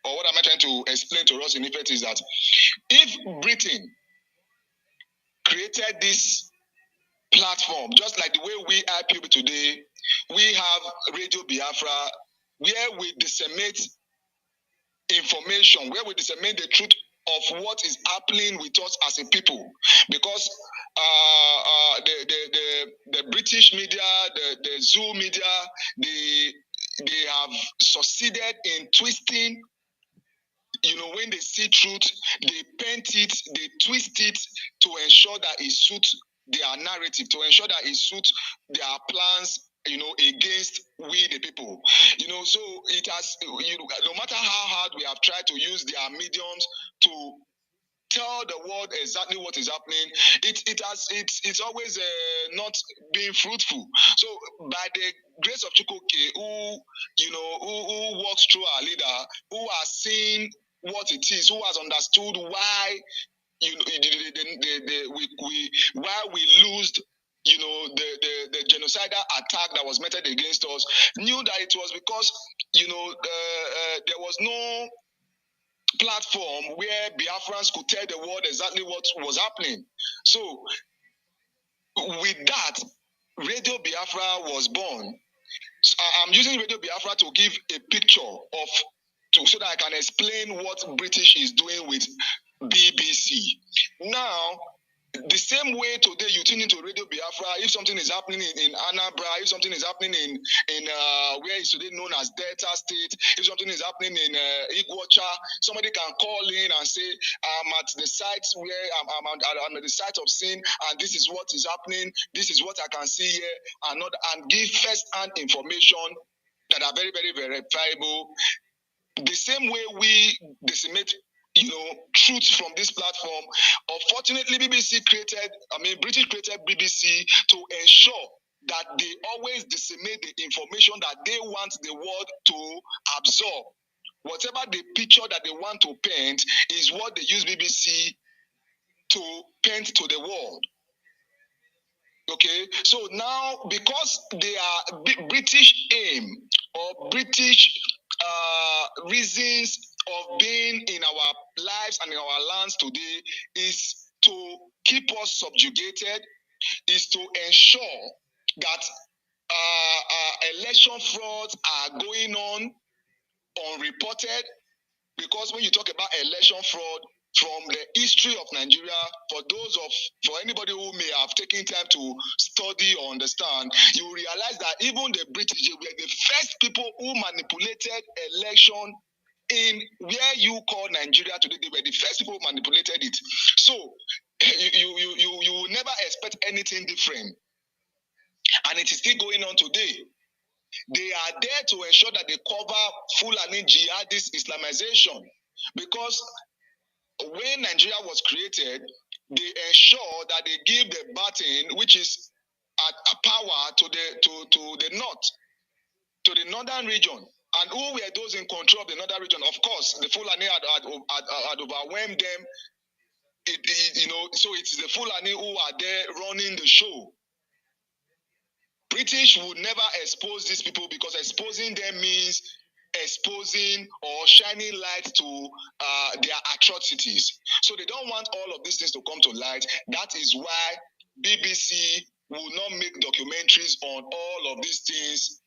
or what am I trying to explain to us in effect is that if Britain created this platform, just like the way we IPOB today, we have Radio Biafra, where we disseminate information, where we disseminate the truth of what is happening with us as a people, because the British media, the Zoo media, they have succeeded in twisting. You know, when they see truth, they paint it, they twist it to ensure that it suits their narrative, to ensure that it suits their plans, you know, against we the people. You know, so it has, you know, no matter how hard we have tried to use their mediums to tell the world exactly what is happening, it's always not being fruitful. So by the grace of Chukwuke, who walks through our leader, who has seen what it is, who has understood why why we lost the genocidal attack that was meted against us, knew that it was because there was no platform where Biafrans could tell the world exactly what was happening. So with that, Radio Biafra was born. So I'm using Radio Biafra to give a picture so that I can explain what British is doing with BBC. Now, the same way today you tune into Radio Biafra, if something is happening in Anambra, if something is happening in where is today known as Delta State, if something is happening in Iguacha, somebody can call in and say, I'm at the site where I'm at the site of sin, and this is what is happening, this is what I can see here, and give first-hand information that are very, very verifiable. The same way we disseminate truth from this platform. Unfortunately, British created BBC to ensure that they always disseminate the information that they want the world to absorb. Whatever the picture that they want to paint is what they use BBC to paint to the world. Okay, so now because they are British aim or British reasons of being in our lives and in our lands today is to keep us subjugated, is to ensure that election frauds are going on unreported, because when you talk about election fraud, from the history of Nigeria, for anybody who may have taken time to study or understand, you realize that even the British were the first people who manipulated election in where you call Nigeria today. They were the first people who manipulated it. So you will never expect anything different, and it is still going on today. They are there to ensure that they cover Fulani jihadist Islamization, because when Nigeria was created, they ensure that they give the baton, which is a power to the north, to the northern region. And who were those in control of the northern region? Of course, the Fulani had overwhelmed them. So it is the Fulani who are there running the show. British would never expose these people, because exposing them means exposing or shining light to their atrocities. So they don't want all of these things to come to light. That is why BBC will not make documentaries on all of these things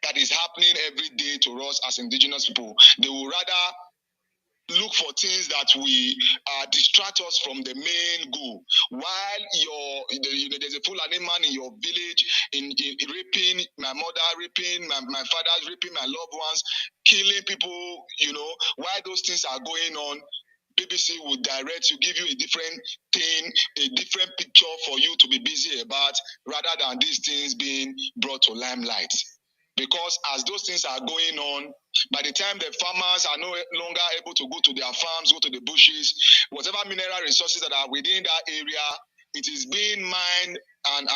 that is happening every day to us as indigenous people. They will rather look for things that will distract us from the main goal. While there's a Fulani man in your village in raping my mother, raping my father, raping my loved ones, killing people, while those things are going on, BBC will direct you, give you a different thing, a different picture for you to be busy about, rather than these things being brought to limelight. Because as those things are going on, by the time the farmers are no longer able to go to their farms, go to the bushes, whatever mineral resources that are within that area, it is being mined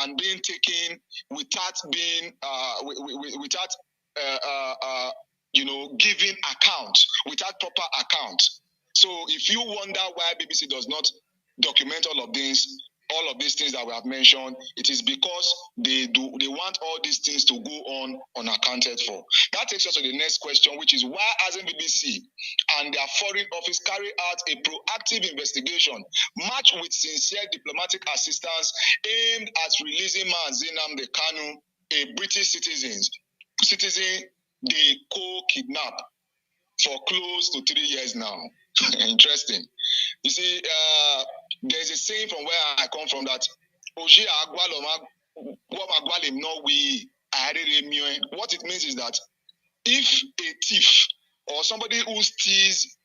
and being taken without being giving account, without proper account. So if you wonder why BBC does not document all of this, all of these things that we have mentioned, it is because they want all these things to go on unaccounted for. That takes us to the next question, which is why hasn't BBC and their foreign office carry out a proactive investigation matched with sincere diplomatic assistance aimed at releasing Mazi Nnamdi Kanu, a British citizen they co-kidnap for close to 3 years now? Interesting. You see, there's a saying from where I come from that what it means is that if a thief or somebody who steals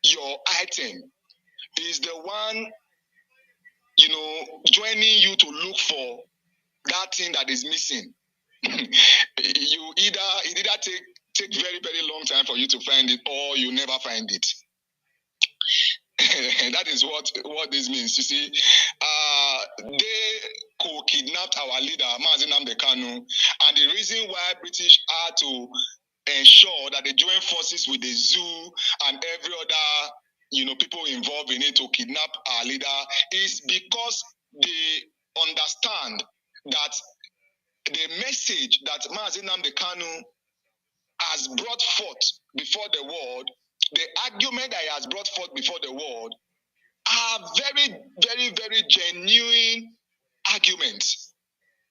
your item is the one, joining you to look for that thing that is missing, it either take very, very long time for you to find it, or you never find it. That is what this means. You see, they co-kidnapped our leader, Mazi Nnamdi Kanu, and the reason why British had to ensure that they join forces with the zoo and every other, people involved in it to kidnap our leader is because they understand that the message that Mazi Nnamdi Kanu has brought forth before the world, the argument that he has brought forth before the world, are very, very, very genuine arguments,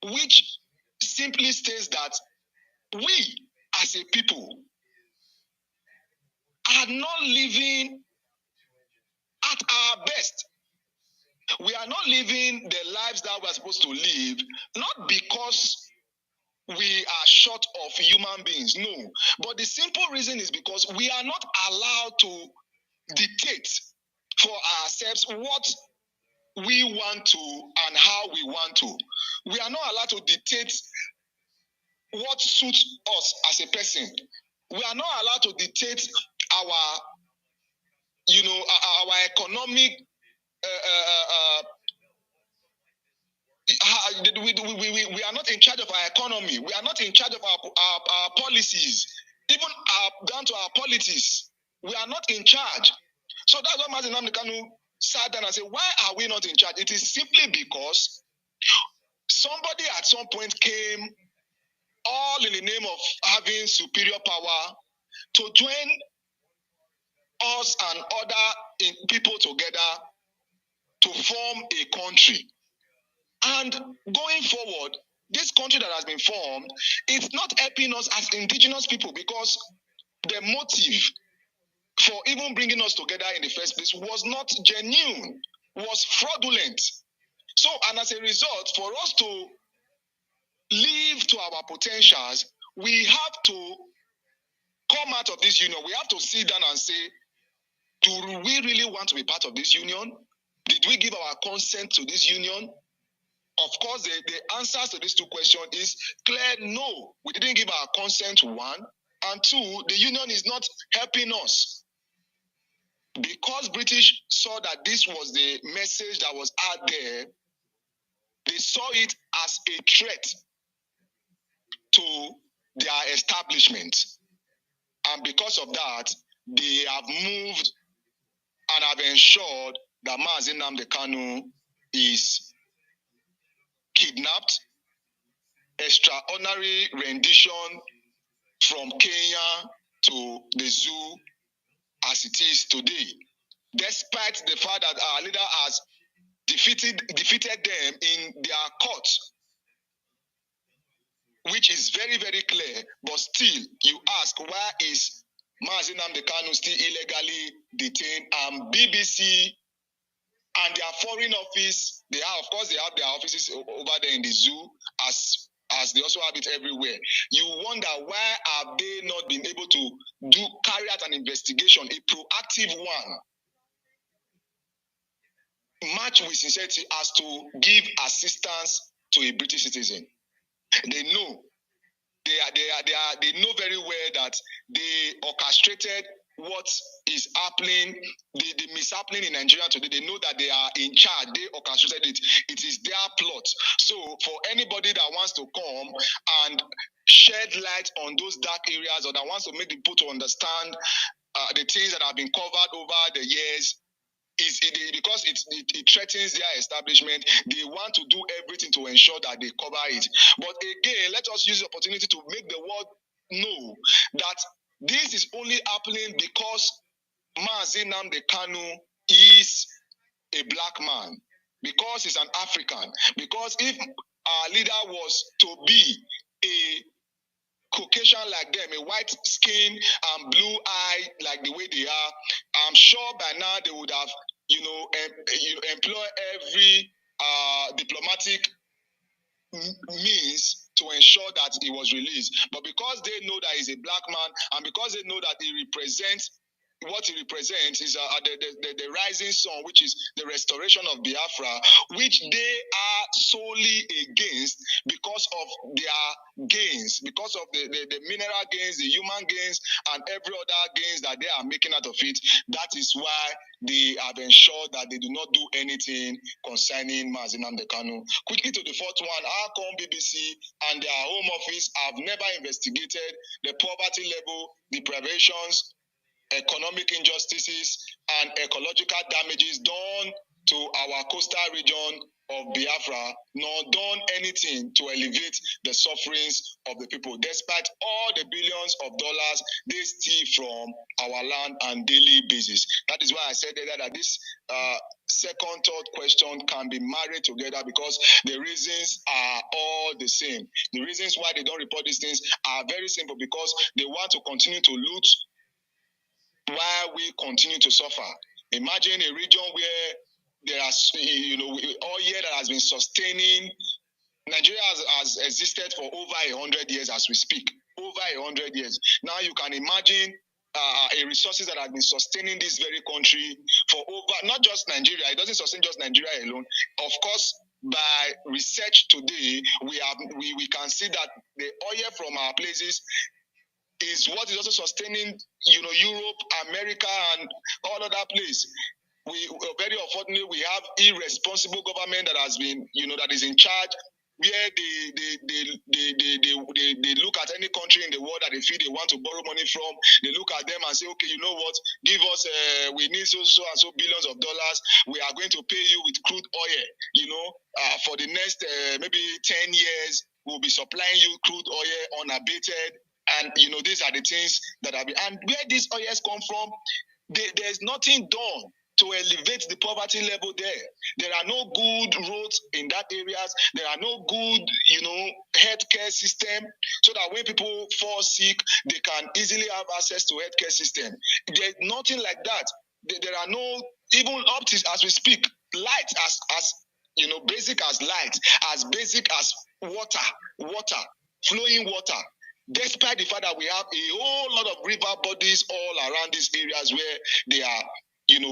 which simply states that we as a people are not living at our best. We are not living the lives that we're supposed to live, not because we are short of human beings, no. But the simple reason is because we are not allowed to dictate for ourselves what we want to and how we want to. We are not allowed to dictate what suits us as a person. We are not allowed to dictate our, our economic. We are not in charge of our economy. We are not in charge of our policies, even down to our politics. We are not in charge. So that's what Mazi Nnamdi Kanu sat down and said, why are we not in charge? It is simply because somebody at some point came, all in the name of having superior power, to join us and other people together to form a country. And going forward, this country that has been formed, it's not helping us as indigenous people, because the motive for even bringing us together in the first place was not genuine, was fraudulent. So, and as a result, for us to live to our potentials, we have to come out of this union. We have to sit down and say, do we really want to be part of this union? Did we give our consent to this union? Of course, the answers to these two questions is clear no. We didn't give our consent, one. And two, the union is not helping us. Because British saw that this was the message that was out there, they saw it as a threat to their establishment. And because of that, they have moved and have ensured that Mazi Nnamdi Kanu is kidnapped, extraordinary rendition from Kenya to the zoo as it is today, despite the fact that our leader has defeated them in their court, which is very, very clear. But still, you ask, why is Mazi Nnamdi Kanu still illegally detained? And BBC and their foreign office, they have their offices over there in the zoo, as they also have it everywhere. You wonder, why have they not been able to carry out an investigation, a proactive one, match with sincerity, as to give assistance to a British citizen? They know. They know very well that they orchestrated what is happening, the mishappening in Nigeria today. They know that they are in charge. They orchestrated it. It is their plot. So for anybody that wants to come and shed light on those dark areas, or that wants to make the people to understand the things that have been covered over the years, because it threatens their establishment. They want to do everything to ensure that they cover it. But again, let us use the opportunity to make the world know that this is only happening because Mazi Nnamdi Kanu is a black man, because he's an African. Because if our leader was to be a Caucasian like them, a white skin and blue eye like the way they are, I'm sure by now they would have, employ every diplomatic means to ensure that he was released. But because they know that he's a black man, and because they know that he represents, what he represents is the rising sun, which is the restoration of Biafra, which they are solely against because of their gains, because of the mineral gains, the human gains, and every other gains that they are making out of it. That is why they have ensured that they do not do anything concerning Mazi Nnamdi Kanu. Quickly to the fourth one, how come BBC and their home office have never investigated the poverty level, deprivations, economic injustices, and ecological damages done to our coastal region of Biafra, nor done anything to alleviate the sufferings of the people, despite all the billions of dollars they steal from our land on daily basis? That is why I said earlier that this second, third question can be married together, because the reasons are all the same. The reasons why they don't report these things are very simple, because they want to continue to loot while we continue to suffer. Imagine a region where there are, all year that has been sustaining. Nigeria has existed for over 100 years as we speak. Over 100 years. Now you can imagine a resources that have been sustaining this very country for over, not just Nigeria. It doesn't sustain just Nigeria alone. Of course, by research today, we can see that the oil from our places is what is also sustaining, Europe, America, and all other places. We very unfortunately we have irresponsible government that has been, that is in charge, where they look at any country in the world that they feel they want to borrow money from. They look at them and say, okay, you know what? Give us, we need so and so billions of dollars. We are going to pay you with crude oil. For the next maybe 10 years, we'll be supplying you crude oil unabated. And these are the things that have been, and where these oils come from, there's nothing done to elevate the poverty level there. There are no good roads in that areas. There are no good, healthcare system, so that when people fall sick, they can easily have access to healthcare system. There's nothing like that. There are no, even up to as we speak, light as basic as light, as basic as water, flowing water. Despite the fact that we have a whole lot of river bodies all around these areas where they are,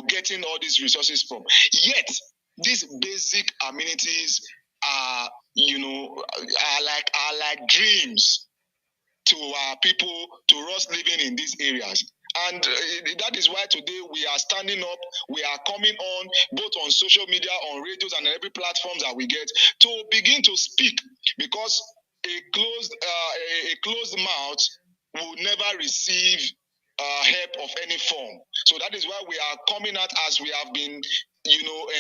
getting all these resources from. Yet, these basic amenities are like dreams to our people, to us living in these areas. And that is why today we are standing up, we are coming on, both on social media, on radios, and every platform that we get, to begin to speak, because a closed mouth will never receive help of any form. So that is why we are coming out, as we have been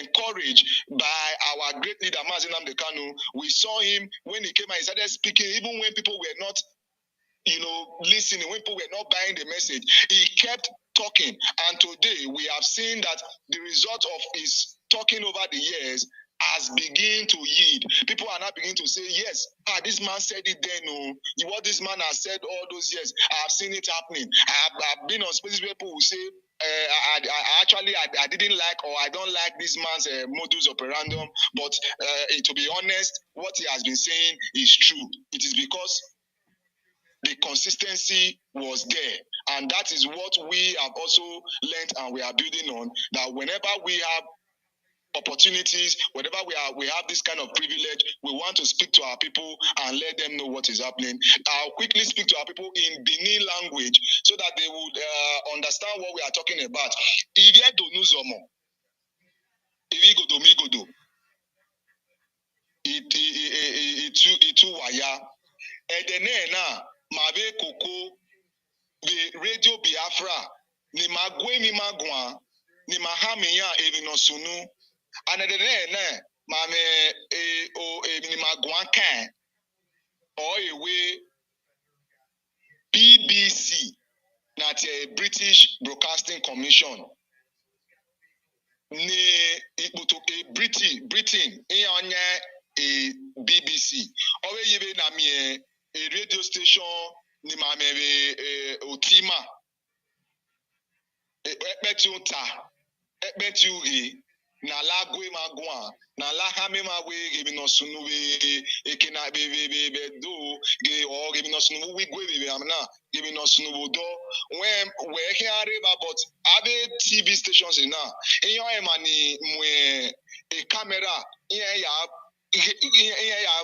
encouraged by our great leader Mazi Nnamdi Kanu. We saw him when he came and he started speaking, even when people were not listening, when people were not buying the message. He kept talking, and today we have seen that the result of his talking over the years has begun to yield. People are now beginning to say, yes, this man said it then. No, what this man has said all those years, I have seen it happening. I've been on spaces where people will say, I didn't like, or I don't like this man's modus operandum, but to be honest, what he has been saying is true. It is because the consistency was there, and that is what we have also learned, and we are building on, that whenever we have opportunities, whenever we have this kind of privilege, we want to speak to our people and let them know what is happening. I'll quickly speak to our people in Benin language so that they would understand what we are talking about. Itu waya edene na mabe koko the radio Biafra ni magwe mi magwa ni mahami ya ebi no sunu anede ne mame ni magwan kan or ewe BBC not a British Broadcasting Commission ni iputo a Britain in onye a BBC or even na me a radio station ni mame otima ekpetu na lagwe magwa na lahame magwe gibi no sunu we ekena be do ge or gibi no sunu we gwe be amna gibi no sunu do when we hear about other TV stations now in your emani mwe a camera in ya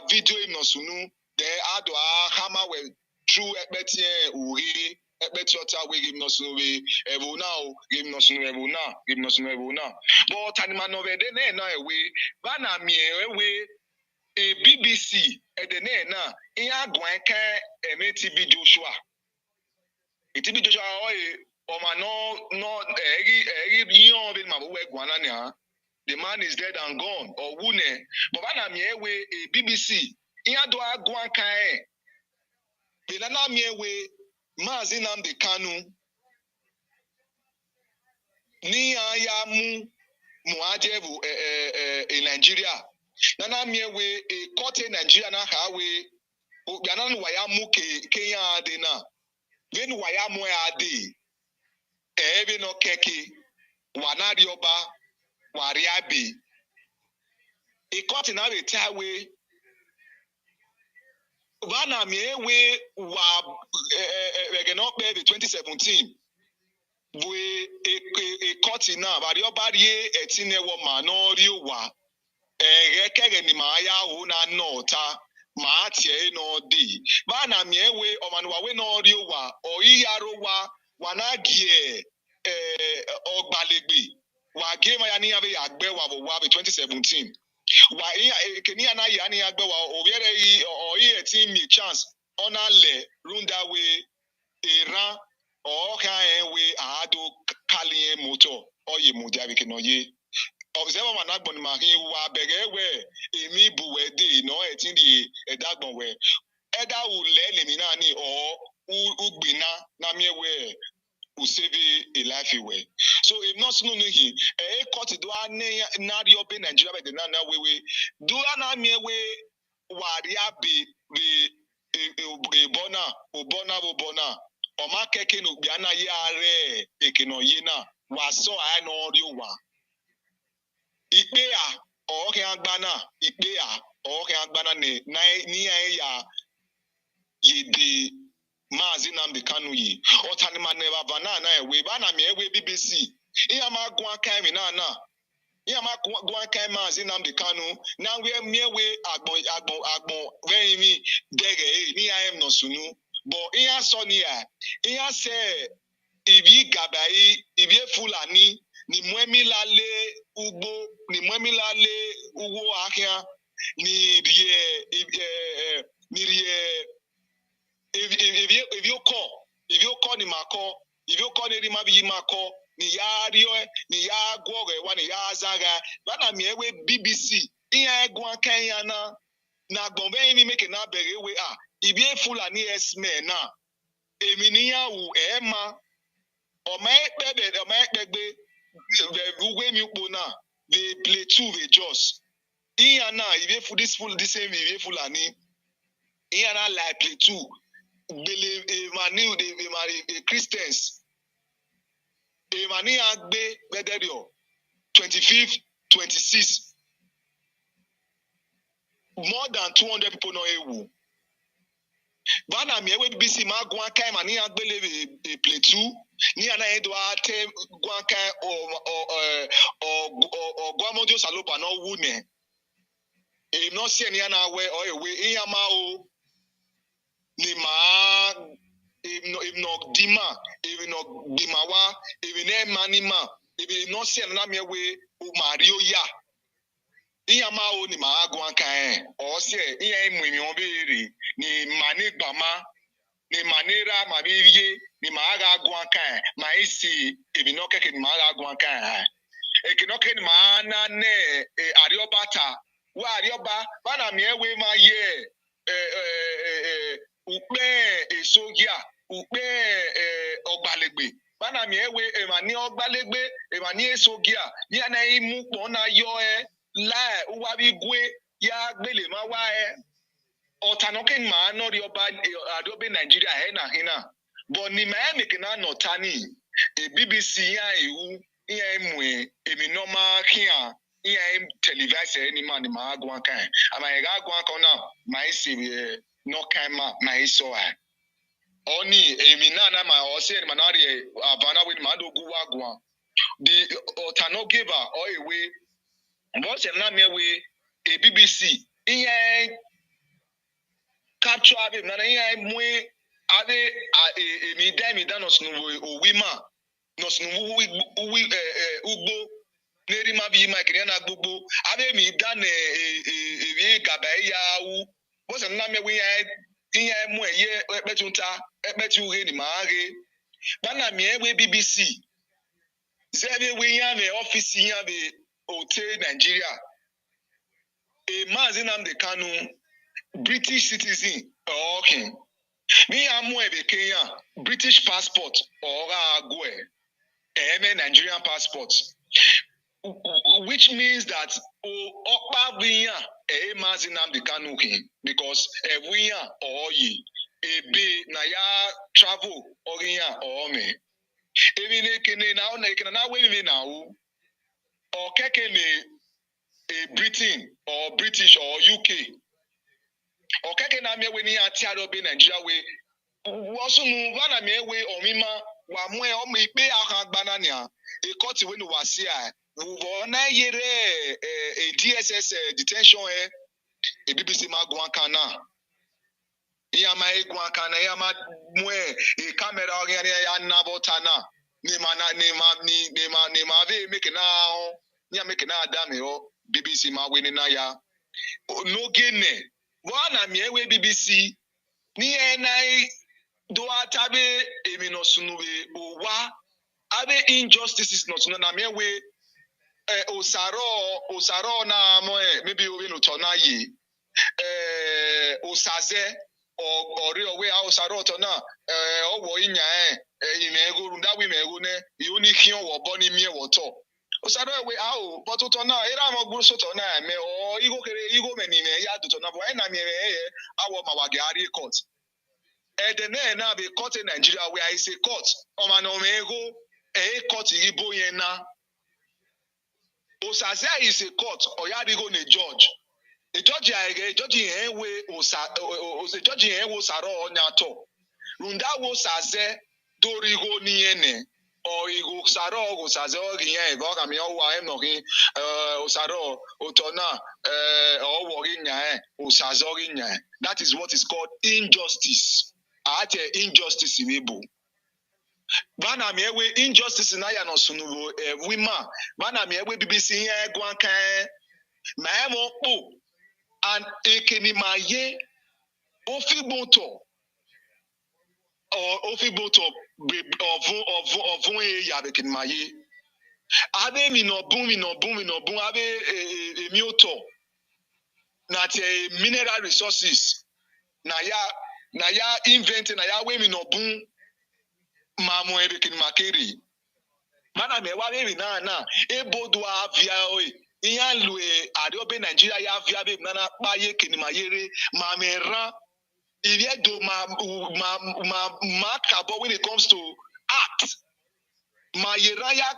video no sunu there ado hama we through ekpetie uri ekpetiota we give no sunu we ebu now give no sunu ebu now give no sunu ebu now but anima no we de na ewe ba na mi ewe a BBC edene na iya gwan kan MTB Joshua itibi Joshua o ma no egi yon be ma bo we gwan na the man is dead and gone or wune but ba na mi ewe a BBC iya do agwan kan be na mi ewe Mazi Nnamdi Kanu ni aya muajebu in Nigeria nana miewe a court in Nigeria na hawe obianan waya mu Kenya ade na ven waya mu ade ebe no keke wanari oba wari abi a court na we tawe bana miewe wa no be 2017 we a court na bari oba rie etine wo ma no ri wa kege ni ma ya hu na nota ma tie no di ba na mi ewe omanuwa we no ri wa oyiyaro wa na gie ogbalegbe wa ge ma ya ni ave ya gbe wa 2017 wa keni ana ya ni agbe wa obiere yi oyi team me chance ona le runda we era o kan we ado kali motor oye mudia we kenoye observe man agbon ma hin wa bege we emi buwe de no etin di edagbon we eda u le mi na ni o ugbina na mi we u save a life we so if not no hi court do na ri obe Nigeria be na we do na mi we wa ri abi the obona o ma keke no bia na ye are ekeno ye na wa so ai no ri wa ikpe a ọhịa agbana ikpe a ọhịa agbana ni ya yede Mazi Nnamdi Kanu yi ọtanima neva banana ewe bana mi ewe BBC iya ma gwa kan mi na iya ma gwa kan Mazi Nnamdi Kanu na we mi ewe agbon when mi dege ni am no sunu but iya so ni ya iya se ibi gabai ibi Fulani ni mwemi lale ugbo ahia ni rie if you call ni mako if you call ni mabi mako ni ya rio ni ya gwoge wa ni ya zaga bana mi ewe BBC iya egwan Kenya na gbonbe mi make na bere we ibi Fulani esme na emi ni ya wu ema o ma ekpegbe we mi po na they play two they just iya na if you this same if Fulani iya na like play two believe mani they marry Christians mani agbe bederio 25th 26 more than 200 people no ewu bana mi ewe BBC ma gwa kai mani agbele play two ni ana edo ate gwa kai o gwamodio salopa no wu ne no see ni ana we o ewe iya ma o ni ma if no dima if no dimawa if ne manima if no see na me we mario ya iya ma o ni ma gwa kai o se iya emu mi o beere ni mani gbama ni manera mabiye ni maaga gwankan ma isi ebinoke ke ni maaga gwankan ekinoke ni maana ne ariobata wa arioba bana mi ewe ma ye upe esogia upe ogbalegbe bana mi ewe emani ogbalegbe emani esogia ni ana imu po na yo la uwa bi gwe ya gbele ma wa Otanoken ma no rioba adobe Nigeria na hina but ni ma make na notani BBC ya ewu ya emwe emi normal here ya televise ni ma agwa kan ama ya agwa kan na ma isi no kan ma iso a oni emi na ma o se ma na re avana we ma dogu wagwa the otanogiver or ewe but se na me we BBC ya capture ave na ya mwe ave mi da no sunu owima no sunu ugbo neri ma bi ma kiri na gbogbo ave mi da na ewi gaba ya wu bo se na me we ya mwe ye epetunta epetu uhe ni ma age bana mi ewe BBC zebe we ya me office ya be hotel Nigeria Mazi Nnamdi Kanu British citizen okay. Me am a Kenya British passport or a Nigerian passport, which means that Mazi Nnamdi Kanu because we or ye a be na ya travel or me. Even now we now or a Britain or British or UK. Okeke na me we ni ati adobe Nigeria we woso mu bana me we omima wa mo e omo ipe ahagbana ni a e court we no wase a wo na yere DSS detention e BBC ma go kana iya ma e go kana ya ma mo e camera o ya na bota na ni ma be make na ya make na adame o BBC ma we ni na ya no gene wana mi ewe BBC ni enai do atabe emi no sunuwe owa abe injustices no sunu na mi ewe osaro na mo maybe owe no to na yi osaze ori owe osaro to na owo inya ime ego runda wi me ego ne yo ni kion wo bo ni mi e wo to osaro we but to na ira mo gburu so to na me o igo me ni me ya do to na but na me awo ma wa gari court edene na be court in Nigeria where I say court o ma no me ego court ibo yen na osaze is a court o ya go ne judge a judge yen we judge yen wo saro onya to runda wo saze dorigo ni ene or igo saro go saze o yen go ka mi o wa em no ki osaro otona o wo ri nya osaze o ri nya that is what is called injustice ate injustice webo bana mi ewe injustice na ya no sunu wima bana mi ewe BBC yen gwan kan ma e mo po and ekeni maye ofigboto or ofigboto of ya bekeni maye abe mi no bun abe emi oto na te mineral resources na ya invent na ya we mi no bun ma mo ebekeni makeri mana me wa be na ebodo avia oi iya lu ariobe Nigeria ya via be na paye kenimayere ma me ran if do ma kabo when it comes to art ma yeraya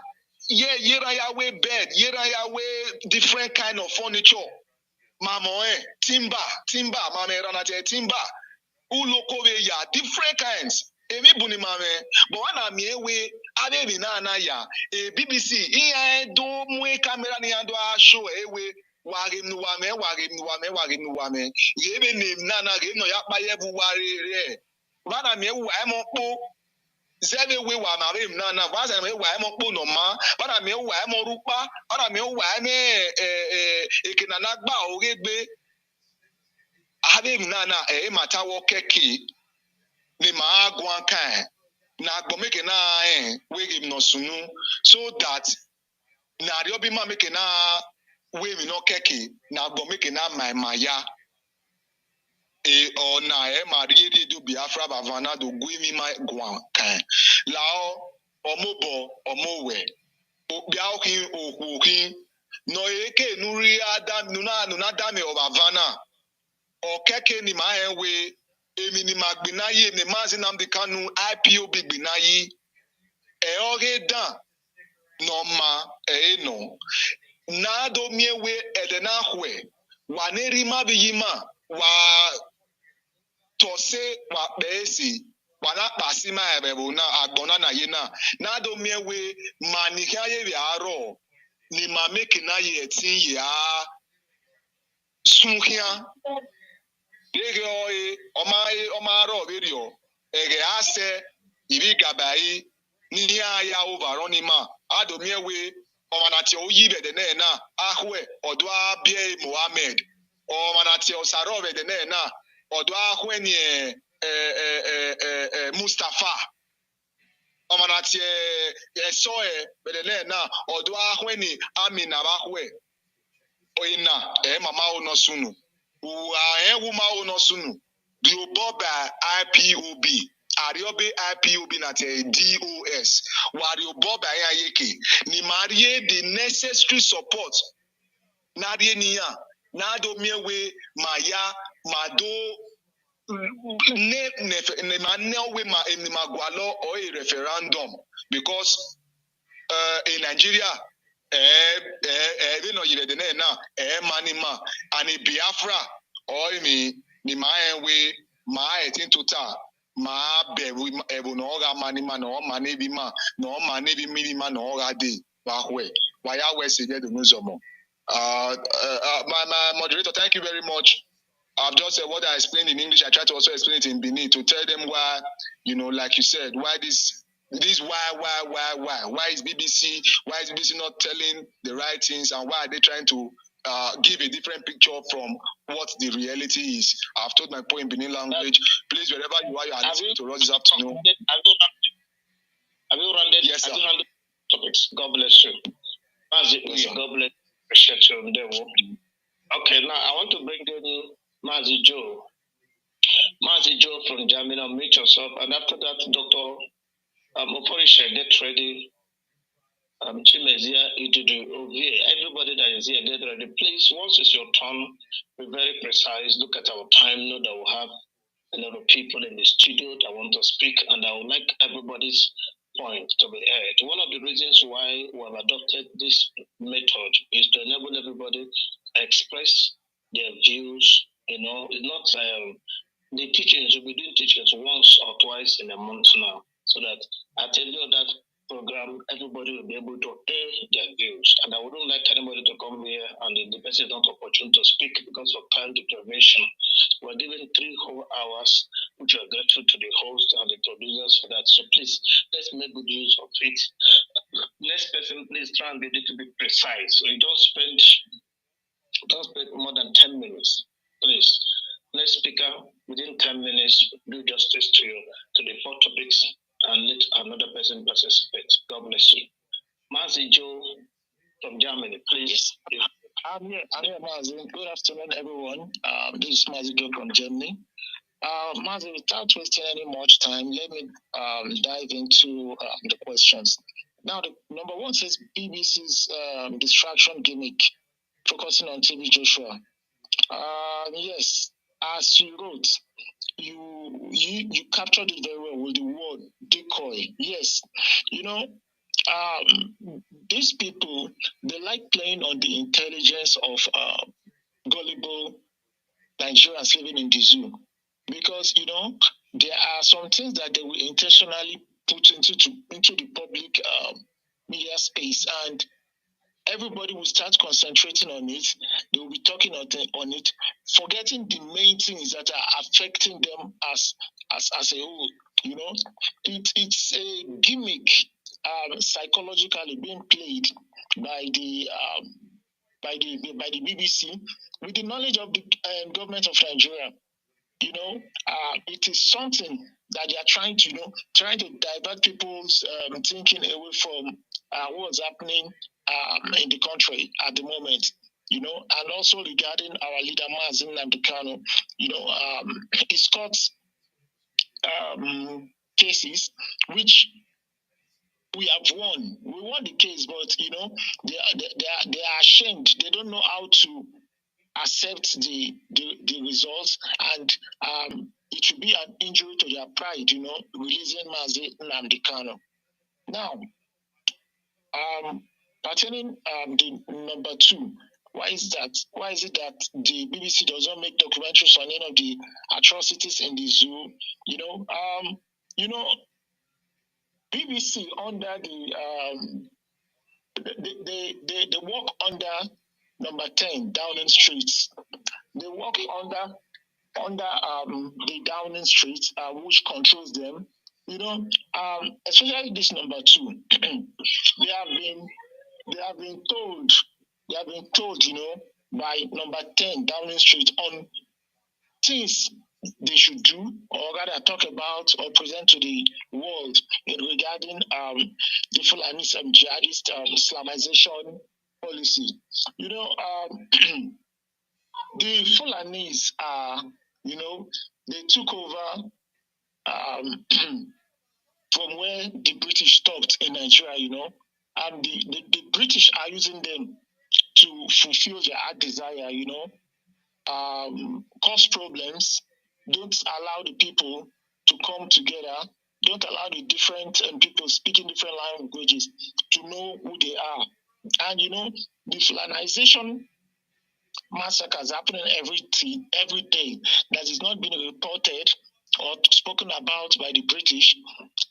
yeraya we bed yeraya we different kind of furniture ma mo timber ma me ran at timber uloko we ya different kinds emi buni mame but wana mi ewe abebi na ya BBC iya do mwe camera ni ando a show ewe wagim nu wame yebe nim na ge no ya pa ye bu ware re wana mi ewu ai mo po zebe we wa ma be na wana mi ewu ai mo po no ma wana mi ewu ai mo rupa wana mi ewu ai me ekina na gba oregbe abebi na mata wo keke ni ma agwan kan na agbo make na we give no sunu so that na riobi ma make na we mi no keke na agbo make na my ya or na ma ri do Biafra bavana do gwe mi ma gwan kan lao omobo omowe bia okin no eke nuri adam nuna dame obavana o keke ni ma enwe emi ni magbinayi ni Mazi Nnamdi Kanu IPOB gbinayi e oge dan no ma no na do miewe edena hwe wa neri ma bi yima wa tose wa besi wa na pasi ma ebebo na agbona na ye na do miewe ma ni kaye bi aro ni ma make na ye etin ya sunkia dege oye omaro video ege ase ibi gabai ni aya overrun ni ma adomiewe omanati oyi bede na ahwe odwa bie Mohammed omanati osaro bede na odwa ahwe ni Mustafa omanati esoe bede na odwa ahwe ni Amina bahwe oina mama ono sunu wuma ono sunu Dioboba IPOB Ariobe IPOB na te DOS Warioboba yeke ni marie the necessary support na die niya na do miewe maya mado ne manewe ma eni magwalo or a referendum because in Nigeria we no yire de na manima and in Biafra or me ni ma enwe ma etin total ma be we no ga manima no mane bi ma no mane bi minima no ga dey ba hwe why ya we se de no zomo my moderator, thank you very much. I've just said what I explained in English. I try to also explain it in Benin to tell them why, like you said, why why is BBC not telling the right things, and why are they trying to give a different picture from what the reality is? I've told my point in Benin language. Please, wherever you are listening to us this afternoon. Have you run it? Yes, sir. Have you run the topics? God bless you. Yes, God bless you. Appreciate you. Okay, now I want to bring in Mazi Joe. Mazi Joe from Germany, meet yourself. And after that, Dr. Oporisha, get ready. Chimezia, everybody that is here, get ready. Please, once it's your turn, be very precise. Look at our time. Know that we have a lot of people in the studio that want to speak, and I would like everybody's point to be heard. One of the reasons why we have adopted this method is to enable everybody to express their views. It's not the teachings, we'll be doing teachings once or twice in a month now, so that at the end of that program, everybody will be able to air their views. And I wouldn't like anybody to come here and the person is not opportune to speak because of time deprivation. We're given 3 whole hours, which we're grateful to the host and the producers for that. So please, let's make good use of it. Next person, please try and be a little bit precise. So you don't spend more than 10 minutes, please. Next speaker, within 10 minutes, do justice to the 4 topics and let another person participate. God bless you. Mazi Joe from Germany, please. I'm here, Mazi. Good afternoon, everyone. This is Mazi Joe from Germany. Mazi, without wasting any much time, let me dive into the questions. Now, the number one says BBC's distraction gimmick, focusing on TB Joshua. Yes, as you wrote, you captured it very well with the word decoy. Yes, these people, they like playing on the intelligence of gullible Nigerians living in the zoo, because there are some things that they will intentionally put into the public media space, and everybody will start concentrating on it. They will be talking on it, forgetting the main things that are affecting them as a whole. It's a gimmick, psychologically being played by the BBC with the knowledge of the government of Nigeria. it is something that they are trying to, divert people's thinking away from what's happening in the country at the moment. And also regarding our leader Mazi Nnamdi Kanu, he's got cases which we have won. We won the case, but they are ashamed. They don't know how to accept the results, and it will be an injury to their pride, releasing Mazi Nnamdi Kanu. Now, pertaining the number two, why is that? Why is it that the BBC does not make documentaries on any of the atrocities in the zoo? BBC under they work under number 10 Downing Street. They work under the Downing Street, which controls them. Especially this number two, they have been told, by number 10 Downing Street on things they should do, or rather talk about or present to the world regarding the Fulani jihadist Islamization policy. The Fulanis are, they took over from where the British stopped in Nigeria, and the British are using them to fulfill their heart desire, cause problems, don't allow the people to come together, don't allow the different people speaking different languages to know who they are. And the Fulanization massacres happening every day that is not being reported or spoken about by the British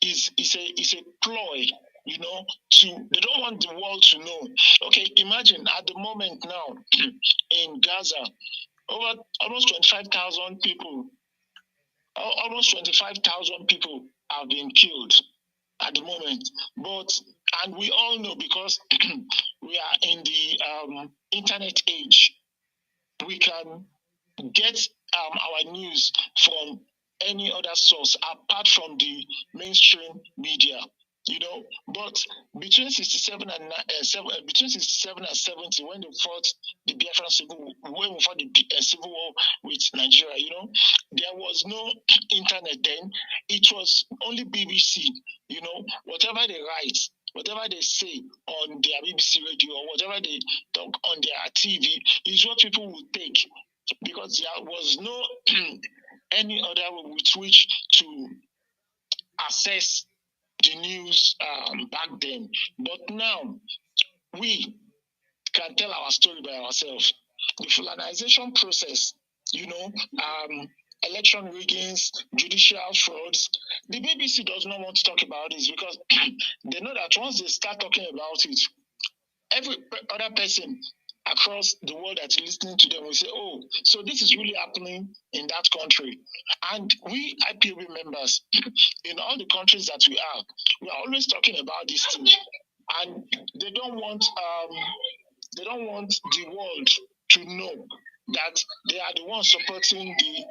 is a ploy, they don't want the world to know. Okay, imagine at the moment now in Gaza, over almost 25,000 people have been killed at the moment. And we all know, because we are in the internet age, we can get our news from any other source apart from the mainstream media. But between 67 and 70, when they fought the Biafran civil war with Nigeria, there was no internet then. It was only BBC. Whatever they write, whatever they say on their BBC radio, or whatever they talk on their TV is what people would take, because there was no any other way with which to assess the news back then. But now we can tell our story by ourselves. The Fulanization process, election riggings, judicial frauds. The BBC does not want to talk about this, because they know that once they start talking about it, every other person across the world that's listening to them will say, oh, so this is really happening in that country. And we IPOB members, in all the countries that we are always talking about these things. And they don't want the world to know that they are the ones supporting the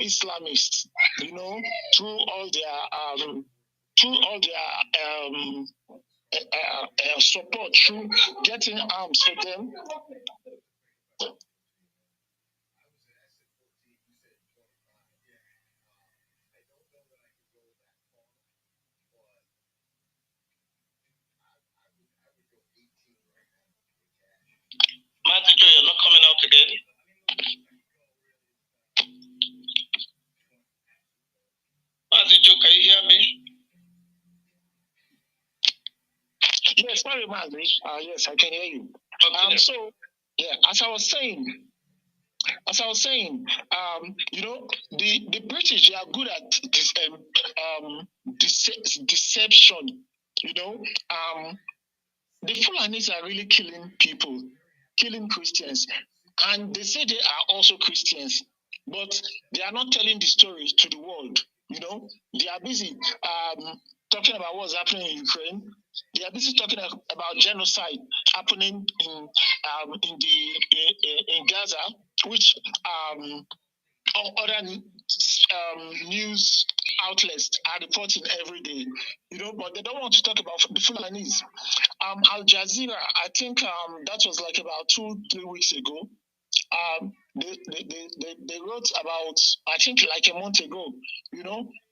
Islamists, through all their support, through getting arms for them. Mazi, you're not coming out again. Mazi, can you hear me? Yes, sorry, Mazi. Yes, I can hear you. Okay. So, yeah, as I was saying, the British, they are good at this deception. The Fulanis are really killing people, killing Christians, and they say they are also Christians, but they are not telling the story to the world. They are busy talking about what's happening in Ukraine. They are busy talking about genocide happening in Gaza, which other news outlets are reporting every day, but they don't want to talk about the Fulanis. Al Jazeera, I think that was like about 2-3 weeks ago. They wrote about, I think like a month ago,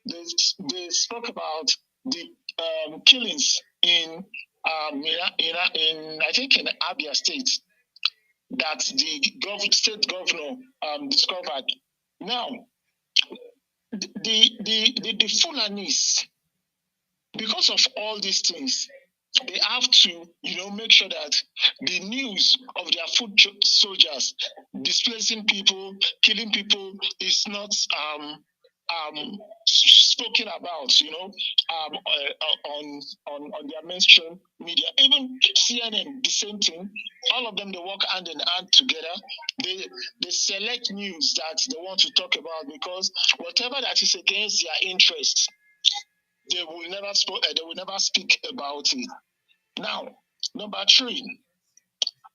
they spoke about the killings in I think in Abia State that the state governor discovered. Now, the Fulanis, because of all these things, they have to, make sure that the news of their foot soldiers displacing people, killing people is not spoken about, on their mainstream media. Even CNN, the same thing. All of them, they work hand in hand together. They select news that they want to talk about, because whatever that is against their interests, they will never speak about it. Now, number 3,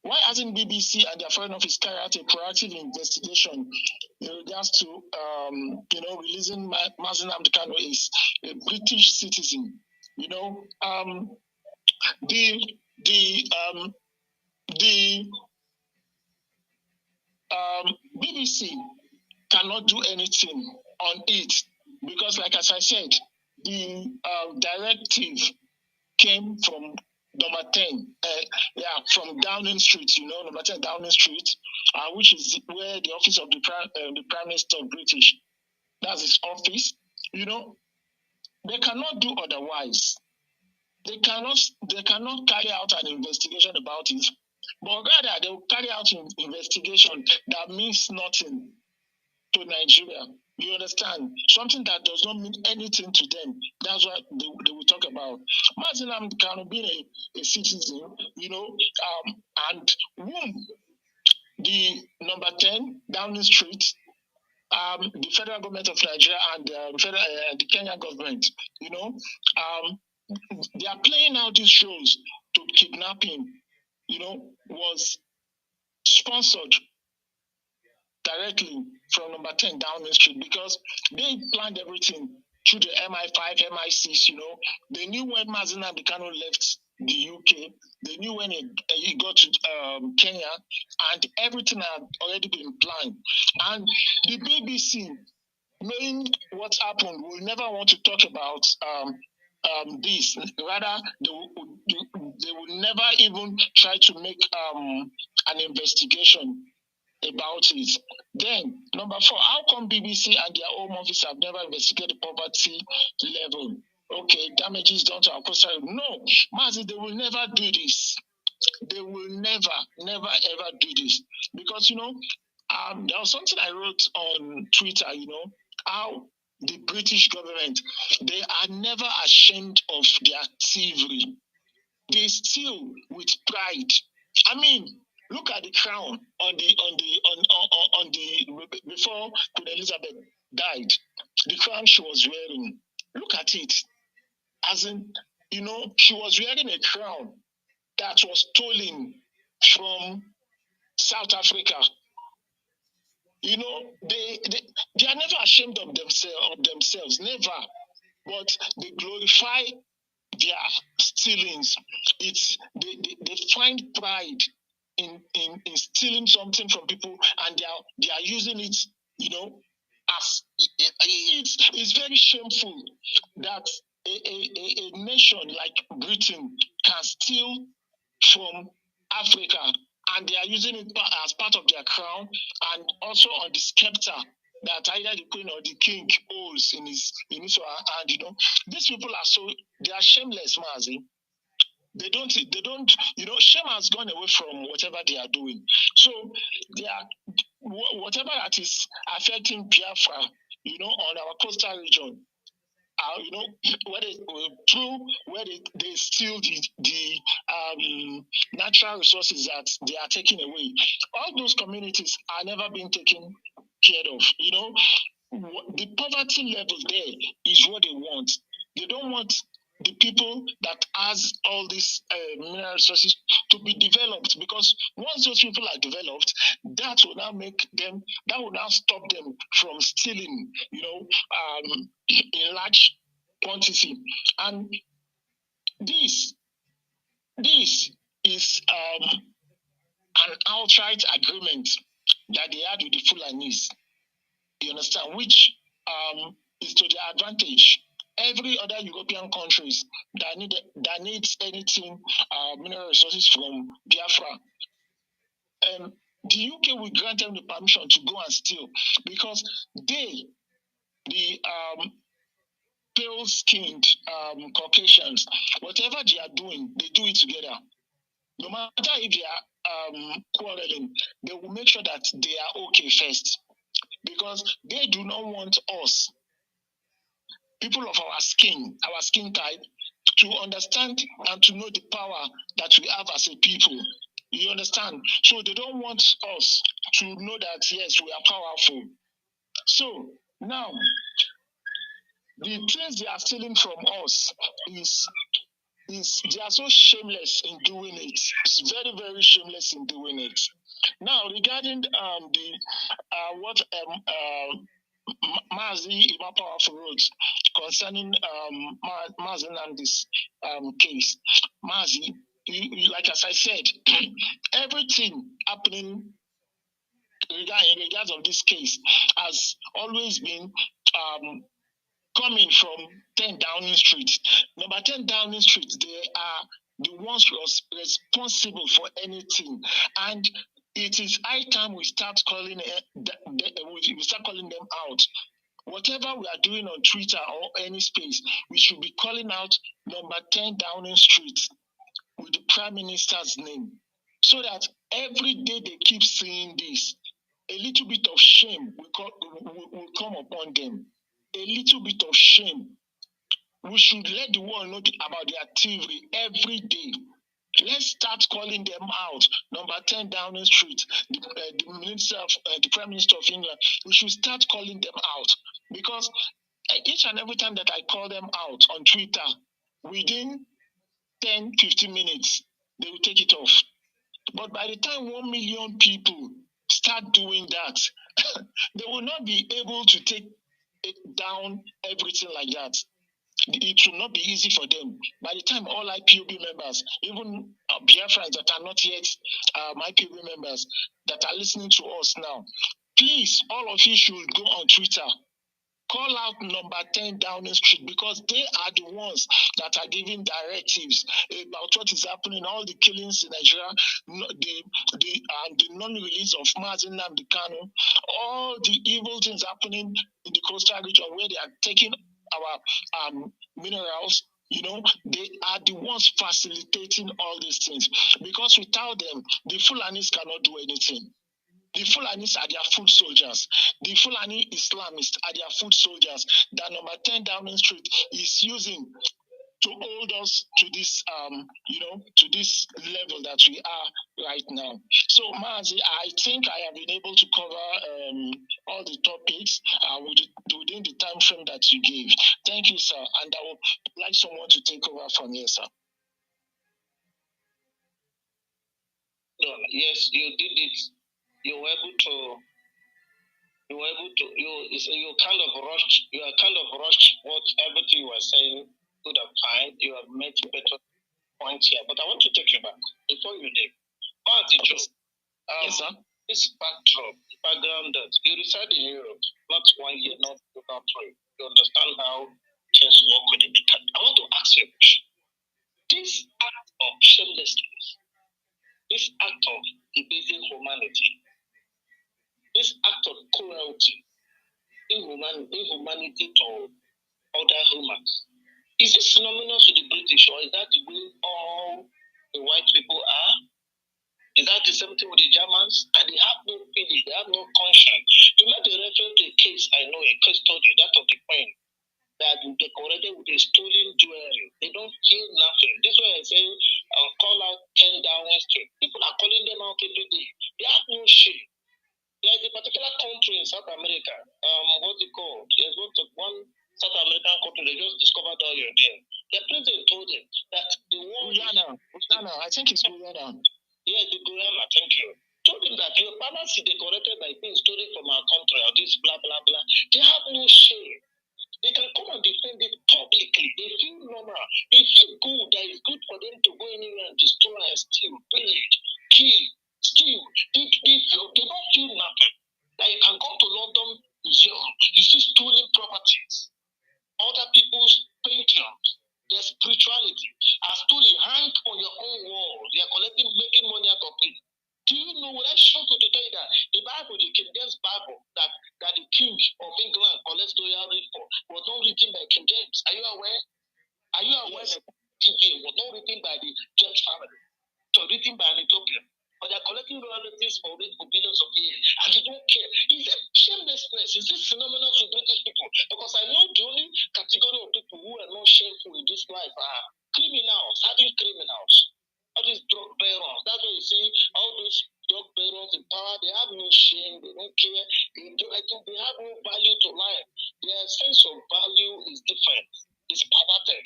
why hasn't BBC and their foreign office carried out a proactive investigation in regards to, releasing Mazi Nnamdi Kanu is a British citizen? The BBC cannot do anything on it, because, like as I said, the directive came from number 10, from Downing Street, number 10 Downing Street, which is where the office of the Prime Minister of British, that's his office. They cannot do otherwise. They cannot carry out an investigation about it, but rather they will carry out an investigation that means nothing to Nigeria. You understand? Something that does not mean anything to them. That's what they will talk about. Mazi Nnamdi Kanu being a citizen, and whom the number 10 Downing Street, the federal government of Nigeria and the Kenyan government, they are playing out these shows to kidnap him, was sponsored directly from number 10 Downing Street, because they planned everything through the MI5, MI6, They knew when Mazi Nnamdi Kanu left the UK, they knew when he got to Kenya, and everything had already been planned. And the BBC, knowing what happened, will never want to talk about this. Rather, they will never even try to make an investigation about it. Then, number 4, how come BBC and their home office have never investigated the poverty level? Okay, damages done to our coastal. No, Mazi, they will never do this. They will never, ever do this. Because, there was something I wrote on Twitter, how the British government, they are never ashamed of their thievery. They steal with pride. I mean, look at the crown on the before Queen Elizabeth died. The crown she was wearing. Look at it. As in, she was wearing a crown that was stolen from South Africa. They are never ashamed of themselves, never. But they glorify their stealings. They find pride in stealing something from people, and they are using it, as it's very shameful that a nation like Britain can steal from Africa, and they are using it as part of their crown, and also on the scepter that either the queen or the king holds in his hand. These people they are shameless, Mazi. They don't, shame has gone away from whatever they are doing. So they are, whatever that is affecting Biafra, on our coastal region, where they steal the natural resources that they are taking away. All those communities are never being taken care of. The poverty level there is what they want. They don't want the people that has all these mineral resources to be developed, because once those people are developed, that will now stop them from stealing, in large quantity. And this is an outright agreement that they had with the Fulanis. You understand? Which is to their advantage. Every other European countries that needs anything, mineral resources from Biafra, the UK will grant them the permission to go and steal, because the pale-skinned Caucasians, whatever they are doing, they do it together. No matter if they are quarreling, they will make sure that they are okay first, because they do not want us, people of our skin type, to understand and to know the power that we have as a people. You understand? So they don't want us to know that, yes, we are powerful. So now, the things they are stealing from us is they are so shameless in doing it. It's very, very shameless in doing it. Now, regarding Mazi Imapowerful wrote concerning Mazi Nnamdi's case. Mazi, like as I said, everything happening in regards of this case has always been coming from 10 Downing Street. Number 10 Downing Street, they are the ones responsible for anything. And it is high time we start calling them out. Whatever we are doing on Twitter or any space, we should be calling out number 10 Downing Street with the Prime Minister's name, so that every day they keep saying this, a little bit of shame will come upon them. A little bit of shame. We should let the world know about their activity every day. Let's start calling them out. Number 10 Downing Street, the Prime Minister of England, we should start calling them out, because each and every time that I call them out on Twitter, within 10, 15 minutes, they will take it off. But by the time 1 million people start doing that, they will not be able to take it down everything like that. It will not be easy for them. By the time all IPOB members, even Biafrans that are not yet IPOB members, that are listening to us now, please, all of you should go on Twitter. Call out number 10 Downing Street, because they are the ones that are giving directives about what is happening, all the killings in Nigeria, the non-release of Mazi Nnamdi Kanu, all the evil things happening in the coastal region where they are taking our minerals. They are the ones facilitating all these things, because without them, the Fulanis cannot do anything. The Fulanis are their foot soldiers. The Fulani Islamists are their foot soldiers that number 10 Downing Street is using to hold us to this, to this level that we are right now. So, Mazi, I think I have been able to cover all the topics within the time frame that you gave. Thank you, sir. And I would like someone to take over from here, sir. Yes, you did it. You were able to. You kind of rushed. You are kind of rushed what everything you were saying could have fine. You have made better points here, but I want to take you back before you leave. Yes, sir. This background that you reside in Europe, not 1 year, not 3. You understand how things work with it. I want to ask you, this act of shamelessness, this act of debasing humanity, this act of cruelty, inhumanity to other humans, is this synonymous to the British, or is that the way all the white people are? Is that the same thing with the Germans? That they have no feeling, they have no conscience. You made a reference to a case, I know, a case study, that of the Queen, that decorated with a stolen jewelry. They don't feel nothing. This way I say, I'll call out 10 Downing Street. People are calling them out every day. They have no shame. There's a particular country in South America, what's it called? There's one South American country, they just discovered oil there. The president told them that the world... Guyana, I think it's Guyana. Yeah, the Guyana, thank you. Told him that your palace is decorated by things stolen from our country, or this blah, blah, blah. They have no shame. They can come and defend it publicly. They feel normal. They feel good. That it's good for them to go anywhere and destroy and steal, pillage, kill, steal. They don't feel nothing. That you can go to London Museum, you see stolen properties, other people's paintings, their spirituality are stolen, hang on your own wall. They are making money out of it. Do you know what I shocked you to tell you that the Bible, the King James Bible, that the King of England collects royal read for, was not written by King James? Are you aware? Are you aware that TJ was not written by the James family? It was written by an Ethiopian. But they're collecting royalties for billions of years, and they don't care. Is that shamelessness? Is this phenomenal to British people? Because I know the only category of people who are not shameful in this life are criminals, hardened criminals. All these drug barons. That's why you see all those drug barons in power. They have no shame. They don't care. I think they have no value to life. Their sense of value is different. It's perverted.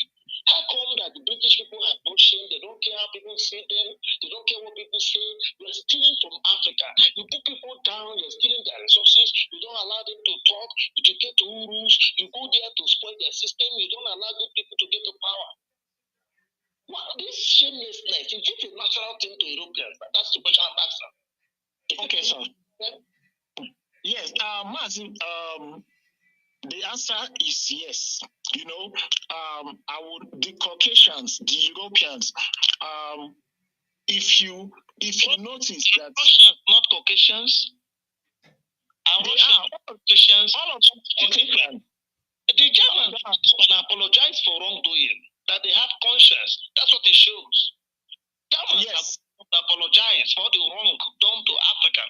How come that the British people have no shame? They don't care how people see them. They don't care what people say. You're stealing from Africa. You put people down. You're stealing their resources. You don't allow them to talk. You dictate to rules. You go there to spoil their system. You don't allow good people to get to power. Well, this shamelessness, is it a natural thing to Europeans? That's the question I'm asking. Okay, sir. Yes, Mazi, the answer is yes. You know, the Caucasians, the Europeans, if you notice that Russians, not Caucasians, and Russians, Caucasians, all of them Caucasian. The Germans can apologize for wrongdoing, that they have conscience. That's what it shows. Germans have apologized for the wrong done to Africa.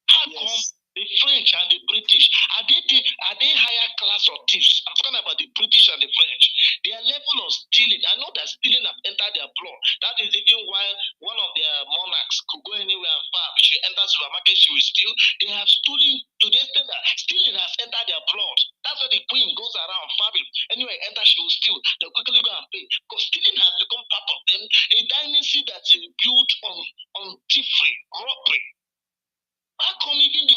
How come the French and the British are they higher class of thieves? I'm talking about the British and the French. Their level of stealing, I know that stealing have entered their blood. That is even why one of their monarchs could go anywhere and farm. She enters supermarket, she will steal. They have stolen to the extent that stealing has entered their blood. That's why the queen goes around farming. Anyway, enter, she will steal. They'll quickly go and pay. Because stealing has become part of them, a dynasty that is built on thievery, robbery. How come even the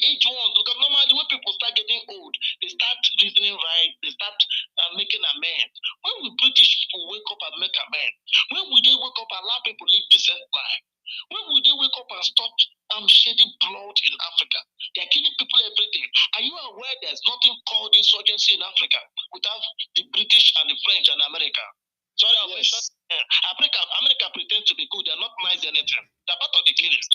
age ones? Because normally when people start getting old, they start reasoning right, they start making amends. When will British people wake up and make amends? When will they wake up and allow people live decent life? When will they wake up and stop shedding blood in Africa? They're killing people every day. Are you aware there's nothing called insurgency in Africa without the British and the French and America? Sorry, I mentioned America pretends to be good. They're not nice anything. They're part of the killings.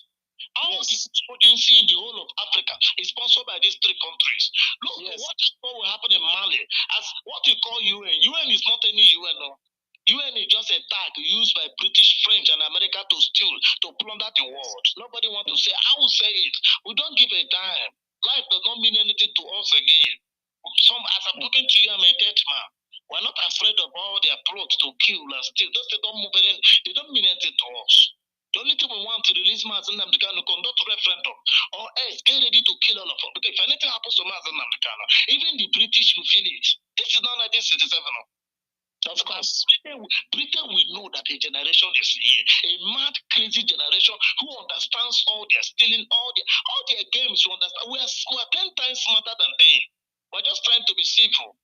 All the insurgency in the whole of Africa is sponsored by these three countries. Look, what will happen in Mali? As what you call UN. UN is not any UN. No. UN is just a tag used by British, French, and America to steal, to plunder the world. Nobody wants to say, I will say it. We don't give a dime. Life does not mean anything to us again. As I'm talking to you, I'm a dead man. We're not afraid of all their plots to kill and steal. Those they don't move in, they don't mean anything to us. The only thing we want to release Mazi Nnamdi Kanu, conduct referendum, or else get ready to kill all of us. Because if anything happens to Mazi Nnamdi Kanu, even the British will feel it. This is not 1967. Of course. Britain will know that a generation is here, a mad, crazy generation who understands all their stealing, all their games. Who understand. We are 10 times smarter than them. We're just trying to be civil.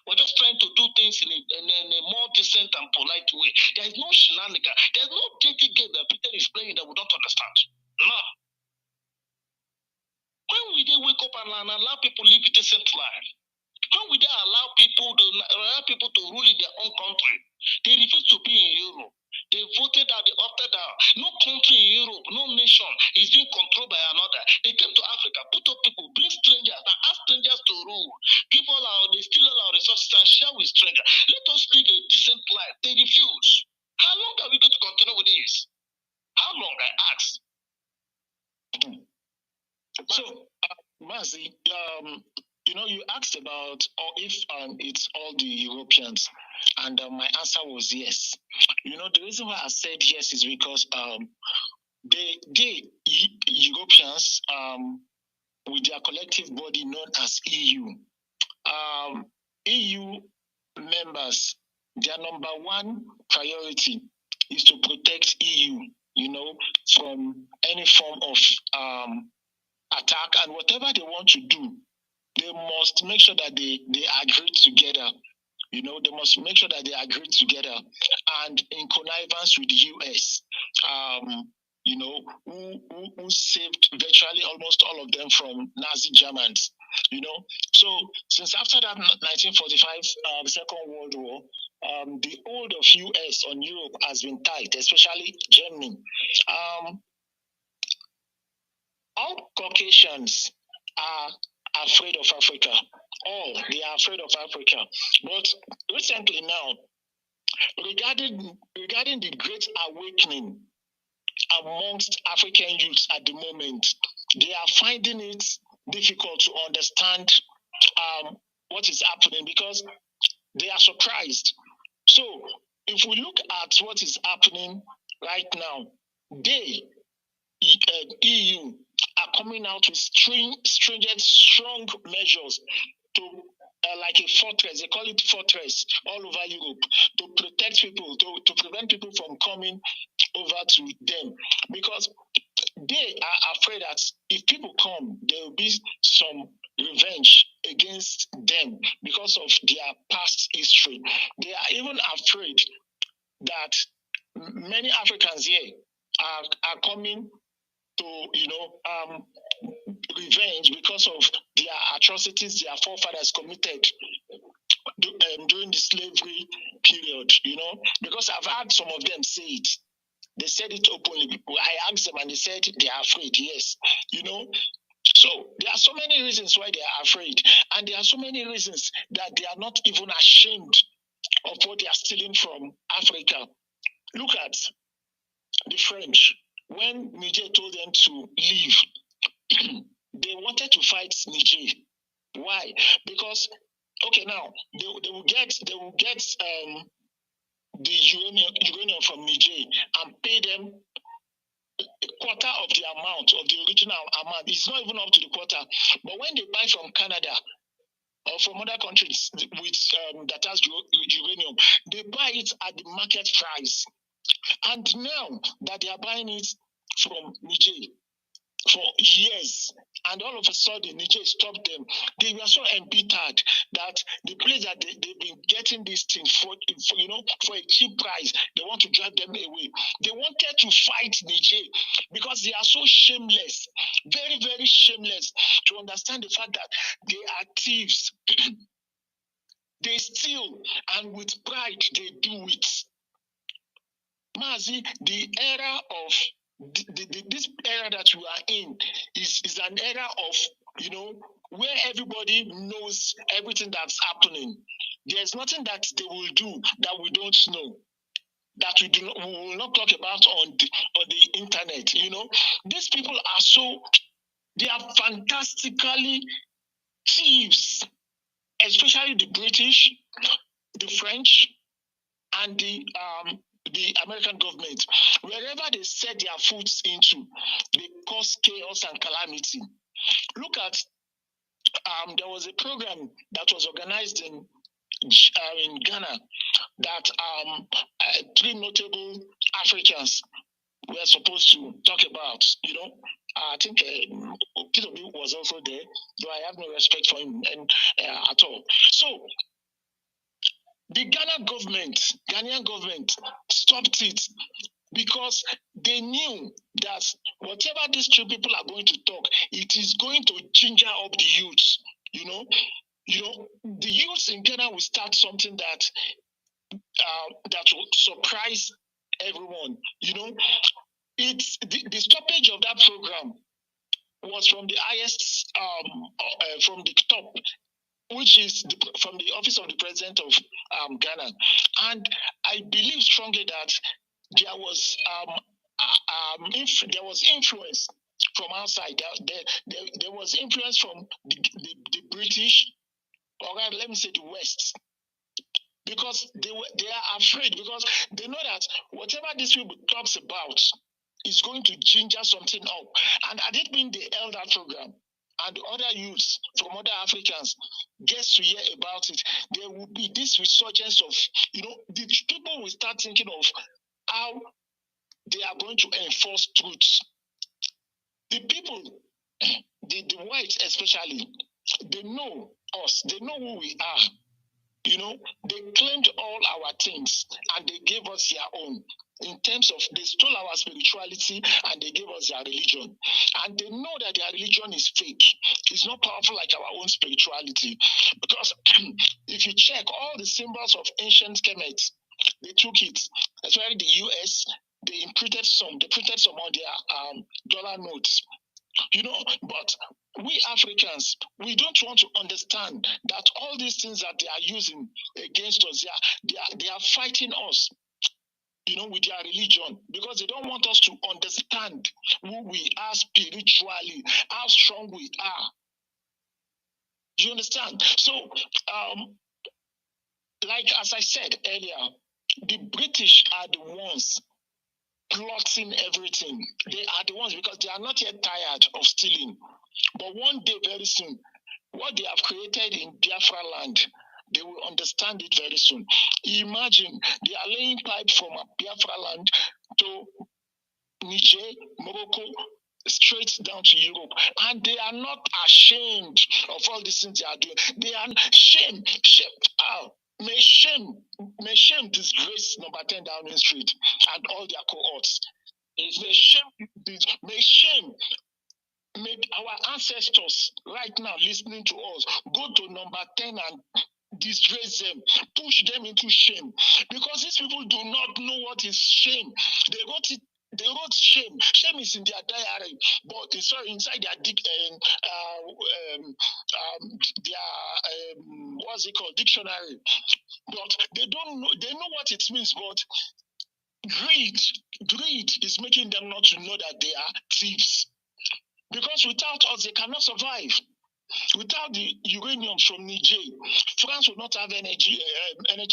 We're just trying to do things in a more decent and polite way. There is no shenanigan. There's no dirty game that Britain is playing that we don't understand. No. When will they wake up and allow people live a decent life? When will they allow people to rule in their own country? They refuse to be in Europe. They voted out, they opted out. No country in Europe, no nation is being controlled by another. They came to Africa, put up people, bring strangers, and ask strangers to rule. They steal all our resources and share with strangers. Let us live a decent life. They refuse. How long are we going to continue with this? How long, I ask? So, Mazi, you asked about if it's all the Europeans, and my answer was yes. The reason why I said yes is because the Europeans, with their collective body known as EU, EU members, their number one priority is to protect EU, from any form of attack, and whatever they want to do, they must make sure that they agree together. They must make sure that they agree together and in connivance with the US, who saved virtually almost all of them from Nazi Germans. So since after that 1945 Second World War, the hold of US on Europe has been tight, especially Germany. All Caucasians are afraid of Africa. They are afraid of Africa. But recently now, regarding the great awakening amongst African youths at the moment, they are finding it difficult to understand what is happening because they are surprised. So if we look at what is happening right now, EU are coming out with stringent, strong measures to like a fortress, they call it fortress all over Europe, to protect people, to prevent people from coming over to them, because they are afraid that if people come, there will be some revenge against them because of their past history. They are even afraid that many Africans here are coming to revenge because of their atrocities their forefathers committed during the slavery period, because I've heard some of them say it. They said it openly. I asked them and they said they are afraid, yes. So there are so many reasons why they are afraid. And there are so many reasons that they are not even ashamed of what they are stealing from Africa. Look at the French. When Niger told them to leave, they wanted to fight Niger. Why? Because now they will get the uranium from Niger and pay them a quarter of the amount of the original amount. It's not even up to the quarter. But when they buy from Canada or from other countries with that has uranium, they buy it at the market price. And now that they are buying it from Niger for years, and all of a sudden Niger stopped them, they were so embittered that the place that they've been getting these things for a cheap price, they want to drive them away. They wanted to fight Niger because they are so shameless, very, very shameless, to understand the fact that they are thieves. They steal, and with pride they do it. Mazi, the era of this era that we are in is an era of where everybody knows everything that's happening. There's nothing that they will do that we don't know, that we will not talk about on the internet. These people they are fantastically thieves, especially the British, the French, and the American government. Wherever they set their foot into, they cause chaos and calamity. Look at there was a program that was organized in Ghana that 3 notable Africans were supposed to talk about. I think Peter was also there, though I have no respect for him at all. So the Ghanaian government stopped it because they knew that whatever these 3 people are going to talk, it is going to ginger up the youths. The youths in Ghana will start something that will surprise everyone. It's the stoppage of that program was from the highest, from the top, which is from the office of the president of Ghana. And I believe strongly that there was influence from outside. There was influence from the British, or let me say the West, because they are afraid, because they know that whatever these people talks about is going to ginger something up. And had it been the elder program, and other youths from other Africans gets to hear about it, there will be this resurgence of, the people will start thinking of how they are going to enforce truth. The people, the whites especially, they know us, they know who we are. They claimed all our things and they gave us their own. In terms of, they stole our spirituality and they gave us their religion. And they know that their religion is fake. It's not powerful like our own spirituality. Because if you check all the symbols of ancient Kemet, they took it, especially the US, they printed some on their dollar notes. But we Africans, we don't want to understand that all these things that they are using against us, they are fighting us, with their religion, because they don't want us to understand who we are spiritually, how strong we are. You understand? So, like as I said earlier, the British are the ones plotting everything. They are the ones, because they are not yet tired of stealing. But one day, very soon, what they have created in Biafra land, they will understand it very soon. Imagine they are laying pipe from Biafra land to Niger, Morocco, straight down to Europe. And they are not ashamed of all these things they are doing. They are shame. May shame disgrace number 10 Downing Street and all their cohorts. May shame make our ancestors right now listening to us go to number 10 and disgrace them, push them into shame, because these people do not know what is shame. They wrote shame. Shame is in their diary, but inside their what's it called, dictionary. But they don't know. They know what it means, but greed is making them not to know that they are thieves. Because without us, they cannot survive. Without the uranium from Niger, France will not have energy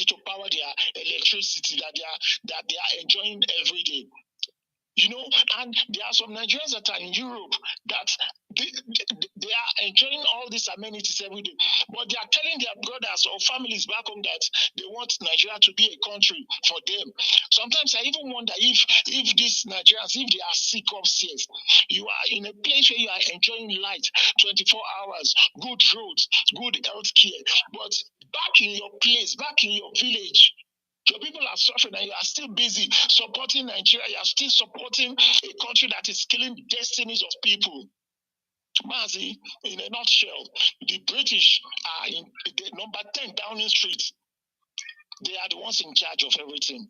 to power their electricity that they are enjoying every day. And there are some Nigerians that are in Europe that they are enjoying all these amenities every day, but they are telling their brothers or families back home that they want Nigeria to be a country for them. Sometimes I even wonder if these Nigerians, if they are sick upstairs, you are in a place where you are enjoying light 24 hours, good roads, good health care, but back in your place, back in your village, your people are suffering and you are still busy supporting Nigeria. You are still supporting a country that is killing the destinies of people. Mazi, in a nutshell, the British are in the number 10 Downing Street. They are the ones in charge of everything.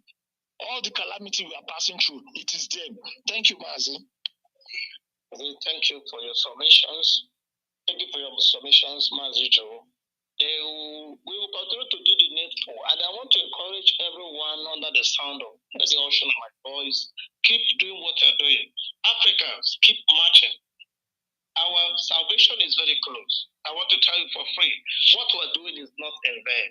All the calamity we are passing through, it is them. Thank you, Mazi. Thank you for your submissions. Thank you for your submissions, Mazi Joe. We will continue to do the needful, and I want to encourage everyone under the sound of the ocean of my voice, keep doing what you're doing. Africans, keep marching. Our salvation is very close. I want to tell you for free, what we're doing is not in vain.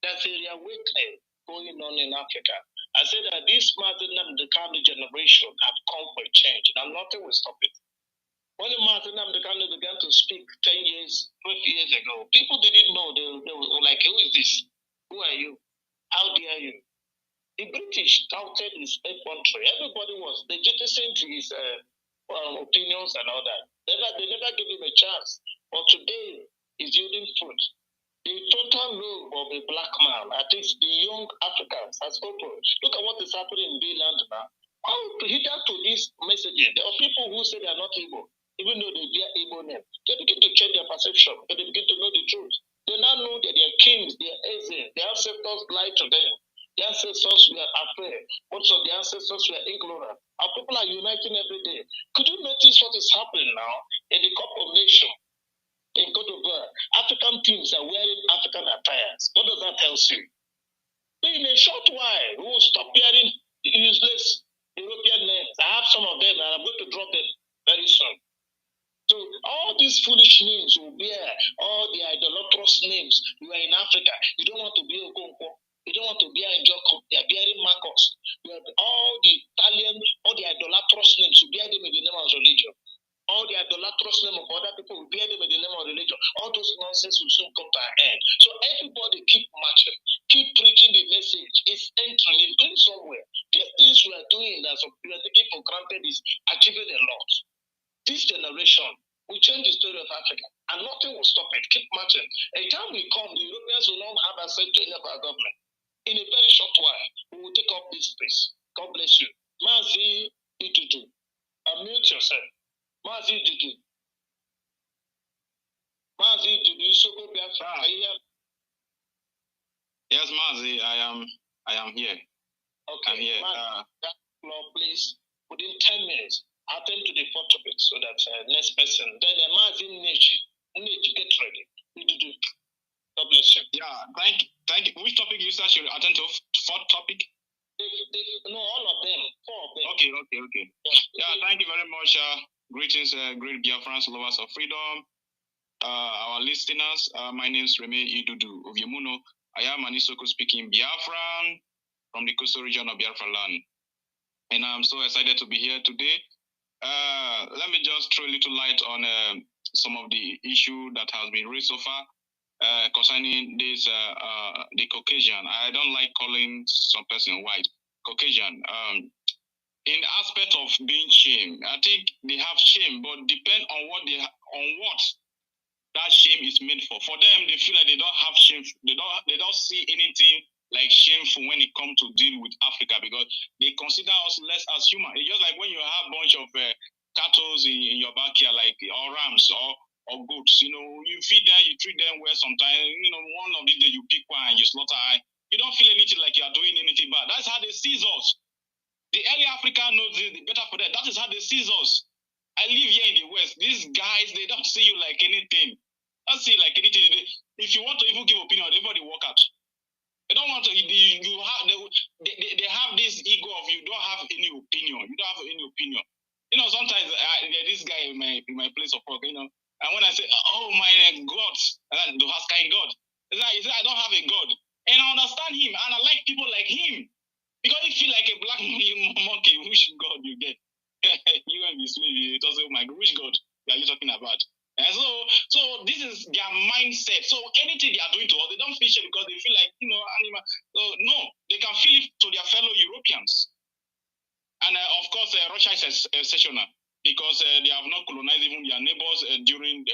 There's a reawakening going on in Africa. I said that this Nnamdi Kanu generation have come for a change, and nothing will stop it. When Nnamdi Kanu began to speak 10 years, 12 years ago, people didn't know. They were like, who is this? Who are you? How dare you? The British doubted his country. Everybody was jettisoning his opinions and all that. They never gave him a chance. But today, he's yielding fruit. The total lobe of a black man, at least the young Africans, has opened. Look at what is happening in Bland now. How to heed to these messages? There are people who say they are not Igbo, even though they bear Igbo name. They begin to change their perception. They begin to know the truth. They now know that their kings, their Eze, their ancestors lied to them. The ancestors were afraid. Most of the ancestors were ignorant. Our people are uniting every day. Could you notice what is happening now in the Cup of Nations? In Cote d'Ivoire, African teams are wearing African attires. What does that tell you? In a short while, we will stop hearing useless European names. I have some of them, and I'm going to drop them very soon. So all these foolish names will bear, all the idolatrous names. You are in Africa. You don't want to be a Okonkwo. You don't want to be a Njoko. They are bearing Marcos. You have all the Italian, all the idolatrous names. You bear them in the name of religion. all the idolatrous name of other people, we bear them in the name of religion. All those nonsense will soon come to an end. So everybody keep marching, keep preaching the message. It's entering, it's going somewhere. The things we are doing that we are taking for granted is achieving a lot. This generation will change the story of Africa, and nothing will stop it. Keep marching. A time will come, the Europeans will not have access to any of our government. In a very short while, we will take up this space. God bless you. Mazi Ijuju, unmute yourself. Mazi Ijuju. Mazi Ijuju, Soko Biafra. Are you here? Yes, Mazi, I am here. Okay, I'm here. That floor, please, within 10 minutes, attend to the fourth topic so that next person, then Mazi Neji, get ready. Ijuju. God bless you. Yeah, thank you. Which topic you said should attend to? Fourth topic? No, all of them. 4 of them. Okay. Yeah, thank you very much. Greetings, great Biafrans, lovers of freedom. Our listeners, my name is Reme Idudu of Yemuno. I am an Isoko speaking Biafran from the coastal region of Biafra land. And I'm so excited to be here today. Let me just throw a little light on some of the issue that has been raised so far. Concerning this, the Caucasian, I don't like calling some person white. Caucasian. In the aspect of being shame, I think they have shame, but depend on what that shame is made for. For them, they feel like they don't have shame. They don't see anything like shameful when it comes to deal with Africa because they consider us less as human. It's just like when you have a bunch of cattle in your backyard, like or rams or goats, you feed them, you treat them well sometimes, one of these days you pick one and you slaughter, you don't feel anything like you are doing anything bad. That's how they see us. The early Africa knows this, the better for them. That is how they see us. I live here in the West. These guys, they don't see you like anything. They don't see you like anything. If you want to even give opinion, everybody walk out. They don't want to, they have this ego of you don't have any opinion. You don't have any opinion. Sometimes this guy in my place of work, and when I say, oh my God, the has kind God, he said, I don't have a God. And I understand him, and I like people like him. Because you feel like a black monkey, which God you get? You and this maybe it doesn't, oh my God, which God are you talking about? And so this is their mindset. So anything they are doing to us, they don't feel it because they feel like, animal. So no, they can feel it to their fellow Europeans. And of course, Russia is exceptional because they have not colonized even their neighbors during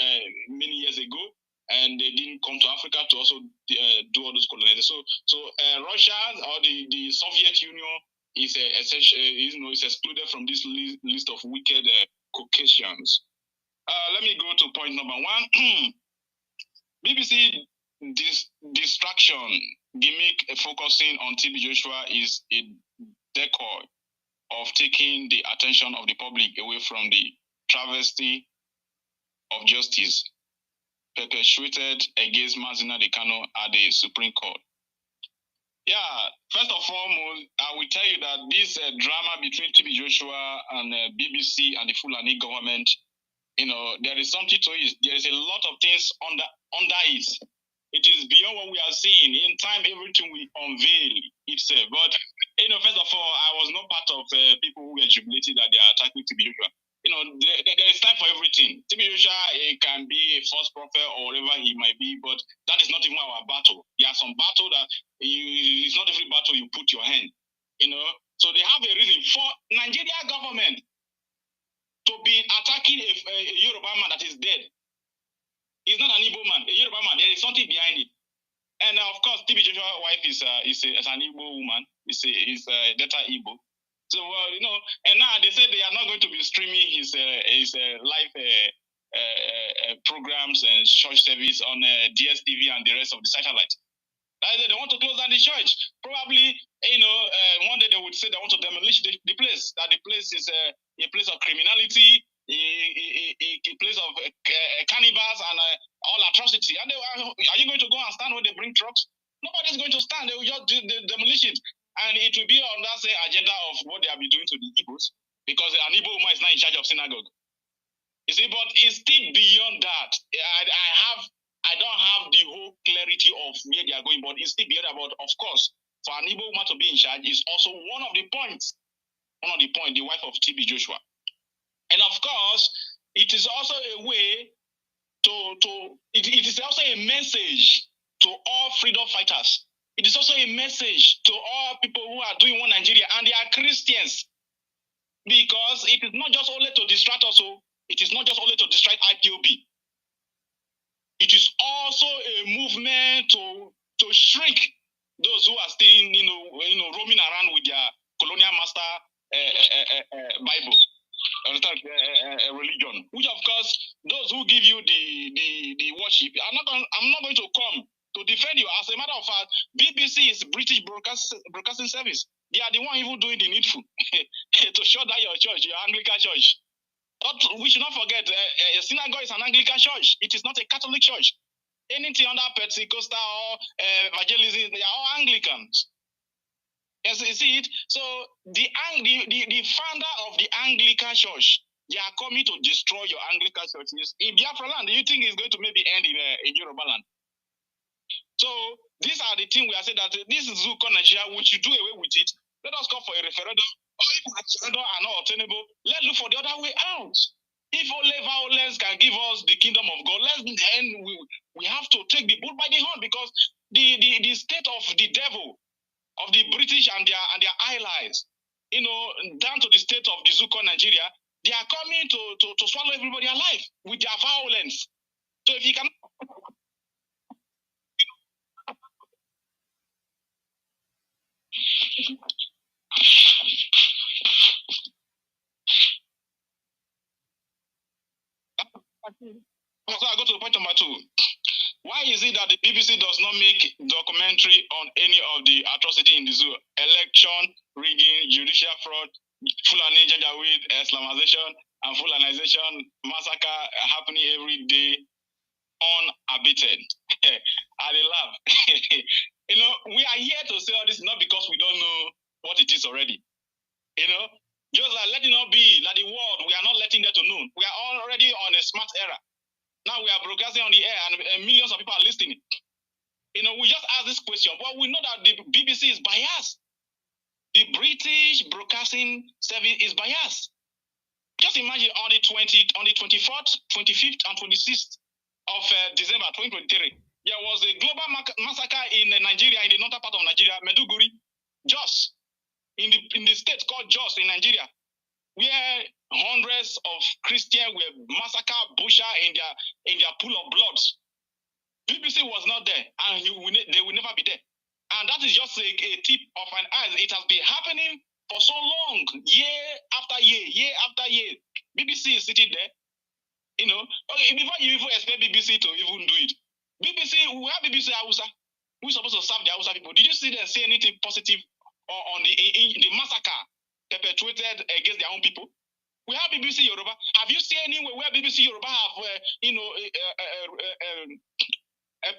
many years ago, and they didn't come to Africa to also do all those colonization. So Russia or the Soviet Union is is excluded from this list of wicked Caucasians. Let me go to point number 1. BBC distraction gimmick focusing on TB Joshua is a decoy of taking the attention of the public away from the travesty of justice perpetuated against Mazi Kanu at the Supreme Court. Yeah, first of all, I will tell you that this drama between TB Joshua and BBC and the Fulani government, there is something to it. There is a lot of things under it. It is beyond what we are seeing. In time, everything will unveil itself. But, first of all, I was not part of people who were jubilated that they are attacking TB Joshua. There is time for everything. TB Joshua can be a false prophet or whatever he might be, but that is not even our battle. There are some battle that it's not every battle you put your hand. So they have a reason for Nigeria government to be attacking a Yoruba man that is dead. He's not an Igbo man. A Yoruba man, there is something behind it. And of course, TB Joshua's wife is an Igbo woman. Is Delta Igbo. So and now they say they are not going to be streaming his live programs and church service on DSTV and the rest of the satellite. They want to close down the church. Probably, one day they would say they want to demolish the place. That the place is a place of criminality, a place of cannibals and all atrocity. And are you going to go and stand when they bring trucks? Nobody's going to stand. They will just demolish it. And it will be on that same agenda of what they have been doing to the Igbos. Because an Igbo woman is not in charge of synagogue. You see, but it's still beyond that. I don't have the whole clarity of where they are going, but it's still beyond about, of course, for an Igbo woman to be in charge is also one of the points, the wife of TB Joshua. And of course, it is also a way it is also a message to all freedom fighters. It is also a message to all people who are doing one Nigeria, and they are Christians, because it is not just only to distract us. It is not just only to distract IPOB. It is also a movement to shrink those who are still, roaming around with their colonial master Bible, religion. Which, of course, those who give you the worship, I'm not going to come to defend you. As a matter of fact, BBC is British Broadcasting Service. They are the one even doing the needful to shut down your church, your Anglican church. But we should not forget, a synagogue is an Anglican church. It is not a Catholic church. Anything under Pentecostal or evangelism, they are all Anglicans. Yes, you see it. So the founder of the Anglican church, they are coming to destroy your Anglican churches in Biafra land. Do you think it's going to maybe end in Yoruba land? So these are the things we are saying, that this is Zuko Nigeria. We should do away with it. Let us call for a referendum. Or if referendum are not obtainable, let's look for the other way out. If only violence can give us the kingdom of God, then we have to take the bull by the horn, because the state of the devil, of the British and their allies, down to the state of the Zuko Nigeria, they are coming to swallow everybody alive with their violence. So if you can. So I go to the point number 2. Why is it that the BBC does not make documentary on any of the atrocity in the zoo? Election, rigging, judicial fraud, Fulani Janjaweed, Islamization, and Fulanization massacre happening every day unabated. I laugh. We are here to say all this not because we don't know what it is already. Just like let it not be like the world, we are not letting that to know. We are already on a smart era. Now we are broadcasting on the air, and millions of people are listening. We just ask this question, but we know that the BBC is biased. The British Broadcasting Service is biased. Just imagine on the 24th, 25th, and 26th of December 2023, there was a global massacre in Nigeria, in the northern part of Nigeria, Meduguri, Jos, in the state called Jos in Nigeria, where hundreds of Christians were massacred, butchered in their pool of blood. BBC was not there, and they will never be there. And that is just a tip of an eye. It has been happening for so long, year after year after year. BBC is sitting there. Okay, before you even expect BBC to even do it, we have BBC Hausa. We're supposed to serve the Hausa people. Did you see them say anything positive on the massacre perpetrated against their own people? We have BBC Yoruba. Have you seen anywhere where BBC Yoruba have,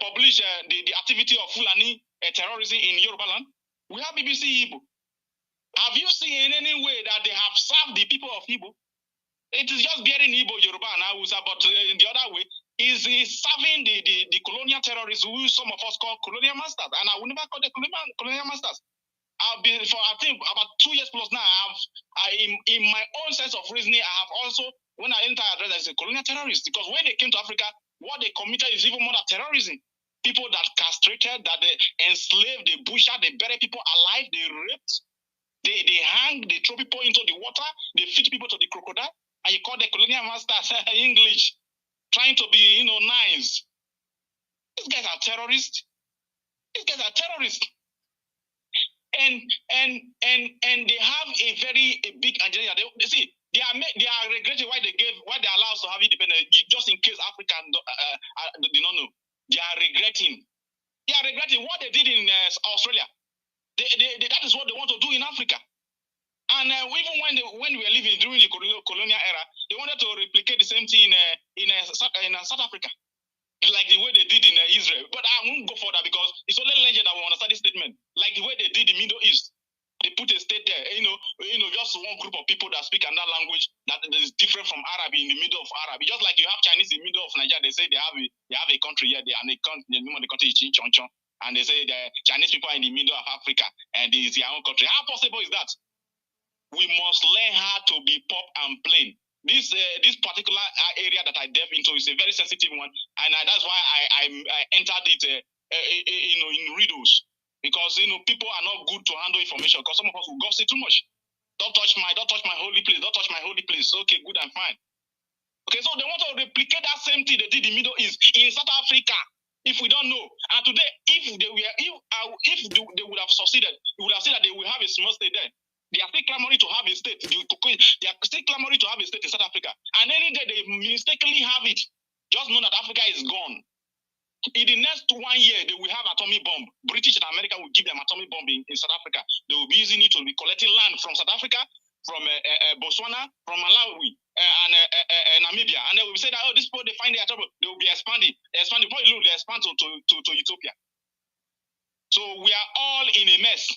published the activity of Fulani terrorism in Yoruba land? We have BBC Igbo. Have you seen in any way that they have served the people of Igbo? It is just bearing Igbo, Yoruba, and Hausa, but in the other way, is serving the colonial terrorists who some of us call colonial masters, and I will never call them colonial masters. I've been for I think about 2 years plus now. In my own sense of reasoning, I have also, when I enter address as a colonial terrorist, because when they came to Africa, what they committed is even more than terrorism. People that castrated, that they enslaved, they butchered, they buried people alive, they raped, they hang, they throw people into the water, they feed people to the crocodile, and you call the colonial masters English, trying to be nice. These guys are terrorists. These guys are terrorists. And they have a very big agenda. They are regretting why they allow us to have independence, just in case Africans do not know. They are regretting. They are regretting what they did in Australia. That is what they want to do in Africa. And even when we were living during the colonial era, they wanted to replicate the same thing in South Africa, like the way they did in Israel. But I won't go further because it's only legend that we understand this statement. Like the way they did in Middle East, they put a state there. Just one group of people that speak another language that is different from Arabic in the middle of Arabic. Just like you have Chinese in the middle of Nigeria, they say they have a country here. The name of the country is Chinchonchon, and they say the Chinese people are in the middle of Africa and it is their own country. How possible is that? We must learn how to be pop and plain. this particular area that I delve into is a very sensitive one, and that's why I entered it, in riddles, because people are not good to handle information, because some of us will gossip too much. Don't touch my holy place. Don't touch my holy place. Okay, good and fine. Okay, so they want to replicate that same thing they did in Middle East in South Africa. If we don't know, and today, if they would have succeeded, we would have said that they will have a small state there. They are still clamoring to have a state. They are still clamoring to have a state in South Africa. And any day they mistakenly have it, just know that Africa is gone. In the next 1 year, they will have atomic bomb. British and America will give them atomic bomb in South Africa. They will be using it to be collecting land from South Africa, from Botswana, from Malawi, and Namibia. And they will say that, oh, this people, they find their trouble. They will be expanding. They expand to Ethiopia. So we are all in a mess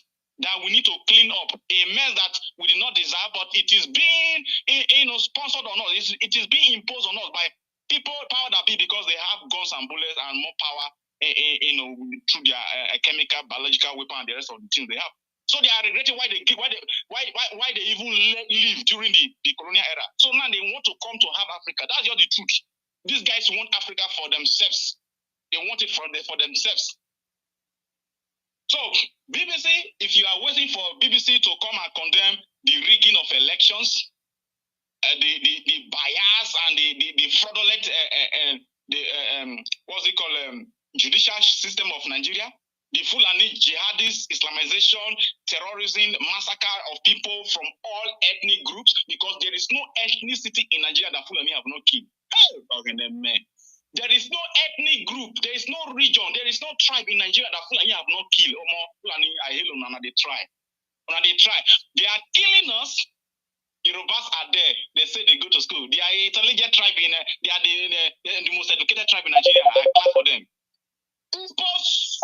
that we need to clean up, a mess that we did not deserve, but it is being sponsored on us. It is being imposed on us by people, power that be, because they have guns and bullets and more power, through their chemical, biological weapon and the rest of the things they have. So they are regretting why they even live during the colonial era. So now they want to come to have Africa. That's just the truth. These guys want Africa for themselves. They want it for themselves. So, BBC, if you are waiting for BBC to come and condemn the rigging of elections, the bias and the fraudulent, judicial system of Nigeria, the Fulani jihadist Islamization, terrorism, massacre of people from all ethnic groups, because there is no ethnicity in Nigeria that Fulani have not killed. There is no ethnic group, there is no region, there is no tribe in Nigeria that Fulani have not killed. Fulani, I hail on they try. They are killing us. Yorubas are there. They say they go to school. They are intelligent tribe they are the most educated tribe in Nigeria. I clap for them. Igbos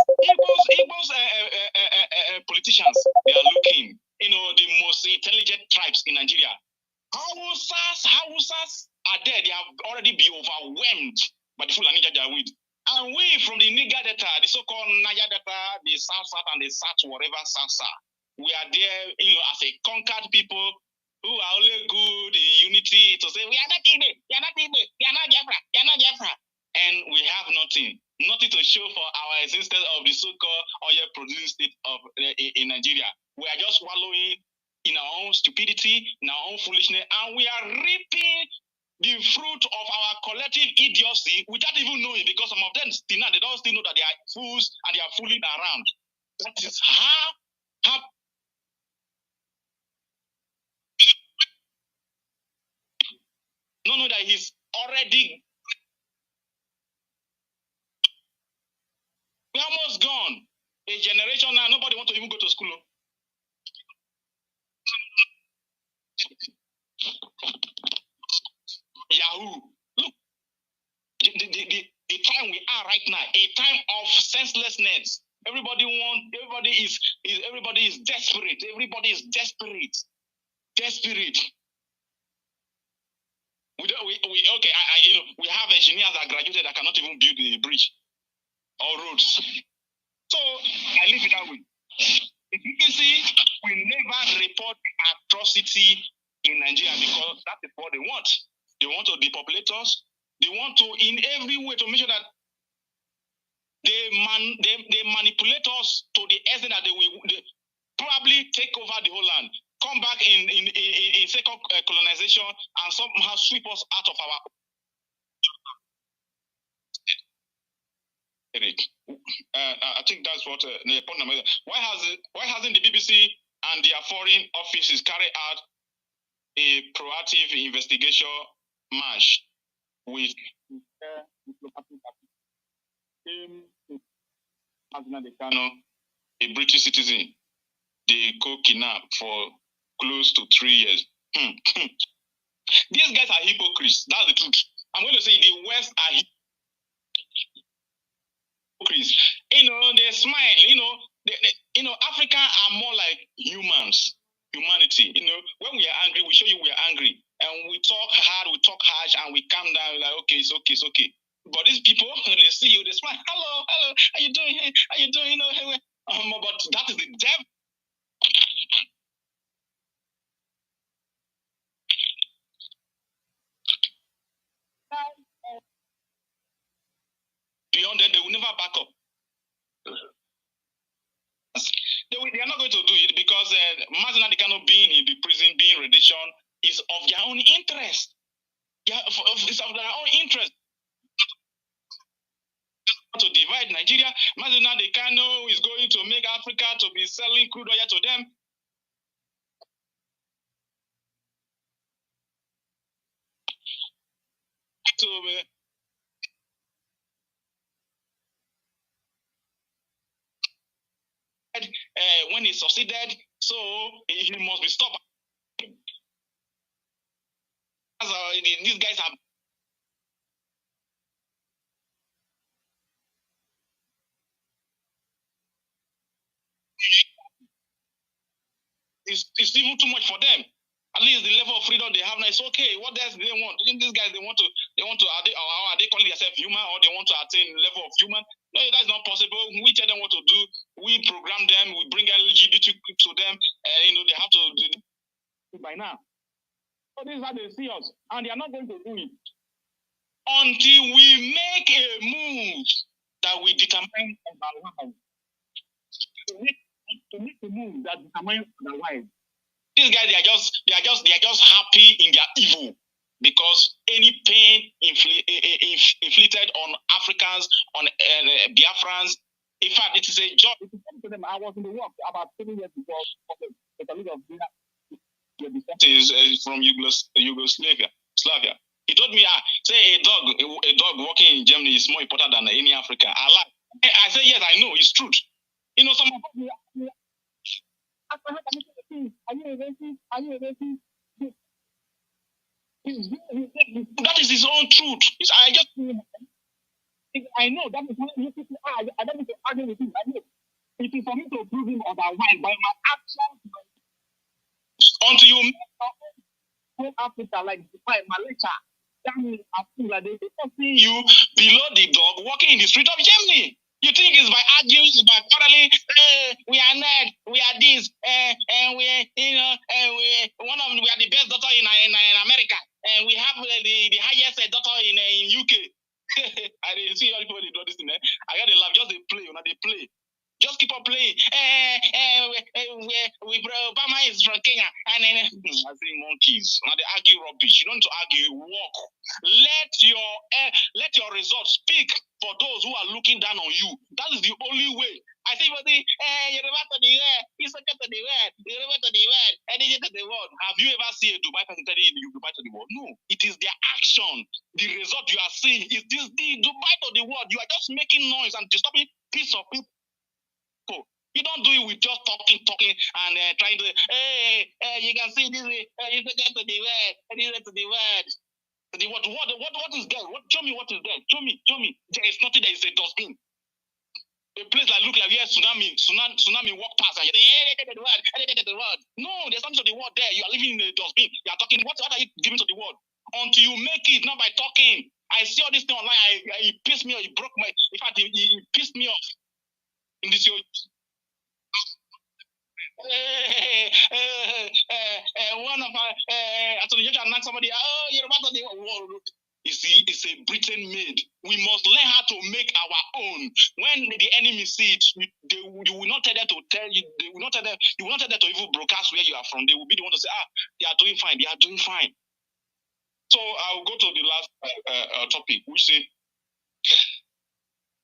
politicians, they are looking, the most intelligent tribes in Nigeria. Hausas are there. They have already been overwhelmed by the Fulani Janjaweed. And we from the Niger Delta, the so-called Niger Delta, the South and the South, whatever South, we are there, as a conquered people who are only good in unity to say, we are not Igbo, we are not Igbo, we are not Biafra, we are not Biafra. And we have nothing to show for our existence of the so-called oil producing state of in Nigeria. We are just wallowing in our own stupidity, in our own foolishness, and we are reaping the fruit of our collective idiocy without even knowing, because some of them still now, they don't still know that they are fools and they are fooling around. That is how no know that he's already, we're almost gone. A generation now, nobody wants to even go to school. Yahoo! Look, the time we are right now, a time of senselessness. Everybody is desperate. Everybody is desperate. Desperate. We have engineers that graduated that cannot even build a bridge or roads. So I leave it that way. You can see, we never report atrocity in Nigeria because that is what they want. They want to depopulate us. They want to, in every way, to make sure that they manipulate us to the extent that they probably take over the whole land, come back in second colonization, and somehow sweep us out of our. I think that's what the point number. Why hasn't the BBC and their foreign offices carried out a proactive investigation march with Kanu, a British citizen, they co-kidnapped for close to 3 years? These guys are hypocrites. That's the truth. I'm going to say the West are hypocrites. They smile. Africa are more like humans. Humanity. When we are angry, we show you we are angry. And we talk hard, we talk harsh, and we calm down, like, okay, it's okay, it's okay. But these people, they see you, they smile, hello, how you doing? How you doing? But that is the devil. backup. They are not going to do it because Mazi Kanu being in the prison, being rendition, is of their own interest. Yeah, it's of their own interest to divide Nigeria. Mazi Kanu is going to make Africa to be selling crude oil to them. To when he succeeded, so he must be stopped. These guys have. It's even too much for them. At least the level of freedom they have now is okay. What else do they want? These guys they want to are they calling themselves human, or they want to attain the level of human? No, that's not possible. We tell them what to do. We program them. We bring LGBT to them, and they have to do it by now. So this is how they see us, and they are not going to do it until we make a move that we determine our life. To make a move that determines our life. These guys, they are just happy in their evil because any pain inflicted on Africans, on Biafrans. In fact, it is a job. I was in the work about 7 years before. The colleague of is from Yugoslavia. He told me, say a dog walking in Germany is more important than any African. I said, yes, I know, it's truth. Some of us. That is his own truth. I know that is what you people are. I don't need to argue with him. I know. It is for me to prove him otherwise by my actions. Until you make Africa like Dubai, Malaysia, that means I feel like they see you below the dog walking in the street of Germany. You think it's by arguing, it's by quarreling? We are not, we are this, and we are the best doctor in America, and we have the highest doctor in UK. I didn't see all people do this thing. I got to laugh. Just they play, they play. Just keep on playing. Obama is from Kenya, and then I say monkeys. Now they argue rubbish. You don't need to argue. You walk. Let your results speak for those who are looking down on you. That is the only way. I say, you're about to the world. He's to the world. You're about to the world. And then to the world. Have you ever seen a Dubai person tell you Dubai to the world? No. It is their action. The result you are seeing is this the Dubai to the world. You are just making noise and disturbing peace of people. You don't do it with just talking, and trying to, you can see this, you get to the word, and you get to the word. What is there? Show me what is there. Show me. There is nothing. There is a dustbin. A place that look like tsunami walk past, and you say, the word. No, there's something to the word there. You are living in a dustbin. You are talking. What are you giving to the word? Until you make it, not by talking. I see all this thing online. It pissed me off. It broke my. In fact, it pissed me off. In this one of our attorney judge and somebody, you're about to the world. You see, it's a Britain made. We must learn how to make our own. When the enemy see it, you will not tell them to tell you. They will not tell them. You will not tell them to even broadcast where you are from. They will be the one to say, they are doing fine. They are doing fine. So I'll go to the last topic, which say,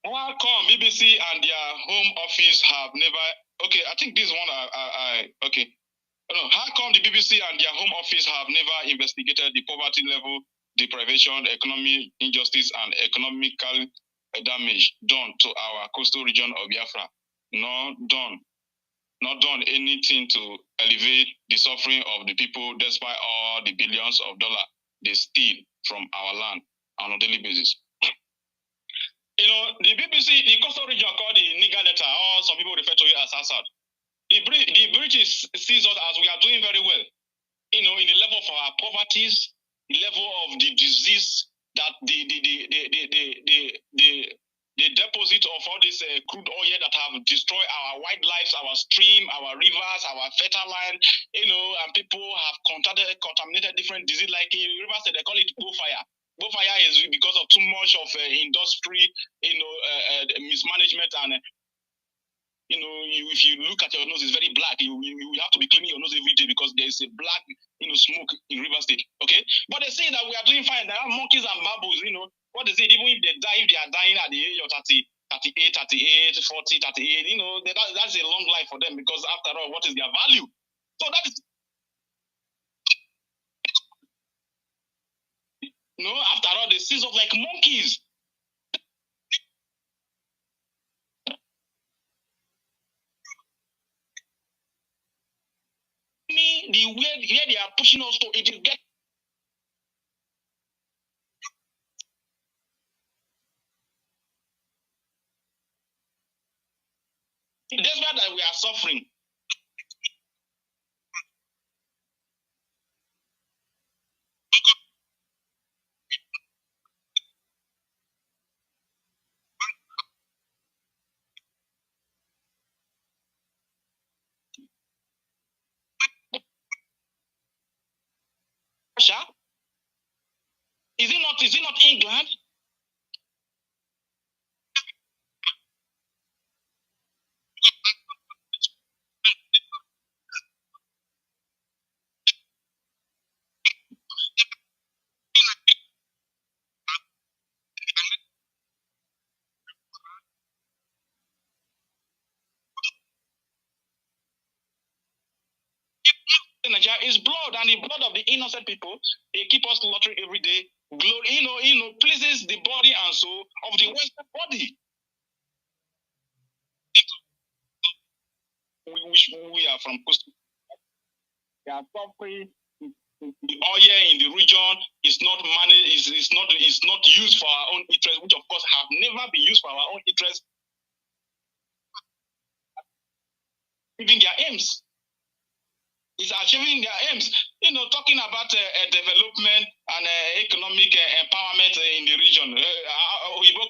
how come BBC and their home office have never? Okay, I think this one okay. No, how come the BBC and their home office have never investigated the poverty level, deprivation, economic injustice, and economical damage done to our coastal region of Biafra? Not done anything to alleviate the suffering of the people despite all the billions of dollars they steal from our land on a daily basis. The BBC, the coastal region called the Niger Delta, or some people refer to it as Assad. The British sees us as we are doing very well. In the level of our poverties, the level of the disease that the deposit of all this crude oil that have destroyed our wildlife, our stream, our rivers, our fertile land, and people have contaminated different diseases like in rivers, they call it bullfire. Bonfire is because of too much of industry, mismanagement, and if you look at your nose, it's very black. You have to be cleaning your nose every day because there is a black, smoke in River State. Okay, but they say that we are doing fine. There are monkeys and baboons. What they say, even if they die, if they are dying at the age of 38, 40, 38, that's a long life for them because after all, what is their value? So that is, after all, they seize up like monkeys. The way they are pushing us to, it is get. That's why that we are suffering. Russia? Is it not England? Nigeria is blood, and the blood of the innocent people, they keep us slaughtering every day. Glory, pleases the body and soul of the Western body. We are from Costa. They are suffering. The oil in the region is not managed. Is not used for our own interest, which of course have never been used for our own interest. Even their aims. Is achieving their aims. Talking about development and economic empowerment in the region. Oyibo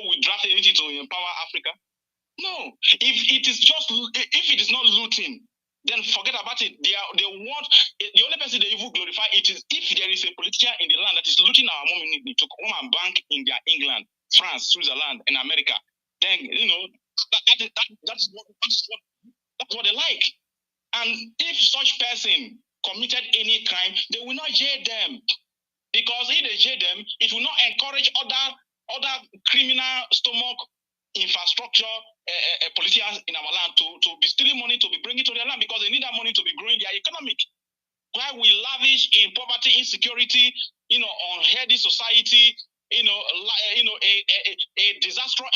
will draft anything to empower Africa. No, if it is not looting, then forget about it. They want the only person they even glorify it is if there is a politician in the land that is looting our money to come and bank in their England, France, Switzerland, and America. Then that's what they like. And if such person committed any crime, they will not jail them. Because if they jail them, it will not encourage other criminal stomach infrastructure politicians in our land to be stealing money to be bringing to their land because they need that money to be growing their economic. Why we lavish in poverty, insecurity, unhealthy society, a disastrous,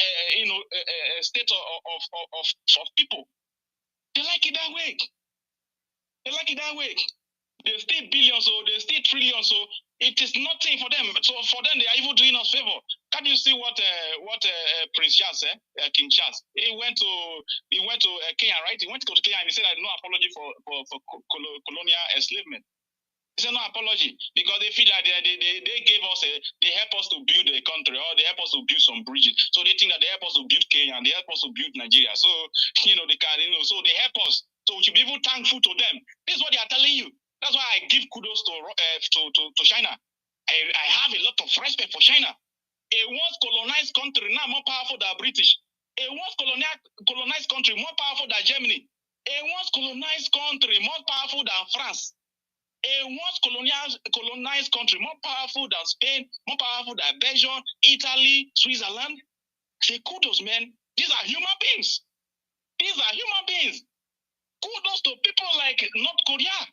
state of people. They like it that way. They like it that way. They steal billions, so they steal trillions, so it is nothing for them. So for them, they are even doing us favor. Can you see what Prince Charles, King Charles? He went to Kenya, right? He went to Kenya and he said, "No apology for colonial enslavement." He said, "No apology," because they feel like they gave us they help us to build a country, or they help us to build some bridges. So they think that they help us to build Kenya and they help us to build Nigeria. So they can, so they help us. So we should be even thankful to them. This is what they are telling you. That's why I give kudos to China. I have a lot of respect for China. A once colonized country now more powerful than British. A once colonized country more powerful than Germany. A once colonized country more powerful than France. A once colonized country more powerful than Spain, more powerful than Belgium, Italy, Switzerland. Say kudos, man. These are human beings. These are human beings. Kudos to people like North Korea.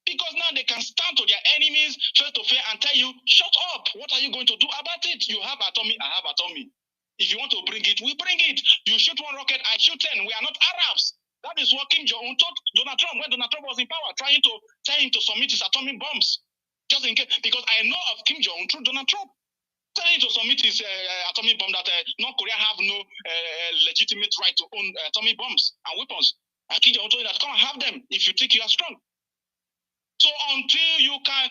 Because now they can stand to their enemies face to face and tell you, shut up. What are you going to do about it? You have atomic, I have atomic. If you want to bring it, we bring it. You shoot one rocket, I shoot 10. We are not Arabs. That is what Kim Jong-un told Donald Trump when Donald Trump was in power, trying to tell him to submit his atomic bombs. Just in case, because I know of Kim Jong-un through Donald Trump. Telling him to submit his atomic bomb that North Korea have no legitimate right to own atomic bombs and weapons. And Kim Jong-un told him that, come and have them if you think you are strong. So until you can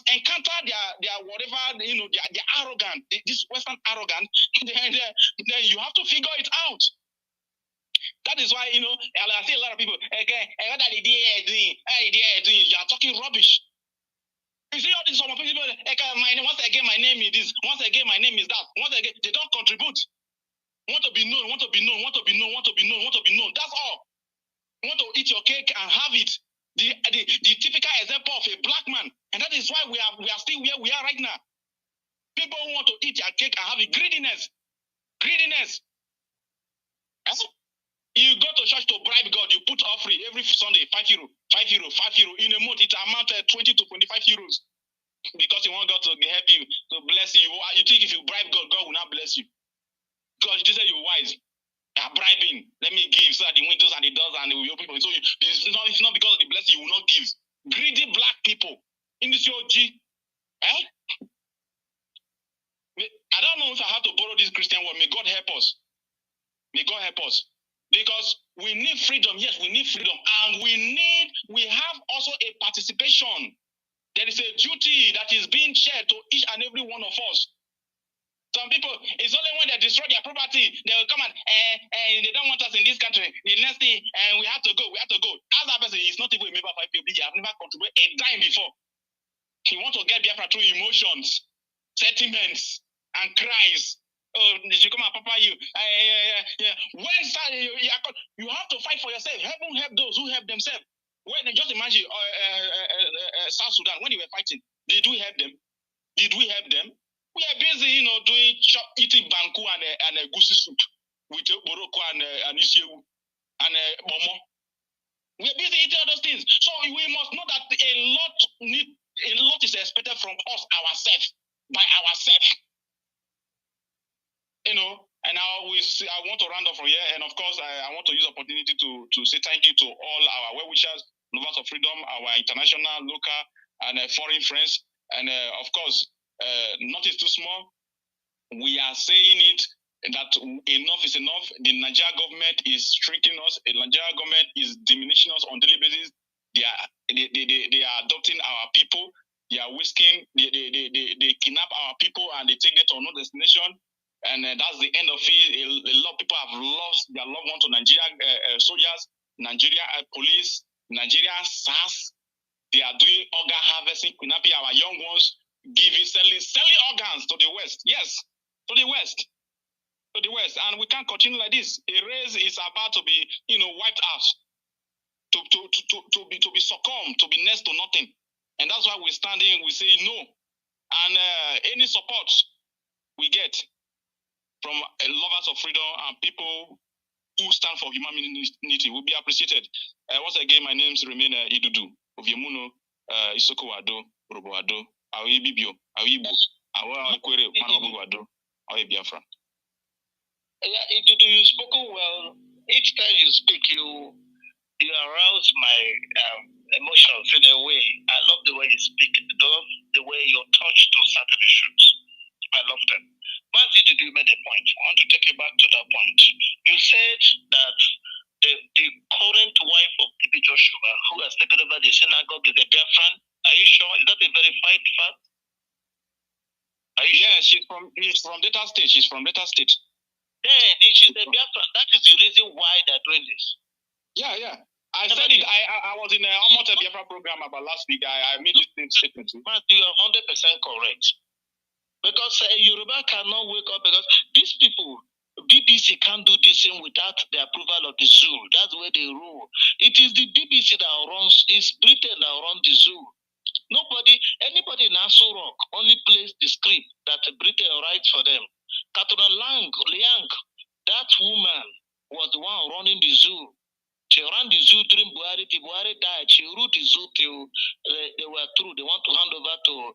encounter their whatever, their arrogant, this Western arrogant, then you have to figure it out. That is why, I see a lot of people, again, what are they doing? You are talking rubbish. You see all these people, once is this. Once again, my name is that. Once again, they don't contribute. Want to be known, want to be known, want to be known, want to be known, want to be known. That's all. Want to eat your cake and have it. The typical example of a black man. And that is why we are still where we are right now. People who want to eat their cake and have it. Greediness. Greediness. You go to church to bribe God, you put offering every Sunday, €5, €5, €5. In a month, it amounts to 20 to 25 euros. Because you want God to help you, to bless you. You think if you bribe God, God will not bless you. God, you say you're wise. They are bribing. Let me give so that the windows and the doors and the people. So it's not because of the blessing you will not give. Greedy black people. In this OG. I don't know if I have to borrow this Christian word. May God help us. May God help us. Because we need freedom. Yes, we need freedom. And we have also a participation. There is a duty that is being shared to each and every one of us. Some people, it's only when they destroy their property, they will come and they don't want us in this country. The next thing, we have to go. As that person is not even a member of IPOB, he has never contributed a dime before. He wants to get Biafra through emotions, sentiments, and cries. Oh, did you come and papa you? When you have to fight for yourself. Heaven help those who help themselves. When just imagine South Sudan when they were fighting, did we help them? Did we help them? We are busy, doing eating banku and goosey soup with boroko and isiewu and momo. We are busy eating all those things. So we must know that a lot is expected from us ourselves, by ourselves. And I want to round off from here. And of course, I want to use the opportunity to say thank you to all our well-wishers, lovers of freedom, our international, local, and foreign friends. And of course, not is too small. We are saying it that enough is enough. The Nigerian government is shrinking us. The Nigerian government is diminishing us on daily basis. They are adopting our people. They are whisking. They kidnap our people and they take them to another destination. And that's the end of it. A lot of people have lost their loved ones to Nigerian soldiers, Nigerian police, Nigerian SARS. They are doing organ harvesting, kidnapping our young ones, selling organs to the West. Yes, to the West. To the West. And we can't continue like this. A race is about to be, wiped out. To be succumbed, to be next to nothing. And that's why we're standing, we say no. And any support we get from lovers of freedom and people who stand for humanity will be appreciated. Once again, my names remain Idudu, Oviemuno, Isoko Ado, Robo Ado, Awi Bibio, Awi Ibu, Awa Kwere, Manobu Ado, Awi Biafra. Yeah, Idudu, you spoken well. Each time you speak, you arouse my emotions in a way. I love the way you speak. I love the way you're touched to certain issues. I love them. Mazi, did you make a point? I want to take you back to that point. You said that the current wife of TB Joshua, who has taken over the synagogue, is a Biafran. Are you sure? Is that a verified fact? Yeah, she's from Delta State. She's from Delta State. Then she's a Biafran. That is the reason why they're doing this. Yeah. I said it. I was in almost a Biafra program about last week. I made this same statement too. Mazi, you are 100% correct. Because Yoruba cannot wake up because these people, BBC can't do this thing without the approval of the zoo. That's where they rule. It is the BBC that runs, it's Britain that runs the zoo. Anybody in Aso Rock only plays the script that Britain writes for them. Katrina Liang, that woman was the one running the zoo. She ran the zoo during Buhari. The Buhari died. She ruled the zoo till they were through. They want to hand over to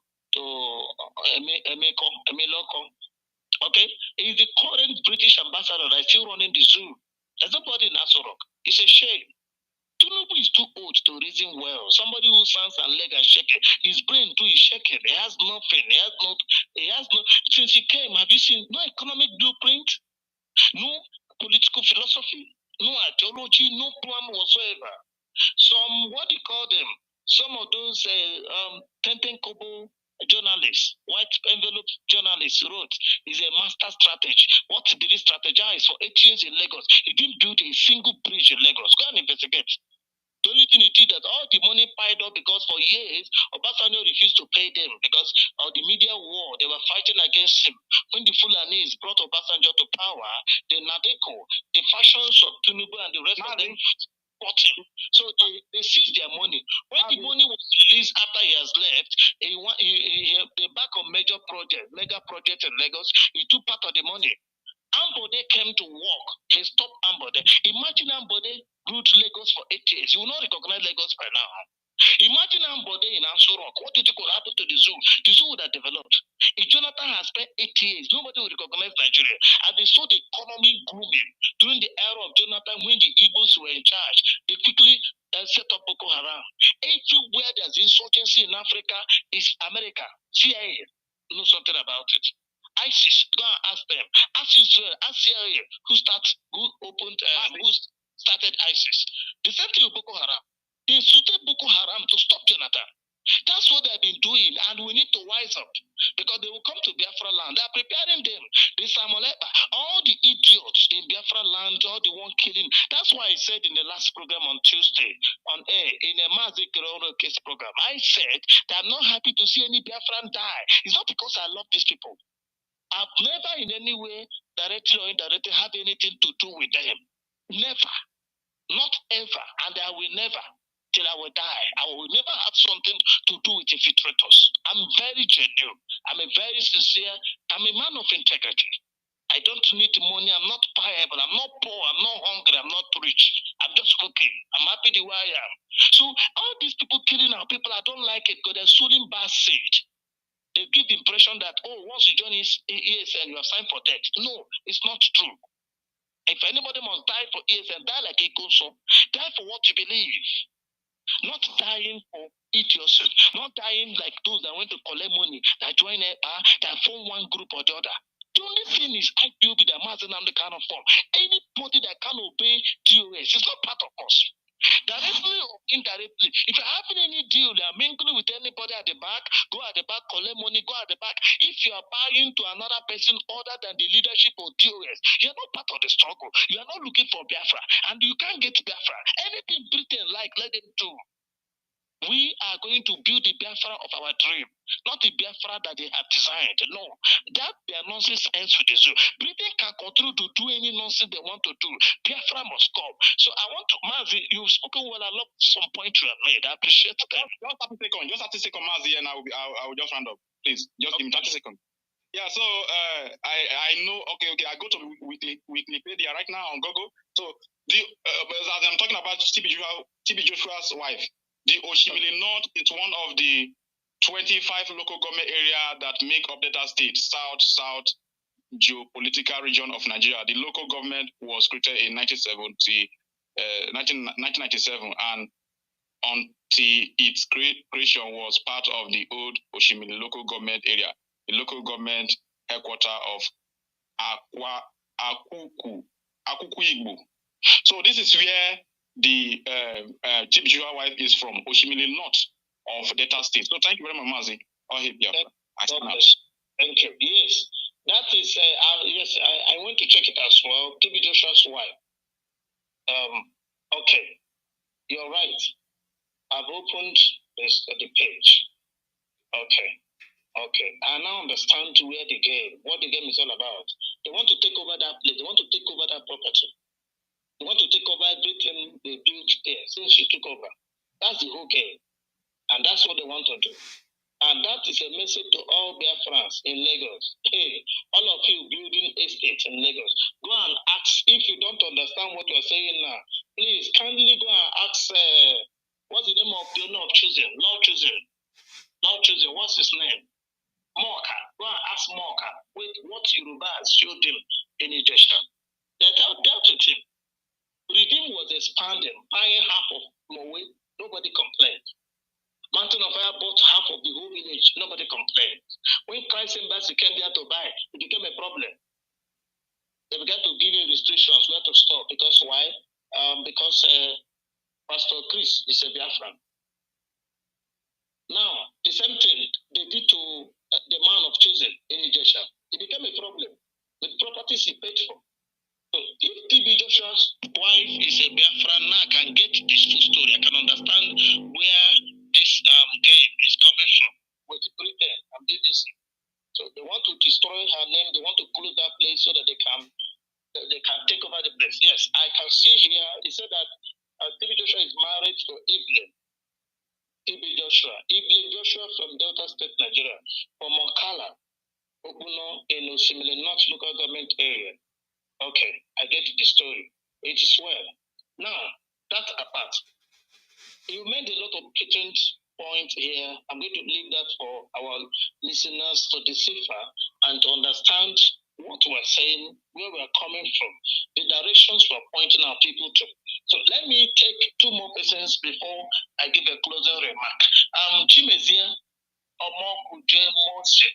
Emiloko. Okay? He's the current British ambassador that is still running the zoo. There's nobody in Aso Rock. It's a shame. Tinubu is too old to reason well. Somebody who stands and leg and shaking. His brain too is shaking. He has nothing. Since he came, have you seen no economic blueprint? No political philosophy? No ideology? No plan whatsoever. Some of those Tenten Kobo journalists, white envelope journalists wrote, is a master strategy. What did he strategize for 8 years in Lagos? He didn't build a single bridge in Lagos. Go and investigate. The only thing it did that all the money piled up because for years, Obasanjo refused to pay them because of the media war. They were fighting against him. When the Fulanis brought Obasanjo to power, the Nadeko, the fashions of Tinubu and the rest of them fought him. So they seized their money. When the money was released after he has left, the back of mega project in Lagos, he took part of the money. Ambode came to work. He stopped Ambode. Imagine Ambode ruled Lagos for 8 years. You will not recognize Lagos by now. Imagine Ambode in Aso Rock. What do you think will happen to the zoo? The zoo would have developed. If Jonathan has spent 8 years, nobody will recognize Nigeria. And they saw the economy grooming during the era of Jonathan when the Igbos were in charge. They quickly set up Boko Haram. Everywhere there's insurgency in Africa is America. CIA knows something about it. ISIS, go and ask them. Ask Israel, ask CIA, who started ISIS. The same thing with Boko Haram. They instructed Boko Haram to stop Jonathan. That's what they've been doing, and we need to wise up because they will come to Biafra land. They are preparing them. The Samolepa, all the idiots in Biafra land, all the one killing. That's why I said in the last program on Tuesday on air in a Mazi case program, I said that I'm not happy to see any Biafran die. It's not because I love these people. I've never in any way, directly or indirectly, had anything to do with them. Never. Not ever. And I will never, till I will die. I will never have something to do with infiltrators. I'm very genuine. I'm a very sincere, I'm a man of integrity. I don't need money. I'm not payable. I'm not poor. I'm not hungry. I'm not rich. I'm just cooking. I'm happy the way I am. So all these people killing our people, I don't like it because they're sowing bad seed. They give the impression that, oh, once you join ESN, you have signed for death. No, it's not true. If anybody must die for ESN, die like a Ikoso. Die for what you believe. Not dying for idiocy. Not dying like those that went to collect money, that join that form one group or the other. The only thing is IPOB that Mazi Nnamdi kind of form. Anybody that can obey DOS is not part of us. Directly or indirectly, if you're having any deal, you're mingling with anybody at the back, go at the back, collect money, go at the back. If you are buying to another person other than the leadership of DOS, you're not part of the struggle. You are not looking for Biafra, and you can't get Biafra. Anything Britain like, let them do. We are going to build the Biafra of our dream, not the Biafra that they have designed. No, that their nonsense ends with the zoo. Britain can continue to do any nonsense they want to do. Biafra must come. So I want to, Mazi, you've spoken well. I love some points you have made. I appreciate them. Just 30 seconds, Mazi, and I will just round up. Please, just give me 30 seconds. Yeah, so I know. Okay. I go to Wikipedia right now on Google. So as I'm talking about TB Joshua's wife. The Oshimili North is one of the 25 local government areas that make up Delta State, South geopolitical region of Nigeria. The local government was created in 1997, and until its creation was part of the old Oshimili local government area, the local government headquarters of Akuku Igbo. So this is where the Chief Jua wife is from, Oshimili North of Delta State. So thank you very much, Mazi. Thank you. Yes, that is, yes, I went to check it as well. TB Joshua's wife. Okay, you're right. I've opened the page. Okay. I now understand what the game is all about. They want to take over that place. They want to take over that property. They want to take over everything they built there since she took over. That's the whole game. And that's what they want to do. And that is a message to all Biafrans in Lagos. Hey, all of you building estates in Lagos, go and ask, if you don't understand what you're saying now, please kindly go and ask, what's the name of the owner of Choosing? Lord Choosing, what's his name? Morka. Go and ask Morka what Yoruba showed him in Ijesha. They dealt with him. Redeem was expanding, buying half of Mowe. Nobody complained. Mountain of Fire bought half of the whole village. Nobody complained. When Christ Embassy came there to buy, it became a problem. They began to give him restrictions where to stop. Because why? Because Pastor Chris is a Biafran. Now, the same thing they did to the man of Choosing in Ijesha. It became a problem. The properties he paid for. So if TB Joshua's wife is a Biafran, now I can get this full story. I can understand where this game is coming from with Britain and BBC. So they want to destroy her name. They want to close that place so that they can take over the place. Yes, I can see here. He said that TB Joshua is married to Evelyn. TB Joshua. Evelyn Joshua from Delta State, Nigeria. From Mokala, Obuno, in Osimile North local government area. Okay, I get the story. It is well. Now, that apart, you made a lot of patent points here. I'm going to leave that for our listeners to decipher and to understand what we're saying, where we're coming from, the directions we're pointing our people to. So let me take two more persons before I give a closing remark. Chimezia Omokuje Mose.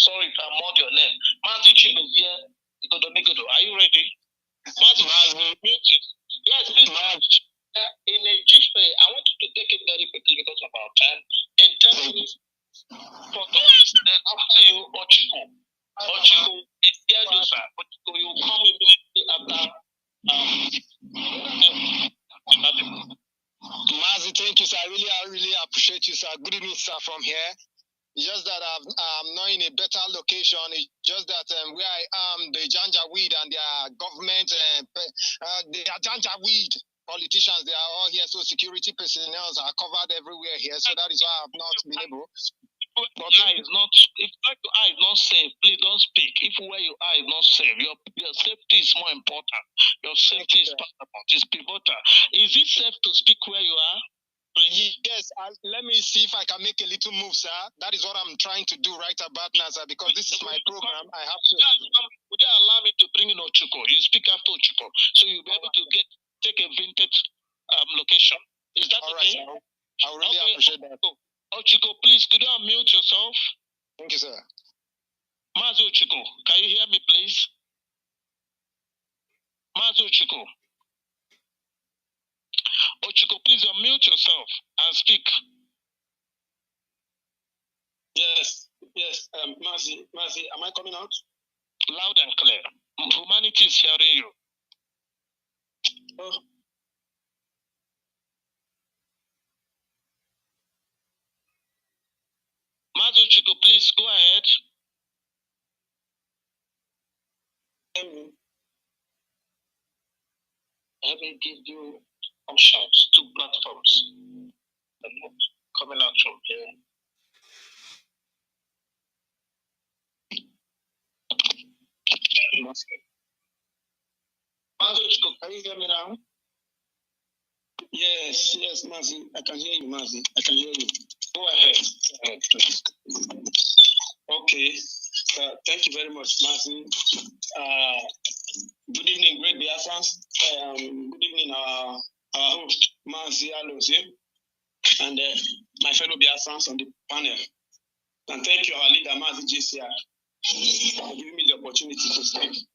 Sorry if I murdered your name. Mazi Chimezia Igodomigodo. Are you ready? Mazi, yes, please. Mazi. In a GIF, I want you to take it very quickly because of our time. In 10 minutes, for those, then after you, Ochiko, it's there, sir. Ochiko, you come immediately after. Mazi, thank you, sir. I really appreciate you, sir. Good evening, sir, from here. It's just that I'm not in a better location. It's just that where I am, the Janjaweed and their government, the Janjaweed politicians, they are all here. So security personnel are covered everywhere here. So that is why I have not been able. But if your eye is not safe, please don't speak. If where you are is not safe, your safety is more important. Your safety is paramount. It's pivotal. Is it safe to speak where you are? Yes, let me see if I can make a little move, sir. That is what I'm trying to do right about now, sir, because this is my program. I have to. Would you allow me to bring in Ochiko? You speak after Ochiko, so you'll be able to take a vintage location. Is that all okay? Right, I really appreciate that. Ochiko, please, could you unmute yourself? Thank you, sir. Mazi Ochiko, can you hear me, please? Mazi Ochiko. Ochiko, please unmute yourself and speak. Yes. Mazi, am I coming out? Loud and clear. Humanity is hearing you. Oh. Mazi Ochiko, please go ahead. I will give you options, 2 platforms. I'm not coming out from here. Mazi Ochiko, can you hear me now? Yes, Mazi. I can hear you, Mazi. I can hear you. Go ahead. Okay. Thank you very much, Mazi. Good evening, great Biafrans. Good evening, our host, Mazi Alozie, and my fellow Biafrans on the panel. And thank you, our leader, Mazi JCR, for giving me the opportunity to speak.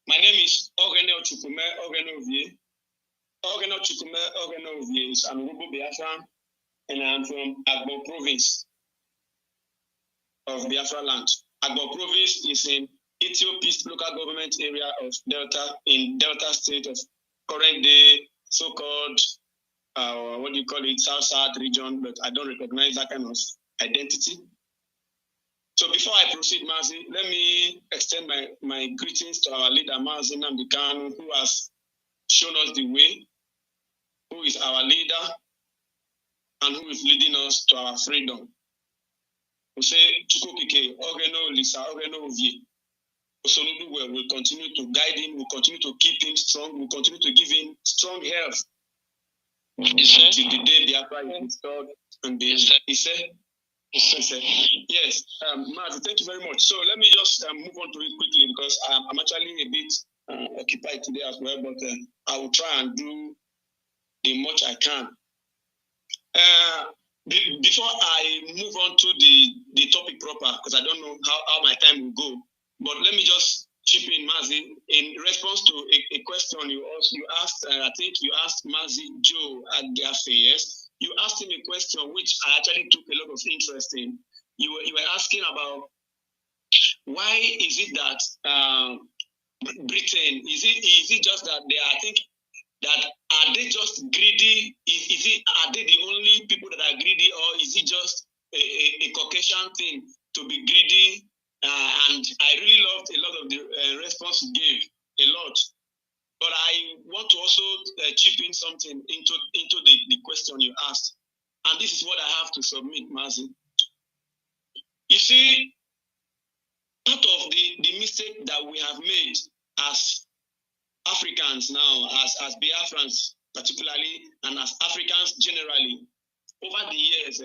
My name is Ogene Ochukume Ogenovie. Ogene Ochukume Ogenovie is an Urubu Biafran, and I'm from Agbo province of Biafra land. Agbo province is in Ethiopia local government area of Delta, in Delta state of current day so-called, what do you call it, South region, but I don't recognize that kind of identity. So before I proceed, Mazi, let me extend my greetings to our leader, Mazi Nnamdi Kanu, who has shown us the way, who is our leader, and who is leading us to our freedom. We say, Chukokike, Ogeno Lisa, Ogeno Ovie. Osoludu will continue to guide him, will continue to keep him strong, will continue to give him strong health until the day Biafra is restored. And he said, yes, Mazi, thank you very much. So let me just move on to it quickly because I'm actually a bit occupied today as well, but I will try and do the much I can. Before I move on to the topic proper, because I don't know how my time will go, but let me just chip in, Mazi, in response to a question you asked, I think you asked Mazi Joe Agafe, yes? You asked him a question which I actually took a lot of interest in. You were asking about why is it that Britain? Is it just that they are, I think that are they just greedy? Are they the only people that are greedy, or is it just a Caucasian thing to be greedy? And I really loved a lot of the response you gave, a lot. But I want to also chip in something into the question you asked. And this is what I have to submit, Mazi. You see, part of the mistake that we have made as Africans now, as Biafrans particularly, and as Africans generally, over the years,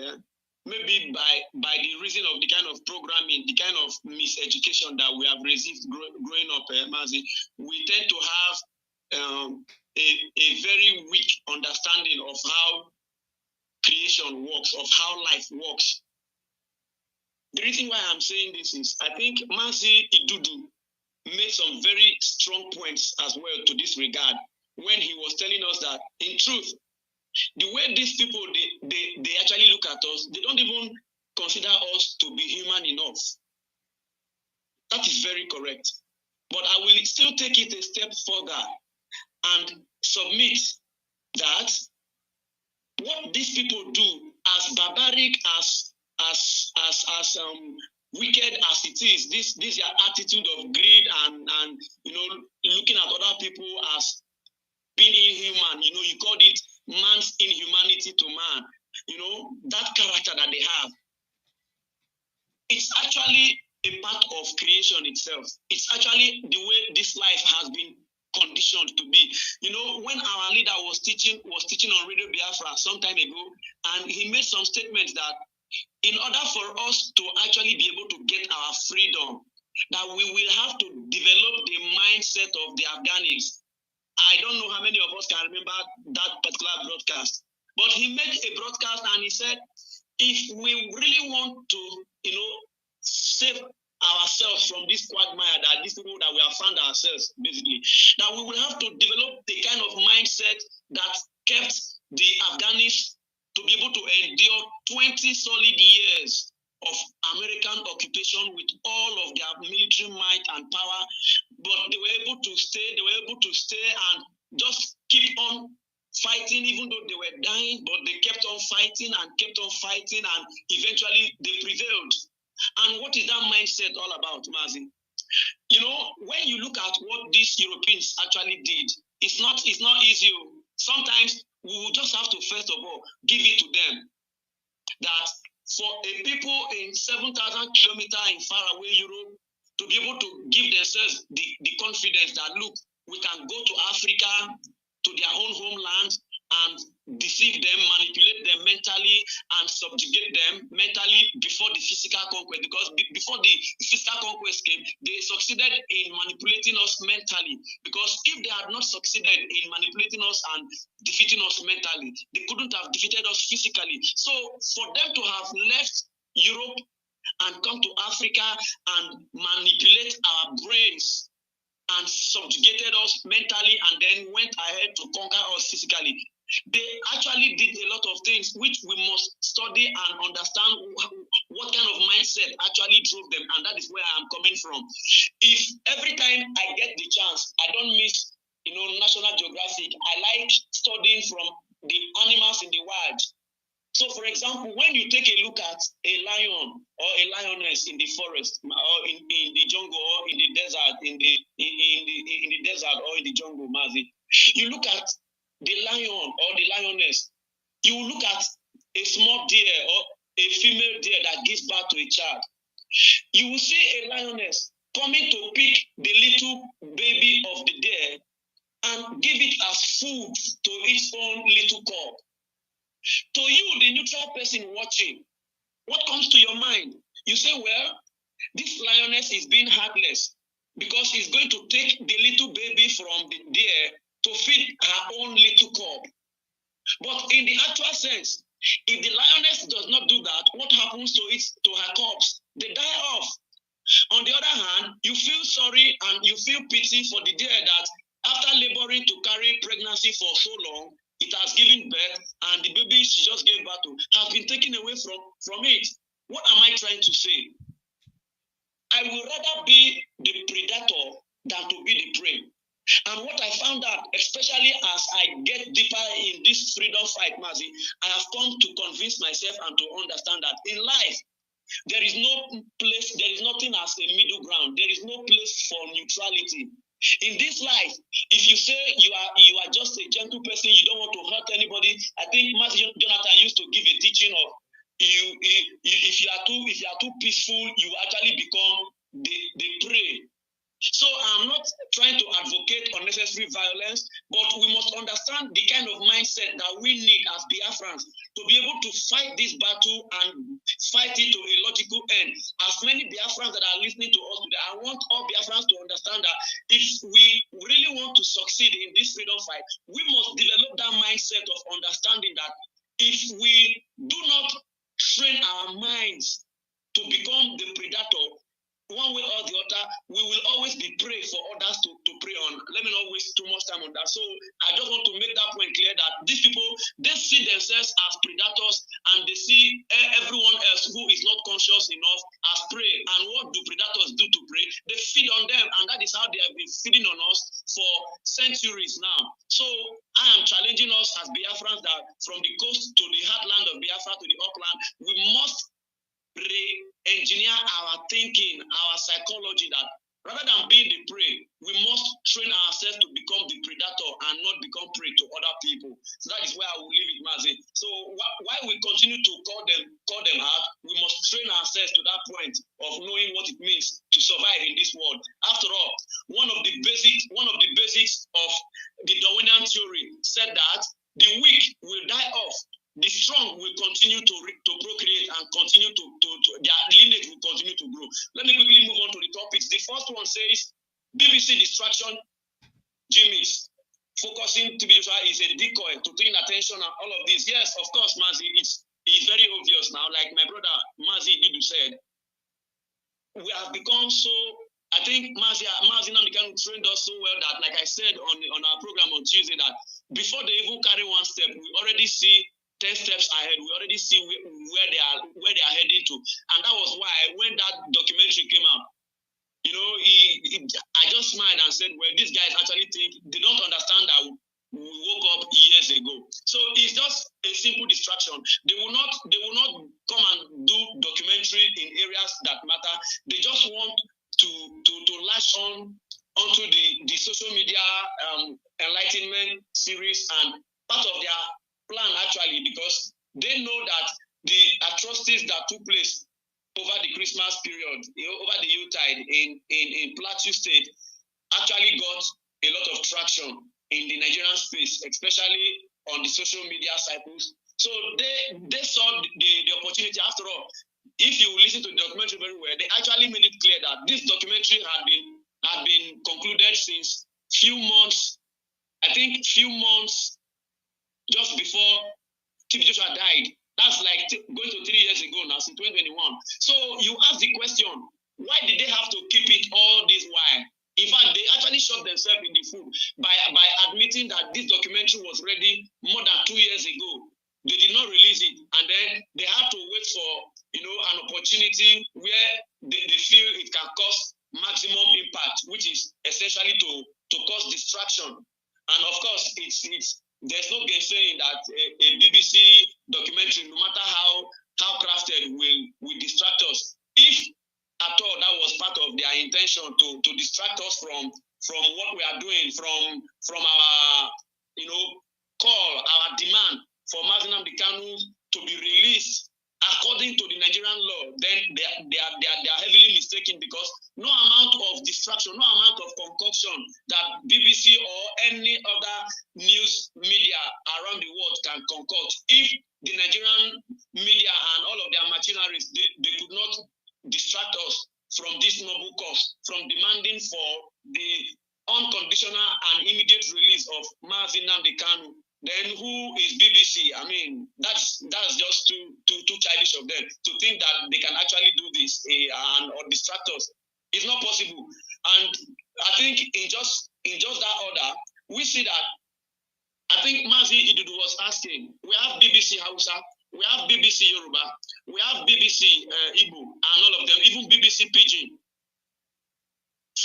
maybe by the reason of the kind of programming, the kind of miseducation that we have received growing up, Mazi, we tend to have a very weak understanding of how creation works, of how life works. The reason why I'm saying this is I think Mazi Idudu made some very strong points as well to this regard when he was telling us that in truth, the way these people they actually look at us, they don't even consider us to be human enough. That is very correct. But I will still take it a step further and submit that what these people do, as barbaric as wicked as it is, this attitude of greed and looking at other people as being inhuman, you called it man's inhumanity to man, that character that they have, it's actually a part of creation itself. It's actually the way this life has been conditioned to be. When our leader was teaching on Radio Biafra some time ago, and he made some statements that in order for us to actually be able to get our freedom, that we will have to develop the mindset of the Afghans. I don't know how many of us can remember that particular broadcast, but he made a broadcast and he said, if we really want to, save ourselves from this quagmire that these people that we have found ourselves, basically, that we will have to develop the kind of mindset that kept the Afghans to be able to endure 20 solid years of American occupation with all of their military might and power, but they were able to stay and just keep on fighting, even though they were dying, but they kept on fighting, and eventually they prevailed. And what is that mindset all about, Mazi? When you look at what these Europeans actually did, it's not easy. Sometimes we will just have to, first of all, give it to them that for a people in 7,000 kilometers in faraway Europe to be able to give themselves the confidence that, look, we can go to Africa, to their own homeland, and deceive them, manipulate them mentally, and subjugate them mentally before the physical conquest. Because before the physical conquest came, they succeeded in manipulating us mentally. Because if they had not succeeded in manipulating us and defeating us mentally, they couldn't have defeated us physically. So for them to have left Europe and come to Africa and manipulate our brains and subjugated us mentally and then went ahead to conquer us physically, they actually did a lot of things which we must study and understand what kind of mindset actually drove them, and that is where I'm coming from. If every time I get the chance, I don't miss, National Geographic, I like studying from the animals in the wild. So, for example, when you take a look at a lion or a lioness in the forest, or in the jungle, or in the desert, in the desert or in the jungle, Mazi, you look at the lion or the lioness, you look at a small deer or a female deer that gives birth to a child. You will see a lioness coming to pick the little baby of the deer and give it as food to its own little cub. To you, the neutral person watching, what comes to your mind? You say, well, this lioness is being heartless because she's going to take the little baby from the deer to feed her own little cub. But in the actual sense, if the lioness does not do that, what happens to her cubs? They die off. On the other hand, you feel sorry and you feel pity for the deer that after laboring to carry pregnancy for so long, it has given birth, and the baby she just gave birth to has been taken away from it. What am I trying to say? I would rather be the predator than to be the prey. And what I found out, especially as I get deeper in this freedom fight, Mazi, I have come to convince myself and to understand that in life, there is no place, there is nothing as a middle ground. There is no place for neutrality. In this life, if you say you are just a gentle person, you don't want to hurt anybody. I think Mazi Jonathan used to give a teaching of if you are too peaceful, you actually become the prey. So I'm not trying to advocate unnecessary violence, but we must understand the kind of mindset that we need as Biafrans to be able to fight this battle and fight it to a logical end. As many Biafrans that are listening to us today, I want all Biafrans to understand that if we really want to succeed in this freedom fight, we must develop that mindset of understanding that if we do not train our minds to become the predator, one way or the other, we will always be prey for others to prey on. Let me not waste too much time on that. So I just want to make that point clear that these people, they see themselves as predators and they see everyone else who is not conscious enough as prey. And what do predators do to prey? They feed on them, and that is how they have been feeding on us for centuries now. So I am challenging us as Biafrans that from the coast to the heartland of Biafra to the upland, we must re-engineer our thinking, our psychology, that rather than being the prey, we must train ourselves to become the predator and not become prey to other people. So that is where I will leave it, Mazi. So while we continue to call them out, we must train ourselves to that point of knowing what it means to survive in this world. After all, one of the basics of the Darwinian theory said that the weak will die off, the strong will continue to procreate and continue to their lineage will continue to grow. Let me quickly move on to the topics. The first one says BBC distraction gimmicks. Focusing TB Joshua is a decoy to taking attention and all of this. Yes, of course, Mazi, it's very obvious now. Like my brother Mazi Didu said, we have become so. I think Mazi Nnamdi trained us so well that, like I said on our program on Tuesday, that before they even carry one step, we already see 10 steps ahead. We already see where they are heading to, and that was why when that documentary came out, you know, I just smiled and said, well, these guys actually think they don't understand that we woke up years ago. So it's just a simple distraction. They will not come and do documentary in areas that matter. They just want to latch onto the social media enlightenment series, and part of their plan actually, because they know that the atrocities that took place over the Christmas period, over the Yuletide in Plateau State, actually got a lot of traction in the Nigerian space, especially on the social media cycles. So they saw the opportunity. After all, if you listen to the documentary very well, they actually made it clear that this documentary had been concluded since few months just before TB Joshua died. That's like going to 3 years ago now, since 2021. So you ask the question, why did they have to keep it all this while? In fact, they actually shot themselves in the foot by admitting that this documentary was ready more than 2 years ago. They did not release it, and then they had to wait for an opportunity where they feel it can cause maximum impact, which is essentially to cause distraction. And of course, there's no saying that a BBC documentary, no matter how crafted, will distract us. If at all that was part of their intention to distract us from what we are doing, from our call, our demand for Mazi Nnamdi Kanu to be released according to the Nigerian law, then they are heavily mistaken, because no amount of distraction, no amount of concoction that BBC or any other news media around the world can concoct, if the Nigerian media and all of their machineries, they could not distract us from this noble cause, from demanding for the unconditional and immediate release of Mazi Nnamdi Kanu. Then who is BBC? I mean, that's just too childish of them to think that they can actually do this or distract us. It's not possible. And I think in just that order, we see that I think Mazi Idudu was asking, we have BBC Hausa, we have BBC Yoruba, we have BBC Igbo, and all of them, even BBC Pidgin.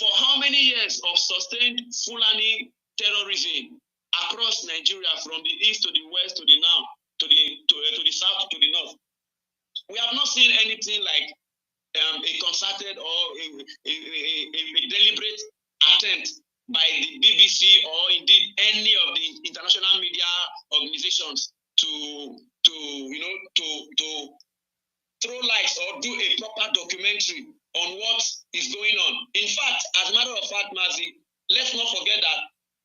for how many years of sustained Fulani terrorism across Nigeria, from the east to the west to the north, to the south to the north? We have not seen anything like a concerted or a deliberate attempt by the BBC or indeed any of the international media organizations to throw lights or do a proper documentary on what is going on. In fact, as a matter of fact, Mazi, let's not forget that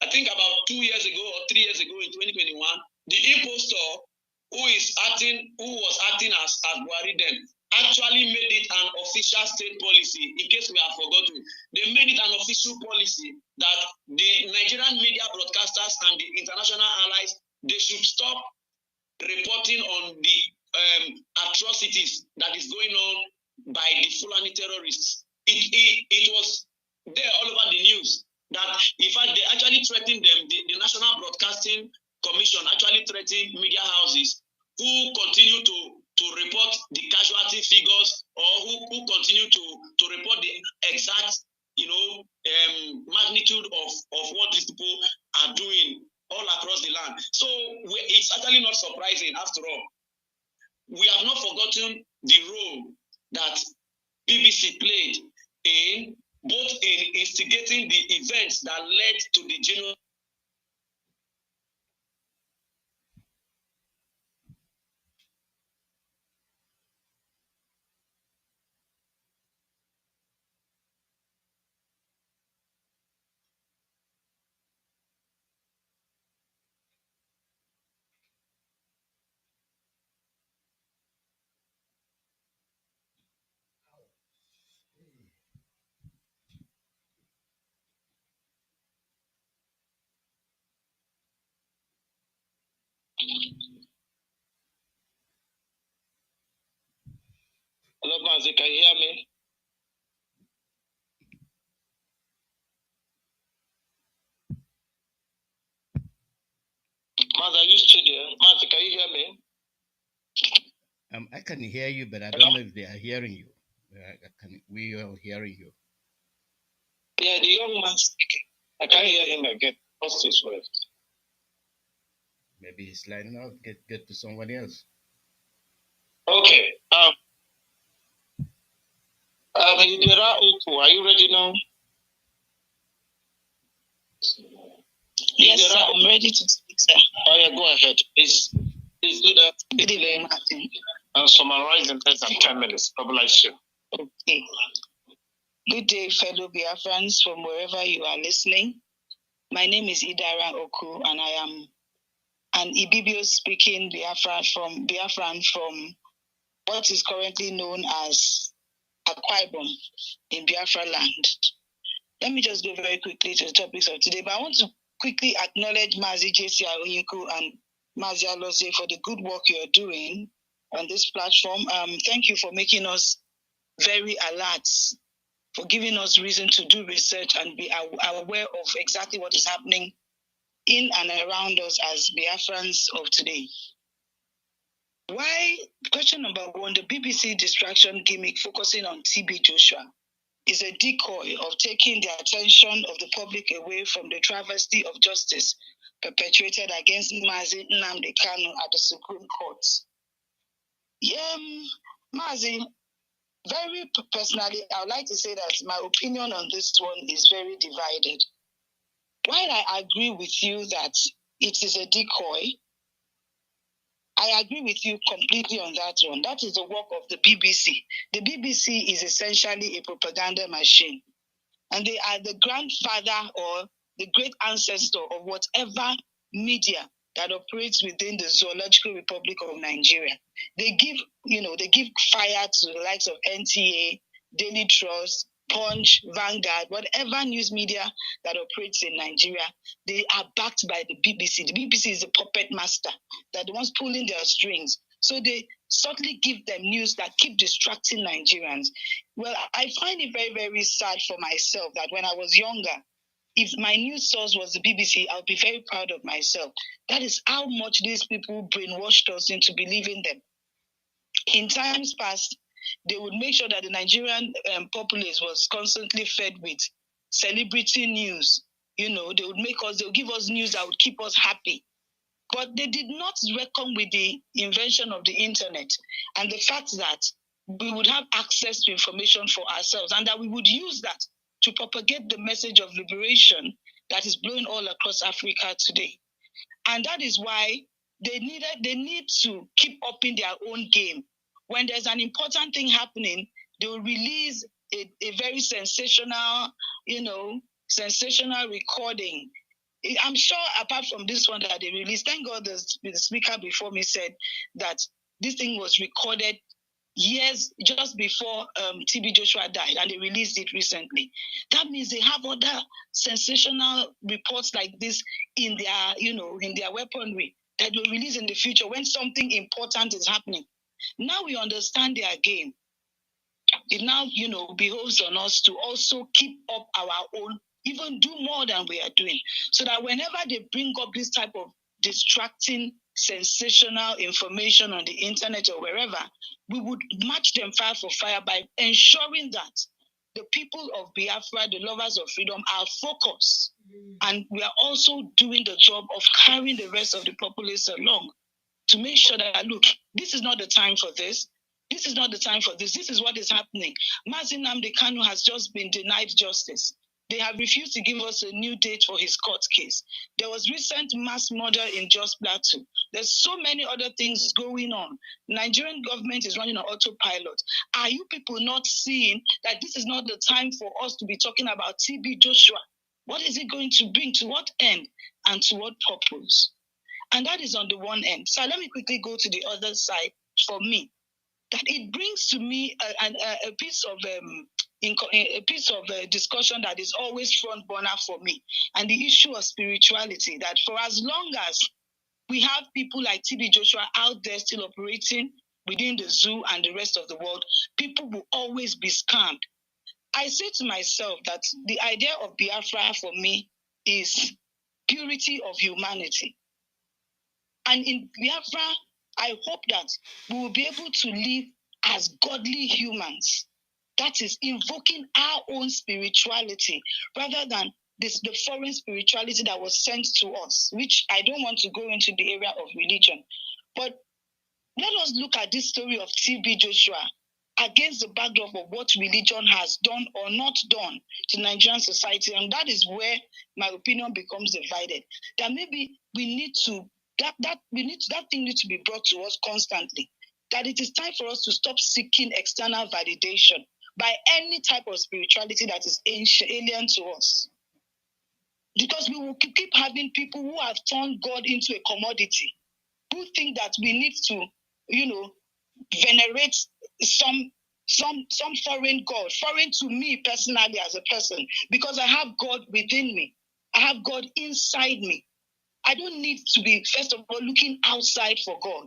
I think about 2 years ago or 3 years ago in 2021, the impostor who was acting as Buhari then actually made it an official state policy. In case we have forgotten, they made it an official policy that the Nigerian media broadcasters and the international allies, they should stop reporting on the atrocities that is going on by the Fulani terrorists. It was there all over the news that, in fact, they actually threatened them. The National Broadcasting Commission actually threatened media houses who continue to report the casualty figures, or who continue to report the exact magnitude of what these people are doing all across the land. So it's actually not surprising, after all. We have not forgotten the role that BBC played in both in instigating the events that led to the genocide. Hello, Mazi, can you hear me? Mazi, are you still there? Mazi, can you hear me? I can hear you, but I don't know if they are hearing you. We are hearing you. Yeah, the young man speaking. I can't hear him again. What's his word? Maybe he's lining up. Get to someone else. Okay. Are you ready now? Yes, sir, I'm ready to speak, sir. Oh, yeah, go ahead. Please do that. Good evening, Martin. And summarize in less than 10 minutes. God bless you. Okay. Good day, fellow Biafrans from wherever you are listening. My name is Idara Oku, and I am an Ibibio-speaking Biafran from what is currently known as Akwa Ibom in Biafra land. Let me just go very quickly to the topics of today, but I want to quickly acknowledge Mazi J.C. Oyinku and Mazi Alose for the good work you are doing on this platform. Thank you for making us very alert, for giving us reason to do research and be aware of exactly what is happening in and around us as Biafrans of today. Why? Question number one, the BBC distraction gimmick focusing on TB Joshua is a decoy of taking the attention of the public away from the travesty of justice perpetrated against Mazi Nnamdi Kanu at the Supreme Court. Mazi, very personally, I would like to say that my opinion on this one is very divided. While I agree with you that it is a decoy, I agree with you completely on that one. That is the work of the BBC. The BBC is essentially a propaganda machine. And they are the grandfather or the great ancestor of whatever media that operates within the Zoological Republic of Nigeria. They give fire to the likes of NTA, Daily Trust, Punch, Vanguard, whatever news media that operates in Nigeria, they are backed by the BBC. The BBC is the puppet master. They're the ones pulling their strings. So they subtly give them news that keep distracting Nigerians. Well, I find it very, very sad for myself that when I was younger, if my news source was the BBC, I would be very proud of myself. That is how much these people brainwashed us into believing them. In times past, they would make sure that the Nigerian populace was constantly fed with celebrity news. They would give us news that would keep us happy. But they did not reckon with the invention of the internet and the fact that we would have access to information for ourselves and that we would use that to propagate the message of liberation that is blowing all across Africa today. And that is why they need to keep upping their own game. When there's an important thing happening, they will release a very sensational recording. I'm sure apart from this one that they released, thank God the speaker before me said that this thing was recorded years just before TB Joshua died, and they released it recently. That means they have other sensational reports like this in their weaponry that will release in the future when something important is happening. Now we understand their game. It now, behoves on us to also keep up our own, even do more than we are doing, so that whenever they bring up this type of distracting, sensational information on the internet or wherever, we would match them fire for fire by ensuring that the people of Biafra, the lovers of freedom, are focused. And we are also doing the job of carrying the rest of the populace along to make sure that, look, this is not the time for this. This is not the time for this. This is what is happening. Mazi Nnamdi Kanu has just been denied justice. They have refused to give us a new date for his court case. There was recent mass murder in Jos Plateau. There's so many other things going on. Nigerian government is running on autopilot. Are you people not seeing that this is not the time for us to be talking about TB Joshua? What is it going to bring? To what end and to what purpose? And that is on the one end. So let me quickly go to the other side for me. That it brings to me a piece of discussion that is always front burner for me, and the issue of spirituality. That for as long as we have people like TB Joshua out there still operating within the zoo and the rest of the world, people will always be scammed. I say to myself that the idea of Biafra for me is purity of humanity. And in Biafra, I hope that we will be able to live as godly humans. That is, invoking our own spirituality rather than the foreign spirituality that was sent to us, which I don't want to go into the area of religion. But let us look at this story of TB Joshua against the backdrop of what religion has done or not done to Nigerian society. And that is where my opinion becomes divided. That maybe we need to that thing needs to be brought to us constantly. That it is time for us to stop seeking external validation by any type of spirituality that is alien to us. Because we will keep having people who have turned God into a commodity, who think that we need to, venerate some foreign God, foreign to me personally as a person, because I have God within me. I have God inside me. I don't need to be, first of all, looking outside for God.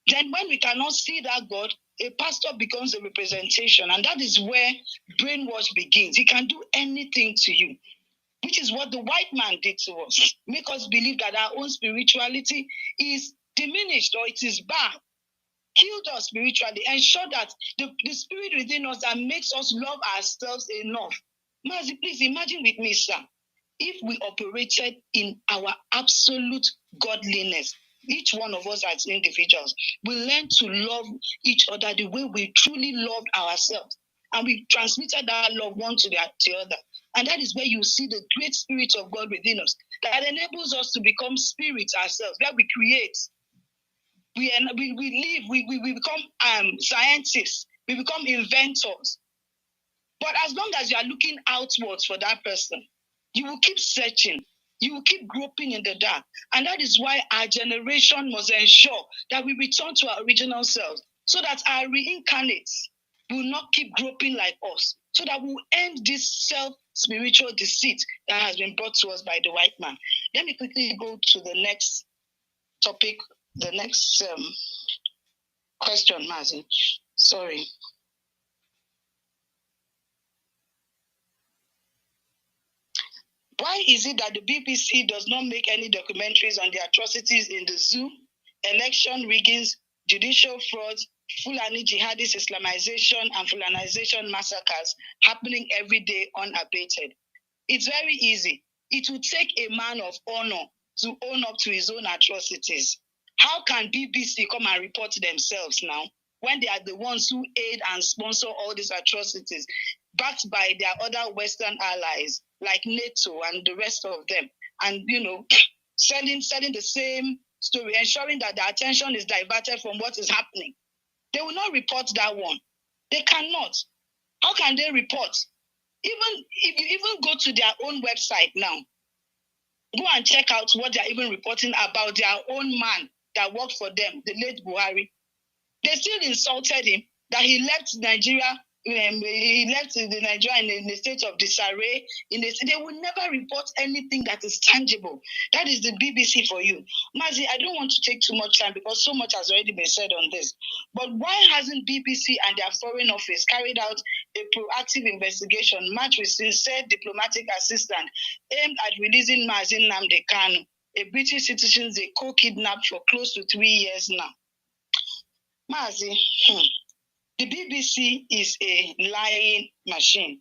Then when we cannot see that God, a pastor becomes a representation, and that is where brainwash begins. He can do anything to you, which is what the white man did to us. Make us believe that our own spirituality is diminished or it is bad. Killed us spiritually, ensure that the spirit within us that makes us love ourselves enough. Mazi, please imagine with me, sir, if we operated in our absolute godliness, each one of us as individuals, we learn to love each other the way we truly loved ourselves. And we transmitted that love one to the other. And that is where you see the great spirit of God within us that enables us to become spirits ourselves, where we create. We live, we become scientists, we become inventors. But as long as you are looking outwards for that person, you will keep searching, you will keep groping in the dark. And that is why our generation must ensure that we return to our original selves, so that our reincarnates will not keep groping like us, so that we'll end this self-spiritual deceit that has been brought to us by the white man. Let me quickly go to the next topic, the next question, Mazi. Sorry. Why is it that the BBC does not make any documentaries on the atrocities in the zoo, election riggings, judicial frauds, Fulani jihadist Islamization and Fulanization massacres happening every day unabated. It's very easy. It will take a man of honor to own up to his own atrocities. How can BBC come and report themselves now when they are the ones who aid and sponsor all these atrocities, backed by their other Western allies like NATO and the rest of them, and selling the same story, ensuring that the attention is diverted from what is happening? They will not report that one. They cannot. How can they report? Even if you even go to their own website now, go and check out what they're even reporting about their own man that worked for them, the late Buhari. They still insulted him that he left Nigeria. He left the Nigeria in a state of disarray. They will never report anything that is tangible. That is the BBC for you. Mazi, I don't want to take too much time because so much has already been said on this. But why hasn't BBC and their foreign office carried out a proactive investigation matched with sincere diplomatic assistance aimed at releasing Mazi Nnamdi Kanu, a British citizen they co-kidnapped for close to 3 years now? Mazi, the BBC is a lying machine.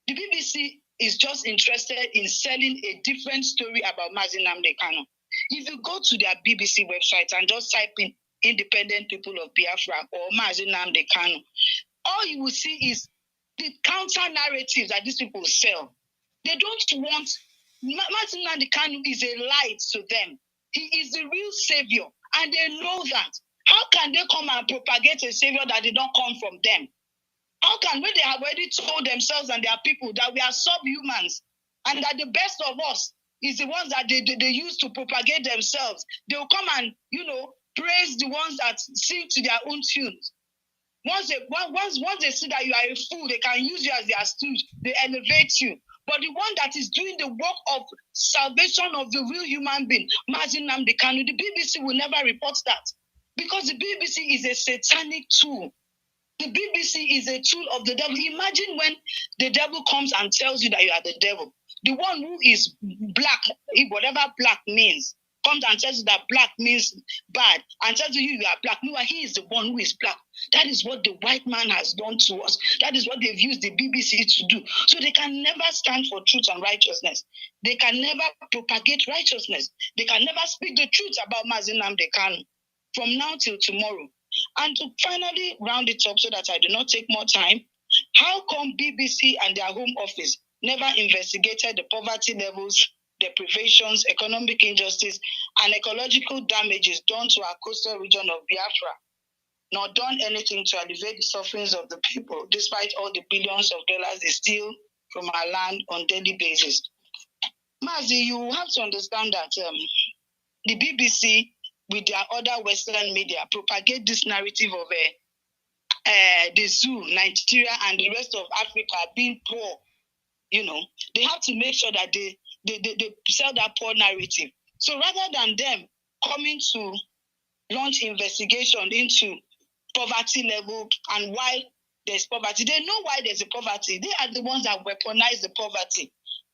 The BBC is just interested in selling a different story about Mazi Nnamdi Kanu. If you go to their BBC website and just type in Independent People of Biafra or Mazi Nnamdi Kanu, all you will see is the counter narratives that these people sell. They don't want... Mazi Nnamdi Kanu is a light to them. He is the real savior, and they know that. How can they come and propagate a savior that did not come from them? How can, when they have already told themselves and their people that we are subhumans and that the best of us is the ones that they use to propagate themselves, they will come and, praise the ones that sing to their own tunes. Once they see that you are a fool, they can use you as their stooge, they elevate you. But the one that is doing the work of salvation of the real human being, Mazi Nnamdi Kanu, the BBC will never report that. Because the BBC is a satanic tool. The BBC is a tool of the devil. Imagine when the devil comes and tells you that you are the devil. The one who is black, whatever black means, comes and tells you that black means bad and tells you are black. No, he is the one who is black. That is what the white man has done to us. That is what they've used the BBC to do. So they can never stand for truth and righteousness. They can never propagate righteousness. They can never speak the truth about Mazi Nnamdi Kanu from now till tomorrow. And to finally round it up so that I do not take more time, how come BBC and their home office never investigated the poverty levels, deprivations, economic injustice, and ecological damages done to our coastal region of Biafra, nor done anything to alleviate the sufferings of the people, despite all the billions of dollars they steal from our land on a daily basis? Mazi, you have to understand that the BBC, with their other Western media, propagate this narrative of the zoo, Nigeria, and the rest of Africa being poor. They have to make sure that they sell that poor narrative. So rather than them coming to launch investigation into poverty level and why there's poverty, they know why there's a poverty. They are the ones that weaponize the poverty.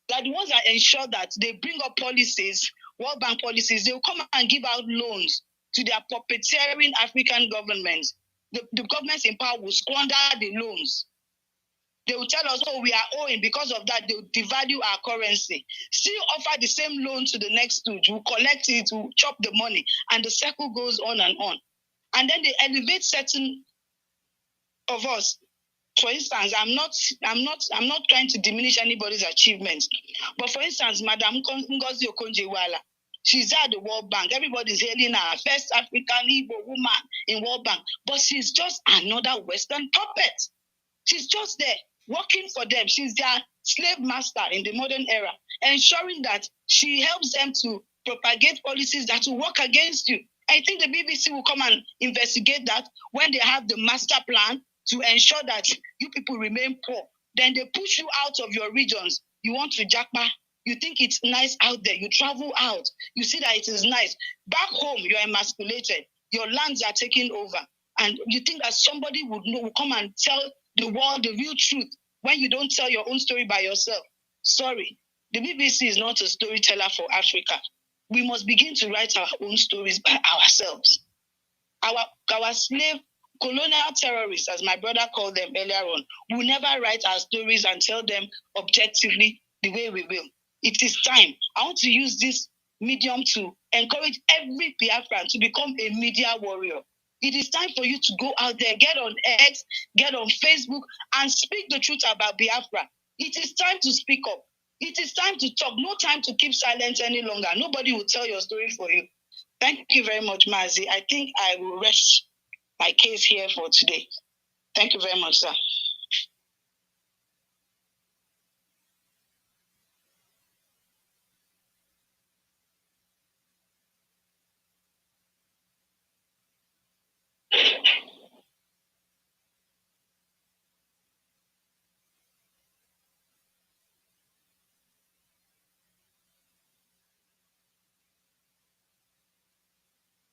They are the ones that ensure that they bring up policies, World Bank policies. They will come and give out loans to their puppeteering African governments. The governments in power will squander the loans. They will tell us, we are owing. Because of that, they will devalue our currency. Still offer the same loan to the next stooge, who collect it, who chop the money, and the circle goes on and on. And then they elevate certain of us. For instance, I'm not trying to diminish anybody's achievements. But for instance, Madam Ngozi Okonjo-Iweala, she's at the World Bank. Everybody's hailing her, first African Igbo woman in World Bank. But she's just another Western puppet. She's just there, working for them. She's their slave master in the modern era, ensuring that she helps them to propagate policies that will work against you. I think the BBC will come and investigate that when they have the master plan to ensure that you people remain poor. Then they push you out of your regions. You want to jackpot. You think it's nice out there. You travel out. You see that it is nice. Back home, you're emasculated. Your lands are taken over. And you think that somebody will come and tell the world the real truth when you don't tell your own story by yourself. Sorry, the BBC is not a storyteller for Africa. We must begin to write our own stories by ourselves. Our slave colonial terrorists, as my brother called them earlier on, will never write our stories and tell them objectively the way we will. It is time. I want to use this medium to encourage every Biafran to become a media warrior. It is time for you to go out there, get on X, get on Facebook, and speak the truth about Biafra. It is time to speak up. It is time to talk. No time to keep silent any longer. Nobody will tell your story for you. Thank you very much, Mazi. I think I will rest my case here for today. Thank you very much, sir.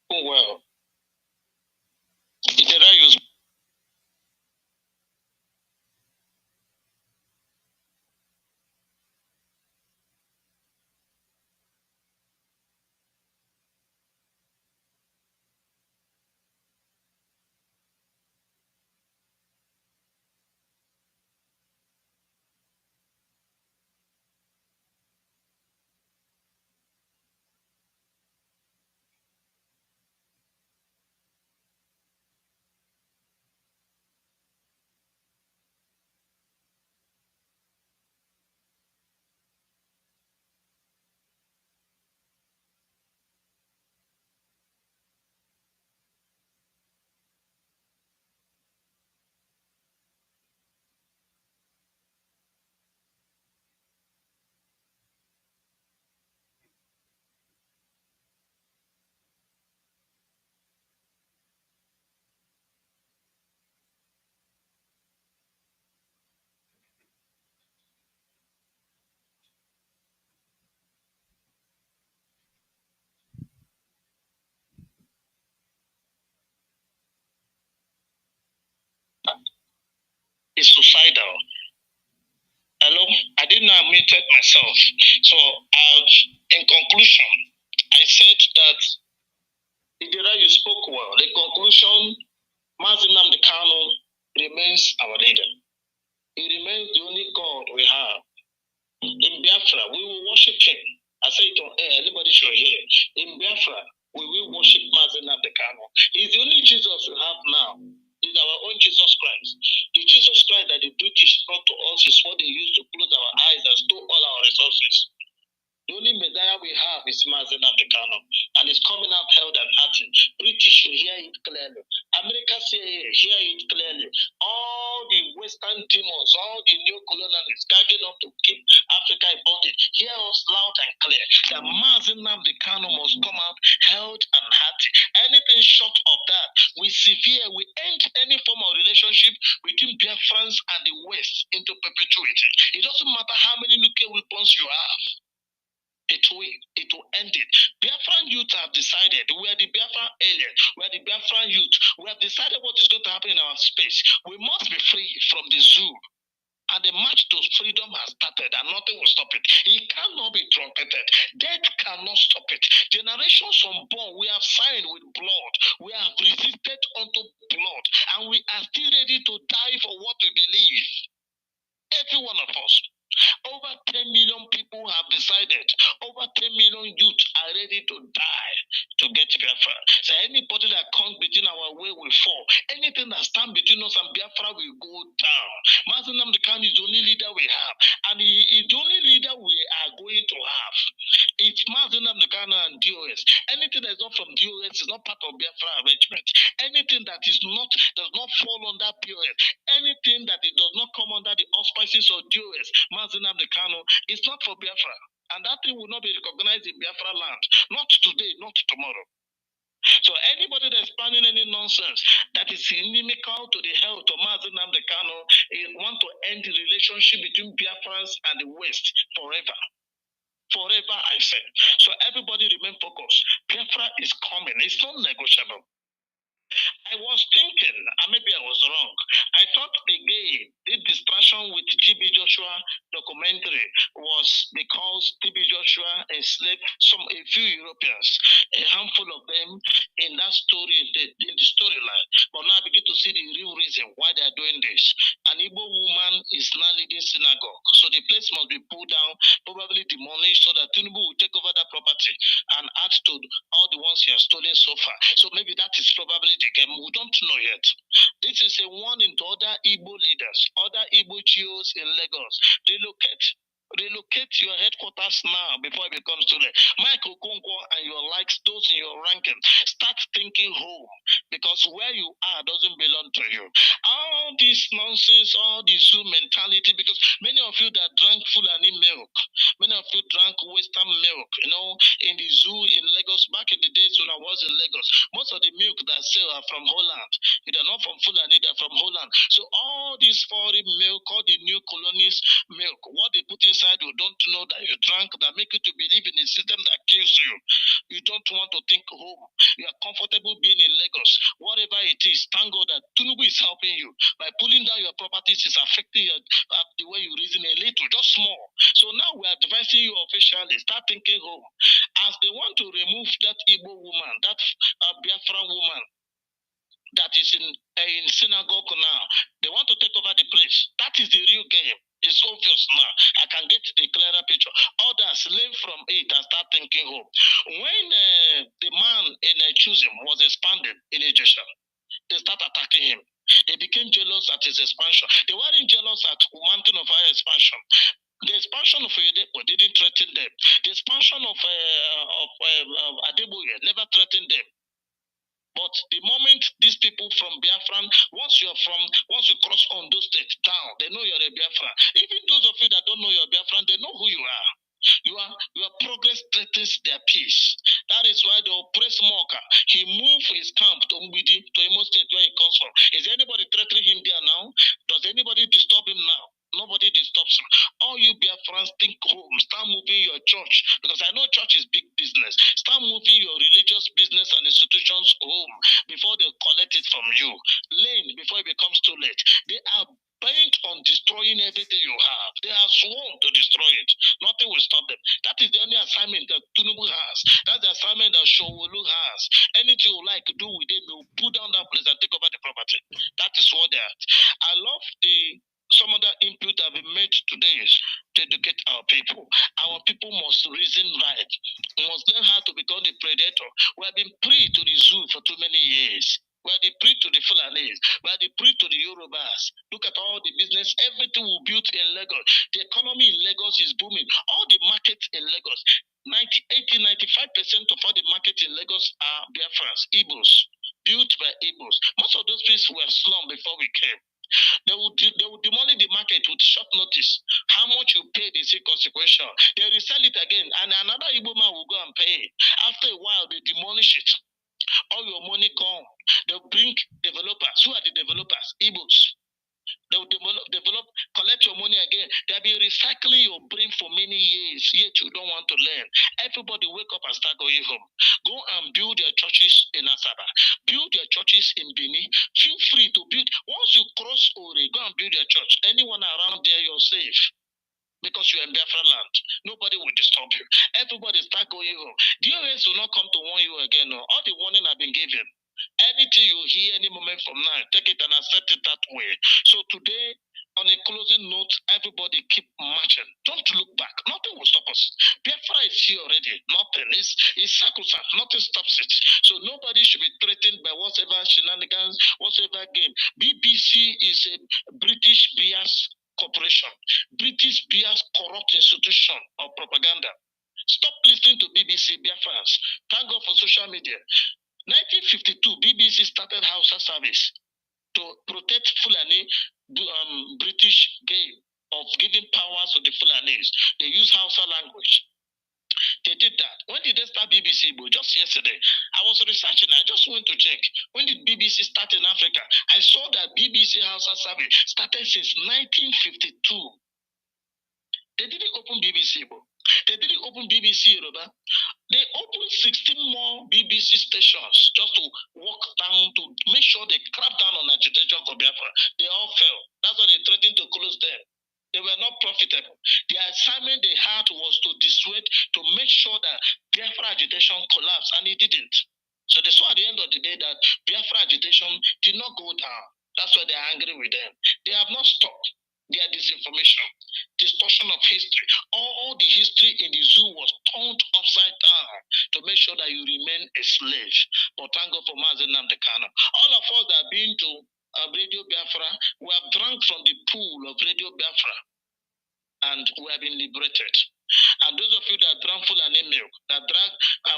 Oh, well. Is suicidal. Hello, I didn't admit myself. So, in conclusion, I said that Idira, you spoke well. The conclusion, Mazi Nnamdi Kanu remains our leader. He remains the only God we have. In Biafra, we will worship him. I say it on air, anybody should hear. In Biafra, we will worship Mazi Nnamdi Kanu. He's the only Jesus we have now. Is our own Jesus Christ. The Jesus Christ that the British brought to us is what they used to close our eyes and stole all our resources. The only Messiah we have is Mazi Nnamdi Kanu, and it's coming out held and hearted. British will hear it clearly. America hear it clearly. All the Western demons, all the new colonialists gagging up to keep Africa in bondage, hear us loud and clear that Mazi Nnamdi Kanu must come out held and hearted. Anything short of that, we end any form of relationship between Biafrans and the West into perpetuity. It doesn't matter how many nuclear weapons you have. It will end it. Biafran youth have decided, we are the Biafran aliens, we are the Biafran youth, we have decided what is going to happen in our space. We must be free from the zoo. And the march to freedom has started and nothing will stop it. It cannot be truncated. Death cannot stop it. Generations unborn, we have signed with blood. We have resisted unto blood. And we are still ready to die for what we believe. Every one of us. Over 10 million people have decided. Over 10 million youth are ready to die to get Biafra. So anybody that comes between our way will fall. Anything that stands between us and Biafra will go down. Mazi Nnamdi Kanu is the only leader we have. And he is the only leader we are going to have. It's Mazi Nnamdi Kanu and DOS. Anything that is not from DOS is not part of Biafra arrangement. Anything that does not fall under POS. Anything that it does not come under the auspices of DOS, Mazi Nnamdi Kanu, is not for Biafra. And that thing will not be recognized in Biafra land. Not today, not tomorrow. So anybody that's planning any nonsense that is inimical to the health of Mazi Nnamdi Kanu, want to end the relationship between Biafrans and the West forever. Forever, I say. So everybody remain focused. Biafra is coming. It's not negotiable. I was thinking, and maybe I was wrong. I thought again, the distraction with TB Joshua documentary was because TB Joshua enslaved a few Europeans, a handful of them in that story, in the storyline. But now I begin to see the real reason why they are doing this. An Igbo woman is now leading synagogue, so the place must be pulled down, probably demolished, so that Tinubu will take over that property and add to all the ones he has stolen so far. So maybe that is probably the game. We don't know yet. This is a warning to other Igbo leaders, other Igbo GOs in Lagos. Relocate your headquarters now before it becomes too late. Mike Okonkwo and your likes, those in your ranking, start thinking home, because where you are doesn't belong to you. All this nonsense, all the zoo mentality, because many of you that drank Fulani milk, many of you drank Western milk, in the zoo in Lagos, back in the days when I was in Lagos, most of the milk that sell are from Holland. They're not from Fulani, they're from Holland. So all this foreign milk, all the new colonies milk, what they put inside you don't know that you drank, that make you to believe in a system that kills you. You don't want to think home. You are comfortable being in Lagos. Whatever it is, thank God that Tinubu is helping you. By pulling down your properties is affecting your, the way you reason a little, just small. So now we are advising you officially, start thinking home. As they want to remove that Igbo woman, that Biafran woman, that is in synagogue now. They want to take over the place. That is the real game. It's obvious now. I can get the clearer picture. Others learn from it and start thinking home. When the man in choosing was expanding in Egypt, they start attacking him. They became jealous at his expansion. They weren't jealous at Mountain of Fire expansion. The expansion of Oyedepo didn't threaten them. The expansion of Adeboye never threatened them. But the moment these people from Biafran, once you cross on those states down, they know you're a Biafran. Even those of you that don't know you're Biafran, they know who you are. Your progress threatens their peace. That is why the oppressed Moka, he moved his camp to Mbidi, to Imo State where he comes from. Is anybody threatening him there now? Does anybody disturb him now? Nobody disturbs him. All you Biafrans, think home. Start moving your church, because I know church is big business. Start moving your religious business and institutions home before they collect it from you. Lane before it becomes too late. They are bent on destroying everything you have. They are sworn to destroy it. Nothing will stop them. That is the only assignment that Tinubu has. That's the assignment that Showolu has. Anything you like to do with them, they'll put down that place and take over the property. That is what they are. I love some other input that have been made today is to educate our people. Our people must reason right. We must learn how to become the predator. We have been pre to the zoo for too many years. We are the pre to the Fulanis. We are the pre to the Yorubas. Look at all the business, everything we built in Lagos. The economy in Lagos is booming. All the markets in Lagos, 95% of all the markets in Lagos are Biafrans, Igbos, built by Igbos. Most of those places were slum before we came. They will demolish the market with short notice. How much you pay is inconsequential. They resell it again, and another Igbo man will go and pay. After a while, they demolish it. All your money gone. They'll bring developers. Who are the developers? Igbos. They will develop, collect your money again. They'll be recycling your brain for many years, yet you don't want to learn. Everybody wake up and start going home. Go and build your churches in Asaba. Build your churches in Bini. Feel free to build. Once you cross Ore, go and build your church. Anyone around there, you're safe. Because you're in Biafra land. Nobody will disturb you. Everybody start going home. DOS will not come to warn you again. No. All the warning have been given. Anything you hear any moment from now, take it and accept it that way. So today, on a closing note, everybody keep marching. Don't look back. Nothing will stop us. Biafra is here already. Nothing. It's sacrosanct. Nothing stops it. So nobody should be threatened by whatever shenanigans, whatever game. BBC is a British bias corporation. British bias corrupt institution of propaganda. Stop listening to BBC Biafrans. Thank God for social media. 1952, BBC started Hausa service to protect Fulani British game of giving powers to the Fulanis. They use Hausa language. They did that. When did they start BBC? Just yesterday. I was researching. I just went to check. When did BBC start in Africa? I saw that BBC Hausa service started since 1952. They didn't open BBC. They didn't open BBC Yoruba. They opened 16 more BBC stations just to walk down to make sure they crack down on agitation for Biafra. They all fell. That's why they threatened to close them. They were not profitable. The assignment they had was to dissuade, to make sure that Biafra agitation collapsed, and it didn't. So they saw at the end of the day that Biafra agitation did not go down. That's why they're angry with them. They have not stopped their disinformation, distortion of history. All the history in the zoo was turned upside down to make sure that you remain a slave. But thank God for Mazi Nnamdi Kanu. All of us that have been to Radio Biafra, we have drunk from the pool of Radio Biafra, and we have been liberated. And those of you that drank Fulani milk, that drank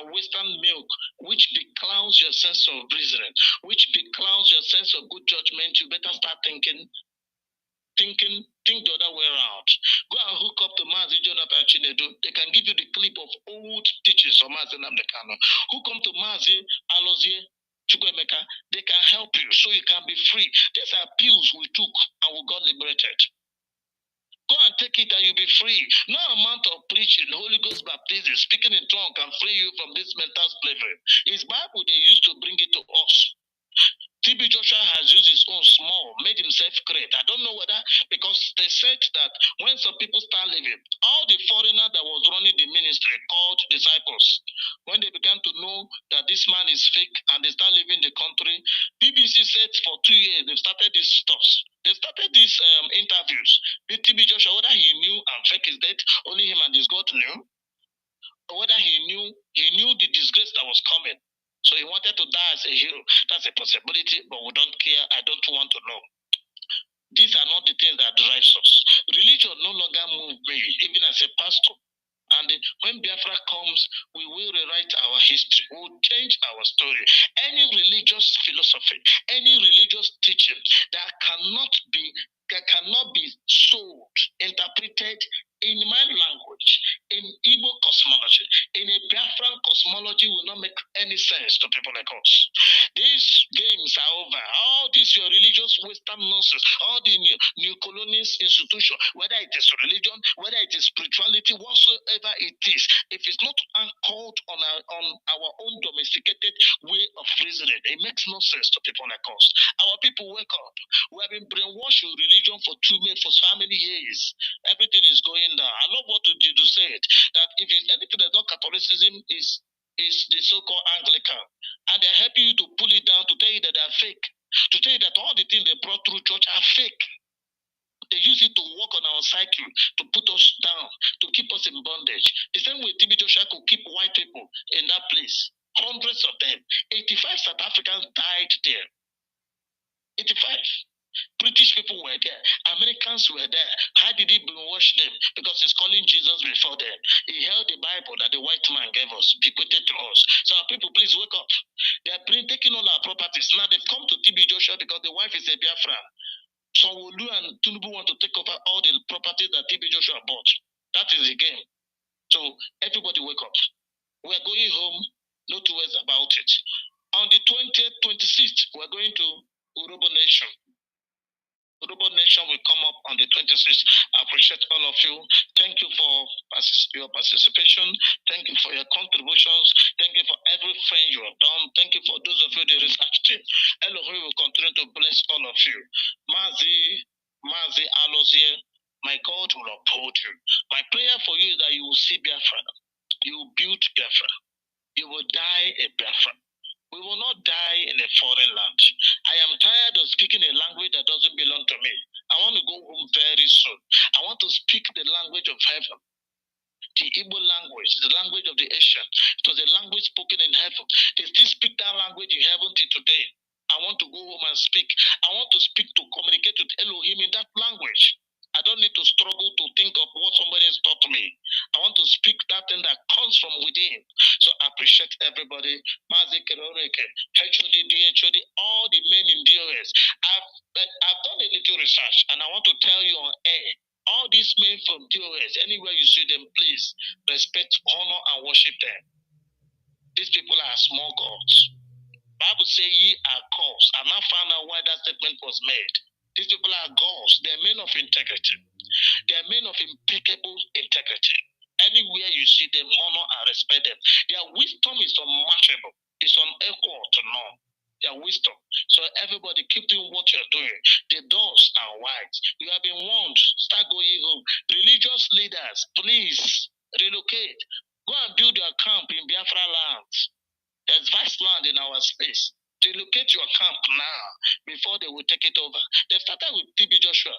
Western milk, which beclouds your sense of reasoning, which beclouds your sense of good judgment, you better start think the other way around. Go and hook up to Mazi Jonathan Chinedu. They can give you the clip of old teachings of Mazi Nnamdi Kanu. Hook up to Mazi Alozie Chukwemeka. They can help you so you can be free. These are pills we took and we got liberated. Go and take it and you'll be free. No amount of preaching, Holy Ghost baptism, speaking in tongues can free you from this mental slavery. It's Bible they used to bring it to us. TB Joshua has used his own small, made himself great. I don't know whether, because they said that when some people start living, all the foreigner that was running the ministry called disciples, when they began to know that this man is fake and they start leaving the country, BBC said for 2 years they've started these stuffs. They started these interviews with TB Joshua, whether he knew and fake is dead, only him and his God knew, or whether he knew the disgrace that was coming. So he wanted to die as a hero. That's a possibility, but we don't care. I don't want to know. These are not the things that drives us. Religion no longer moves me, even as a pastor. And when Biafra comes, we will rewrite our history. We will change our story. Any religious philosophy, any religious teaching that cannot be sold, interpreted in my language, in Igbo cosmology, in a Biafran cosmology will not make any sense to people like us. These games are over. All this your religious Western nonsense, all the new colonialist institution, whether it is religion, whether it is spirituality, whatsoever it is, if it's not anchored on our own domesticated way of reasoning, it makes no sense to people like us. Our people wake up. We have been brainwashed with religion for so many years. Everything is going down. I love what Judu said, that if it's anything that's not Catholicism is the so-called Anglican. And they're helping you to pull it down to tell you that they're fake. To tell you that all the things they brought through church are fake. They use it to work on our psyche, to put us down, to keep us in bondage. The same way TB Joshua could keep white people in that place. Hundreds of them. 85 South Africans died there. 85. British people were there. Americans were there. How did he brainwash them? Because he's calling Jesus before them. He held the Bible that the white man gave us, bequeathed to us. So our people, please wake up. They are taking all our properties. Now they've come to TB Joshua because the wife is a Biafra. So Wolu and Tunubu want to take over all the properties that TB Joshua bought. That is the game. So everybody wake up. We are going home, no two words about it. On the 20th, 26th, we are going to Urobo Nation. Urobo Nation will come up on the 26th. I appreciate all of you. Thank you for your participation. Thank you for your contributions. Thank you for every friend you have done. Thank you for those of you the research team. Elohim will continue to bless all of you. Mazi Alozie, my God will uphold you. My prayer for you is that you will see Biafra. You will build Biafra. You will die a Biafra. We will not die in a foreign land. I am tired of speaking a language that doesn't belong to me. I want to go home very soon. I want to speak the language of heaven. The Igbo language, the language of the Asian. It was a language spoken in heaven. They still speak that language in heaven till today. I want to go home and speak. I want to speak, to communicate with Elohim in that language. I don't need to struggle to think of what somebody has taught me. I want to speak that thing that comes from within. So I appreciate everybody. Mazi Keroreke, HOD, DHOD, all the men in DOS. I've done a little research and I want to tell you on air. All these men from DOS, anywhere you see them, please respect, honor, and worship them. These people are small gods. Bible says ye are gods. I now found out why that statement was made. These people are gods. They are men of integrity. They are men of impeccable integrity. Anywhere you see them, honor and respect them. Their wisdom is unmatchable. It's unequal to none. Their wisdom. So everybody keep doing what you're doing. The doors are wide. You have been warned. Start going home. Religious leaders, please relocate. Go and build your camp in Biafra lands. There's vast land in our space. Relocate your camp now before they will take it over. They started with TB Joshua.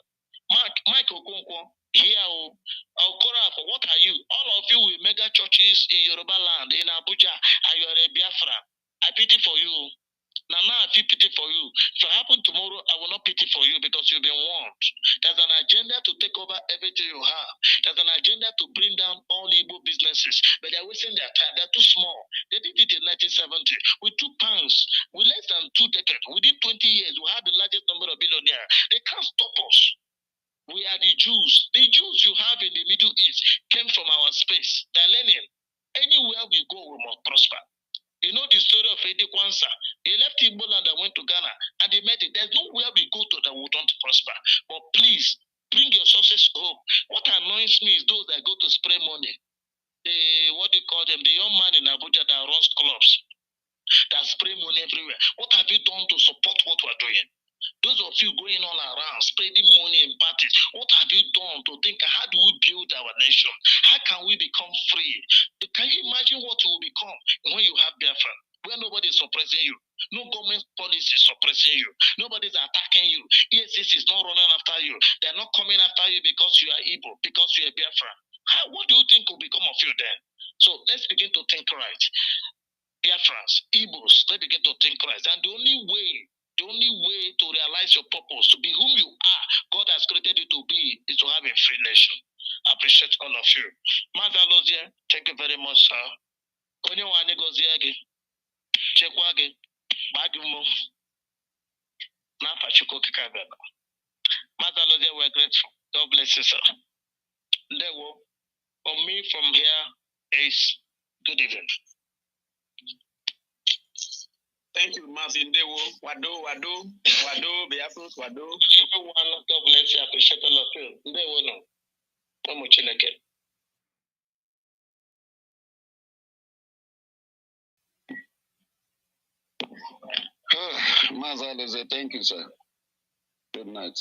Mike Okonkwo, here, Okorafor, what are you? All of you with mega churches in Yoruba land, in Abuja, and you're a Biafra. I pity for you. Now I feel pity for you. If it happen tomorrow, I will not pity for you because you've been warned. There's an agenda to take over everything you have. There's an agenda to bring down all Igbo businesses, but they're wasting their time. They're too small. They did it in 1970 with £2. With less than 2 decades, within 20 years, we have the largest number of billionaires. They can't stop us. We are the Jews. The Jews you have in the Middle East came from our space. They're learning. Anywhere we go, we must prosper. You know the story of Eddie Kwanzaa. He left Igbo land and went to Ghana, and they made it. There's nowhere we go to that we don't prosper. But please, bring your success home. What annoys me is those that go to spray money. What do you call them? The young man in Abuja that runs clubs, that spray money everywhere. What have you done to support what we're doing? Those of you going on around spreading money in parties, what have you done to think, how do we build our nation? How can we become free? Can you imagine what you will become when you have Biafra, where nobody is suppressing you? No government policy is suppressing you. Nobody is attacking you. ESS is not running after you. They're not coming after you because you are Igbo, because you are Biafra. What do you think will become of you then? So let's begin to think right. Biafrans, Igbos, let's begin to think right. And the only way to realize your purpose, to be whom you are, God has created you to be, is to have a free nation. I appreciate all of you. Mazi, thank you very much, sir. Onye wani gozie gị, chekwa gị, gbaa gị mbọ, n'afa Chukwu okike abịa. Mazi, we're grateful. God bless you, sir. Ndewo. For me from here is good evening. Thank you, Mazi Ndewo. Wado, Biafrans, Wado. Everyone, God bless you. I appreciate all of you. Ndewo no. Omo Chineke. Mazi, thank you, sir. Good night.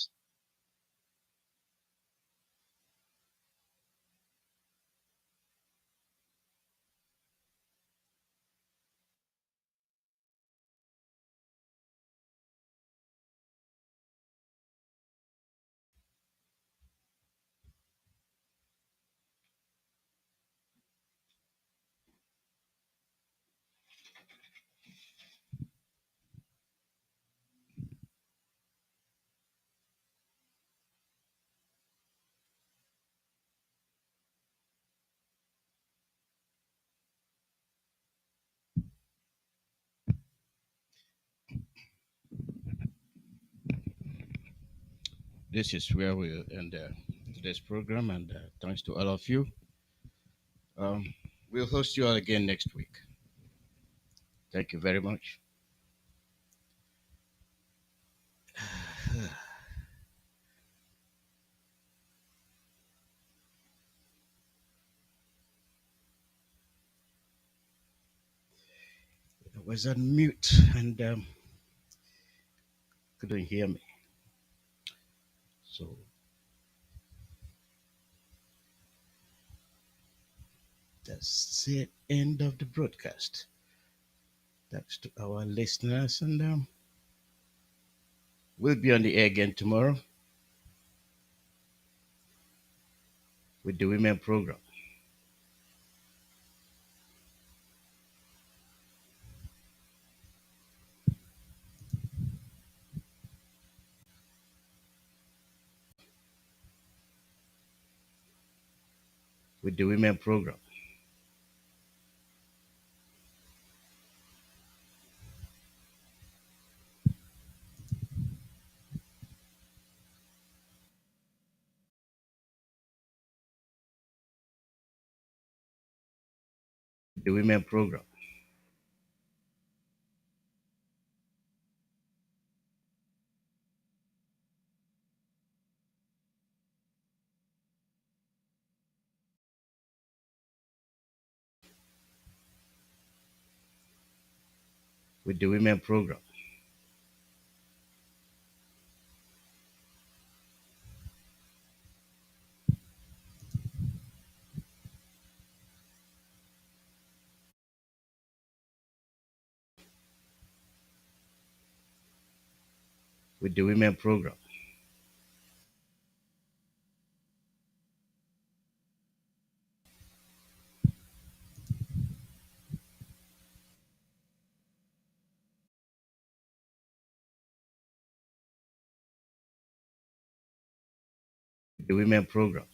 This is where we'll end today's program, and thanks to all of you. We'll host you all again next week. Thank you very much. I was on mute and couldn't hear me. So that's the end of the broadcast. Thanks to our listeners, and we'll be on the air again tomorrow with the women program. With the women program. The women program. with the women program. With the women program. The women program.